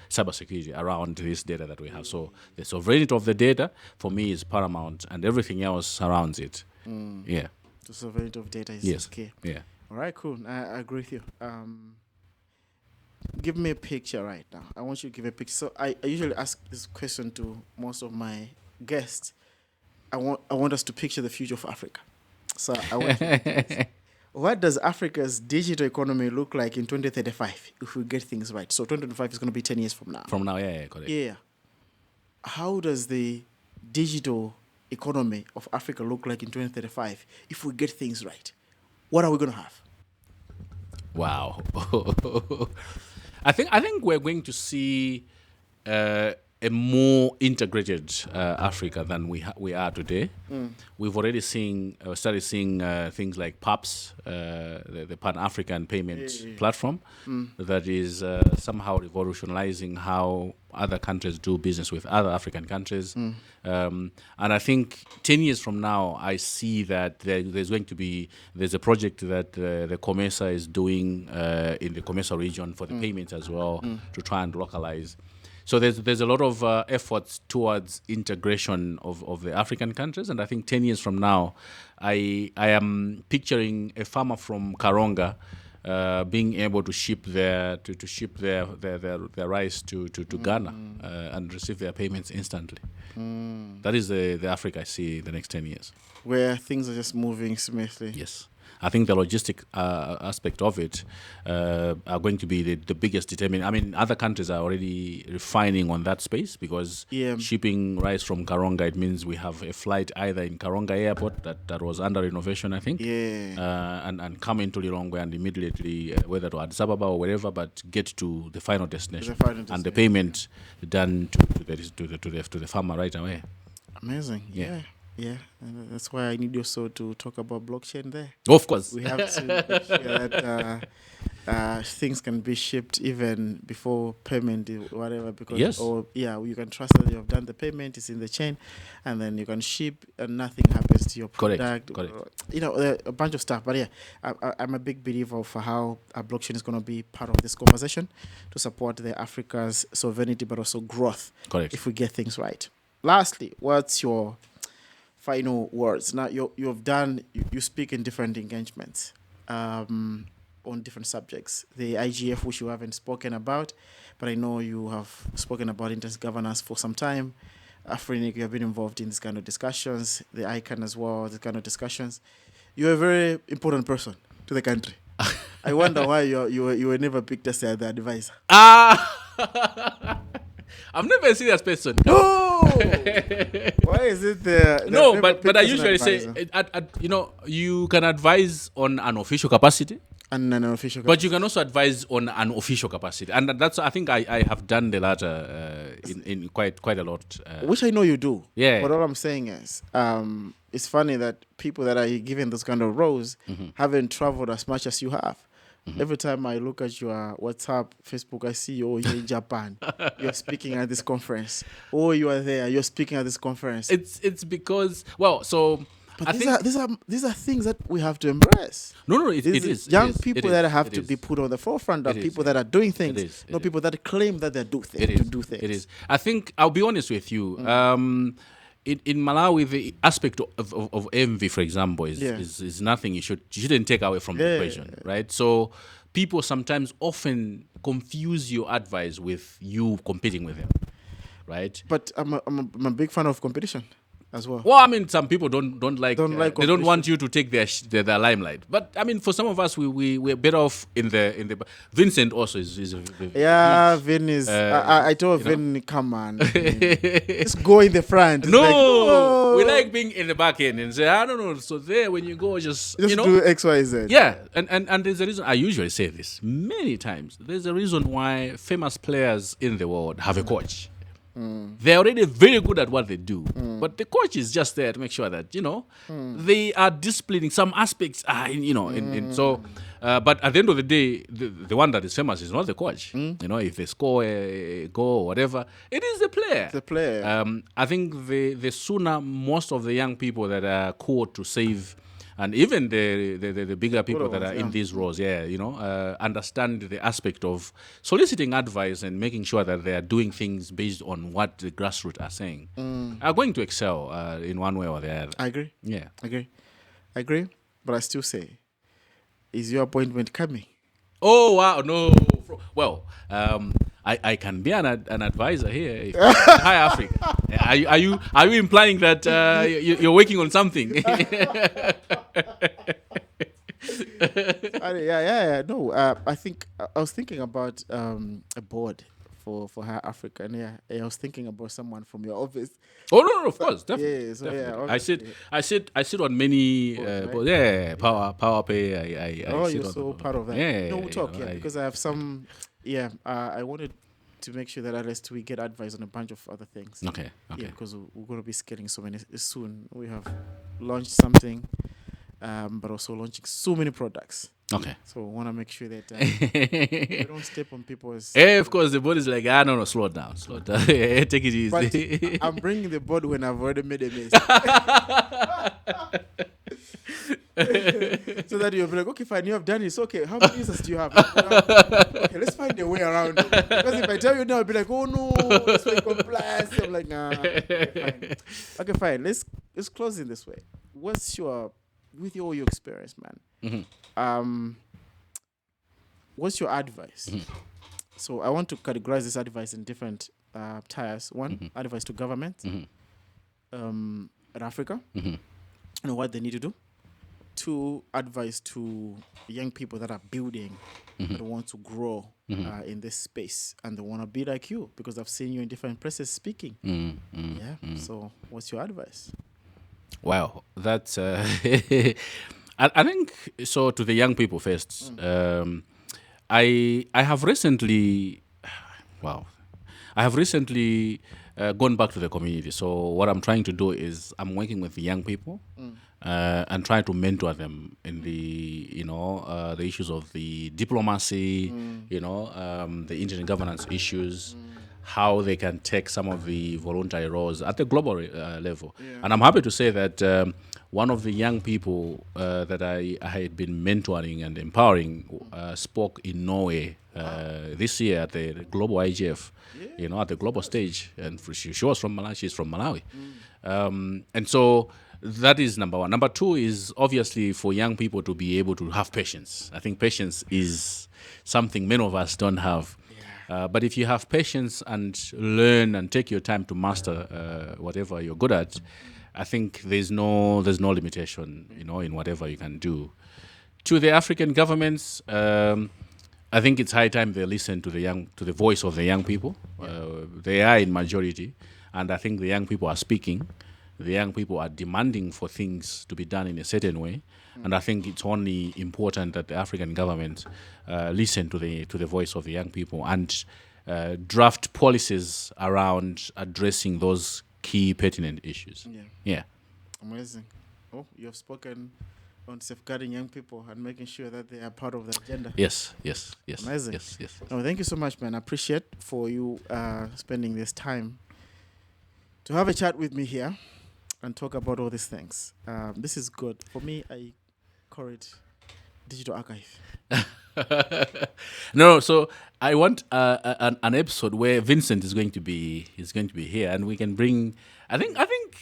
cybersecurity around this data that we have. So the sovereignty of the data for me is paramount, and everything else surrounds it. Yeah, the sovereignty of data is key. Yeah. All right, cool. I agree with you. Give me a picture right now. I want you to give a picture. So I usually ask this question to most of my guests. I want us to picture the future of Africa. So I want you to what does Africa's digital economy look like in 2035 if we get things right? So 2025 is going to be 10 years from now. From now, yeah, correct. Yeah. How does the digital economy of Africa look like in 2035 if we get things right? What are we going to have? Wow. I think we're going to see a more integrated Africa than we are today. We've already started seeing things like PAPS, the Pan-African Payment Platform, that is somehow revolutionizing how other countries do business with other African countries. And I think 10 years from now, I see that there's a project that the COMESA is doing in the COMESA region for the payments as well, to try and localize. So there's a lot of efforts towards integration of the African countries, and I think 10 years from now, I am picturing a farmer from Karonga being able to ship their rice to Ghana and receive their payments instantly. That is the Africa I see in the next 10 years, where things are just moving smoothly. Yes. I think the logistic aspect of it are going to be the biggest determinant. I mean, other countries are already refining on that space, because shipping rice from Karonga, it means we have a flight either in Karonga Airport that was under renovation, I think, and come into Lilongwe and immediately, whether to Addis Ababa or wherever, but get to the final destination, and the payment done to the farmer right away. Amazing. Yeah. Yeah, and that's why I need you also to talk about blockchain there. Of course. We have to make sure that things can be shipped even before payment, whatever, because you can trust that you have done the payment, it's in the chain, and then you can ship and nothing happens to your product. Correct. A bunch of stuff. But I'm a big believer of how blockchain is going to be part of this conversation to support the Africa's sovereignty, but also growth. Correct. If we get things right. Lastly, what's your final words? Now you speak in different engagements on different subjects. The IGF, which you haven't spoken about, but I know you have spoken about internet governance for some time. Afrinic, you have been involved in this kind of discussions. The ICANN as well, this kind of discussions. You're a very important person to the country. I wonder why you were never picked as the advisor. I'm never a serious person. No. Why is it there? No, but I usually say, you can advise on an official capacity. And an unofficial capacity. But you can also advise on an official capacity. And that's, I think I have done the latter in quite a lot. Which I know you do. Yeah. But all I'm saying is, it's funny that people that are given those kind of roles haven't traveled as much as you have. Every time I look at your WhatsApp, Facebook, I see you're in Japan. You're speaking at this conference. Oh, you are there. You're speaking at this conference. It's because, well, so... But these are things that we have to embrace. No, it is. Young people that have to be put on the forefront of people that are doing things. Not people that claim that they do things. It is. I think, I'll be honest with you, in Malawi, the aspect of envy, for example, is nothing you shouldn't take away from the equation, right? So people sometimes often confuse your advice with you competing with them, right? But I'm a big fan of competition as well. Well, I mean, some people don't like they don't want you to take their limelight. But I mean, for some of us, we're better off in the. Vincent also is Vin is. I told Vin, come on, just go in the front. No, we like being in the back end and say, I don't know. So there, when you go, just do X, Y, Z. Yeah, and there's a reason. I usually say this many times. There's a reason why famous players in the world have a coach. They're already very good at what they do, but the coach is just there to make sure that they are disciplining some aspects. But at the end of the day, the one that is famous is not the coach. If they score a goal or whatever, it is the player. The player. I think the sooner most of the young people that are called to save, and even the bigger people that are in these roles, understand the aspect of soliciting advice and making sure that they are doing things based on what the grassroots are saying, are going to excel in one way or the other. I agree. Yeah. I agree. But I still say, is your appointment coming? Oh, wow. No. Well, I can be an advisor here. Hi, Africa. Are you implying that you're working on something? No, I think I was thinking about a board for Hi Africa, and I was thinking about someone from your office. Oh no, of course, definitely. Yeah, so definitely. I sit on many. Power Pay. You're so part of that. Yeah, we'll talk. Because I have some. I wanted to make sure that at least we get advice on a bunch of other things. Okay. Yeah, because we're going to be scaling so many soon. We have launched something, but also launching so many products. Okay. So we want to make sure that we don't step on people's... Of course, the board is like, no, slow down. Take it easy. But I'm bringing the board when I've already made a mess. So that you'll be like, okay, fine, you have done it. So, okay, how many users do you have? Okay, let's find a way around it. Because if I tell you now, I'll be like, oh no, that's why compliance. I'm like, nah. Okay, fine. Let's close in this way. With all your experience, man, what's your advice? So I want to categorize this advice in different tiers. One, advice to government in Africa, and what they need to do. Two, advice to young people that are building, that want to grow in this space, and they want to be like you, because I've seen you in different places speaking. So what's your advice? Wow, that's... I think, so to the young people first, I have recently gone back to the community. So what I'm trying to do is I'm working with the young people and trying to mentor them in the issues of the diplomacy, the intergovernance issues, how they can take some of the voluntary roles at the global level. And I'm happy to say that one of the young people that I had been mentoring and empowering spoke in Norway this year at the global IGF, at the global stage. And she was from Malawi. She's from Malawi. And so that is number one. Number two is obviously for young people to be able to have patience. I think patience is something many of us don't have. But if you have patience and learn and take your time to master whatever you're good at, I think there's no limitation, in whatever you can do. To the African governments, I think it's high time they listen to the voice of the young people. They are in majority, and I think the young people are speaking. The young people are demanding for things to be done in a certain way, and I think it's only important that the African government listen to the voice of the young people and draft policies around addressing those key pertinent issues. Yeah. Amazing. Oh, you have spoken on safeguarding young people and making sure that they are part of the agenda. Yes. Amazing. Yes. No, thank you so much, man. I appreciate for you spending this time to have a chat with me here and talk about all these things. This is good. For me, I call it digital archive. No, so I want an episode where Vincent is going to be here, and we can bring. I think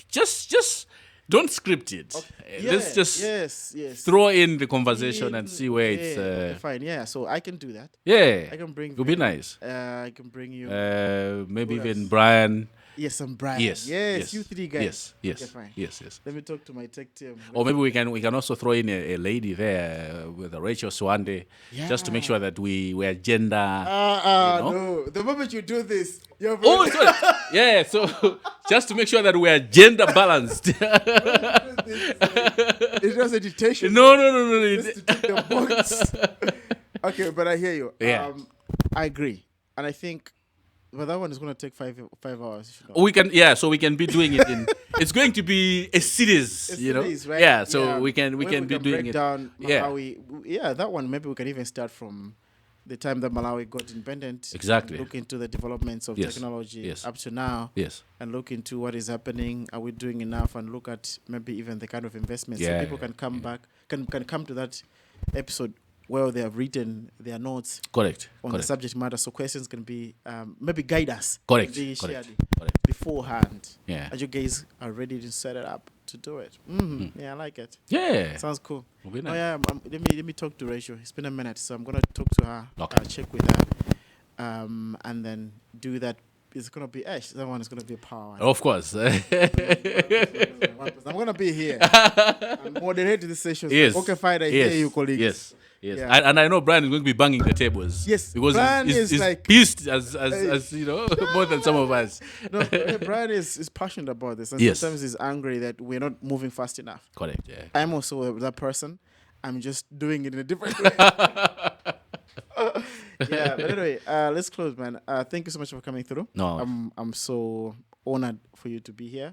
just don't script it. Okay. Let's just throw in the conversation and see where it's. Okay, fine. Yeah, so I can do that. Yeah, I can bring. It'll be nice. I can bring you. Maybe even Brian. Yes, I'm Brian. Yes, you three guys. Yes. Okay, fine. Yes. Let me talk to my tech team. Or maybe we can also throw in a lady there with a Rachel Swande, just to make sure that we are gender. No. The moment you do this, you're. Yeah. So just to make sure that we are gender balanced. It was a dictation. No. Just to tick the box. Okay, but I hear you. Yeah. I agree, and I think But that one is going to take 5 hours. We can, so we can be doing it in. It's going to be a series, right? Yeah, so we can be doing break it. Down Malawi. Yeah, that one maybe we can even start from the time that Malawi got independent. Exactly. Look into the developments of technology up to now. Yes. And look into what is happening. Are we doing enough? And look at maybe even the kind of investments. So people can come back, can come to that episode where they have written their notes on the subject matter. So questions can be maybe guide us. Beforehand. Yeah. And you guys are ready to set it up to do it. Yeah, I like it. Yeah. Sounds cool. Nice. Oh yeah, let me talk to Rachel. It's been a minute, so I'm gonna talk to her. Okay. Check with her. And then do that. It's gonna be that one is gonna be a power. Of course. I'm gonna be here. I'm moderating this session. Yes. Okay, fine. I hear you, colleagues. Yes. Yeah. And I know Brian is going to be banging the tables. Yes, because Brian he's like pissed as more than some of us. No, Brian is passionate about this, and sometimes he's angry that we're not moving fast enough. Correct. Yeah. I'm also that person. I'm just doing it in a different way. Yeah, but anyway, let's close, man. Thank you so much for coming through. No, I'm so honored for you to be here.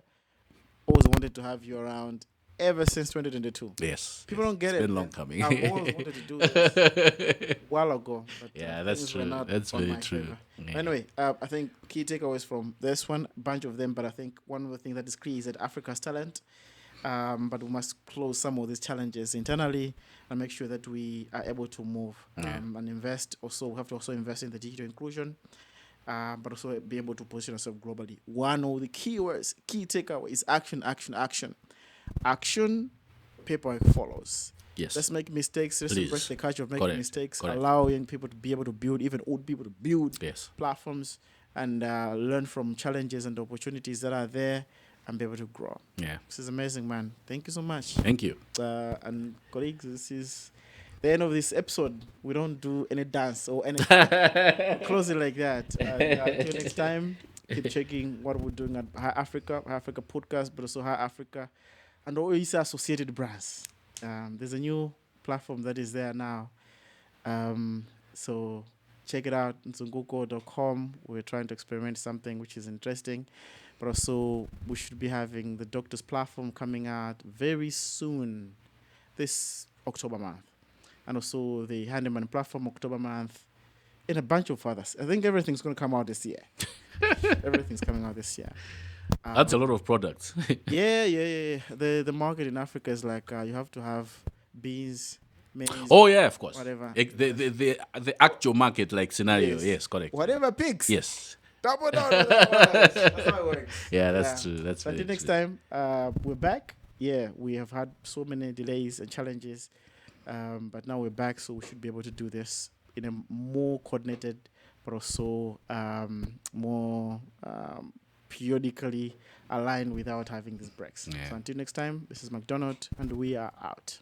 Always wanted to have you around. Ever since 2022. Yes. People don't get it. It's been long coming. I've always wanted to do this a while ago. But that's true. That's very true. Yeah. Anyway, I think key takeaways from this one, a bunch of them, but I think one of the things that is key is that Africa's talent. But we must close some of these challenges internally and make sure that we are able to move and invest. Also, we have to also invest in the digital inclusion. But also be able to position ourselves globally. One of the key takeaway is action, action, action. Action, paperwork follows. Yes. Let's make mistakes. Let's embrace the culture of making mistakes. Correct. Allow young people to be able to build, even old people to build platforms and learn from challenges and opportunities that are there and be able to grow. Yeah. This is amazing, man. Thank you so much. Thank you. And colleagues, this is the end of this episode. We don't do any dance or anything. Close it like that. Until next time, keep checking what we're doing at High Africa Podcast, but also High Africa. And always associated brands. There's a new platform that is there now. So check it out, nzunguko.com. We're trying to experiment something which is interesting. But also, we should be having the Doctors platform coming out very soon, this October month. And also the Handyman platform, October month, and a bunch of others. I think everything's going to come out this year. Everything's coming out this year. That's a lot of products. Yeah. The market in Africa is like you have to have beans, maize. Oh yeah, of course. Whatever. The actual market like scenario. Yes, correct. Whatever pigs. Yes. Double down. That's how it works. Yeah, that's true. That's until next time, we're back. Yeah, we have had so many delays and challenges, but now we're back, so we should be able to do this in a more coordinated, but also more periodically aligned without having these breaks. Yeah. So until next time, this is McDonald, and we are out.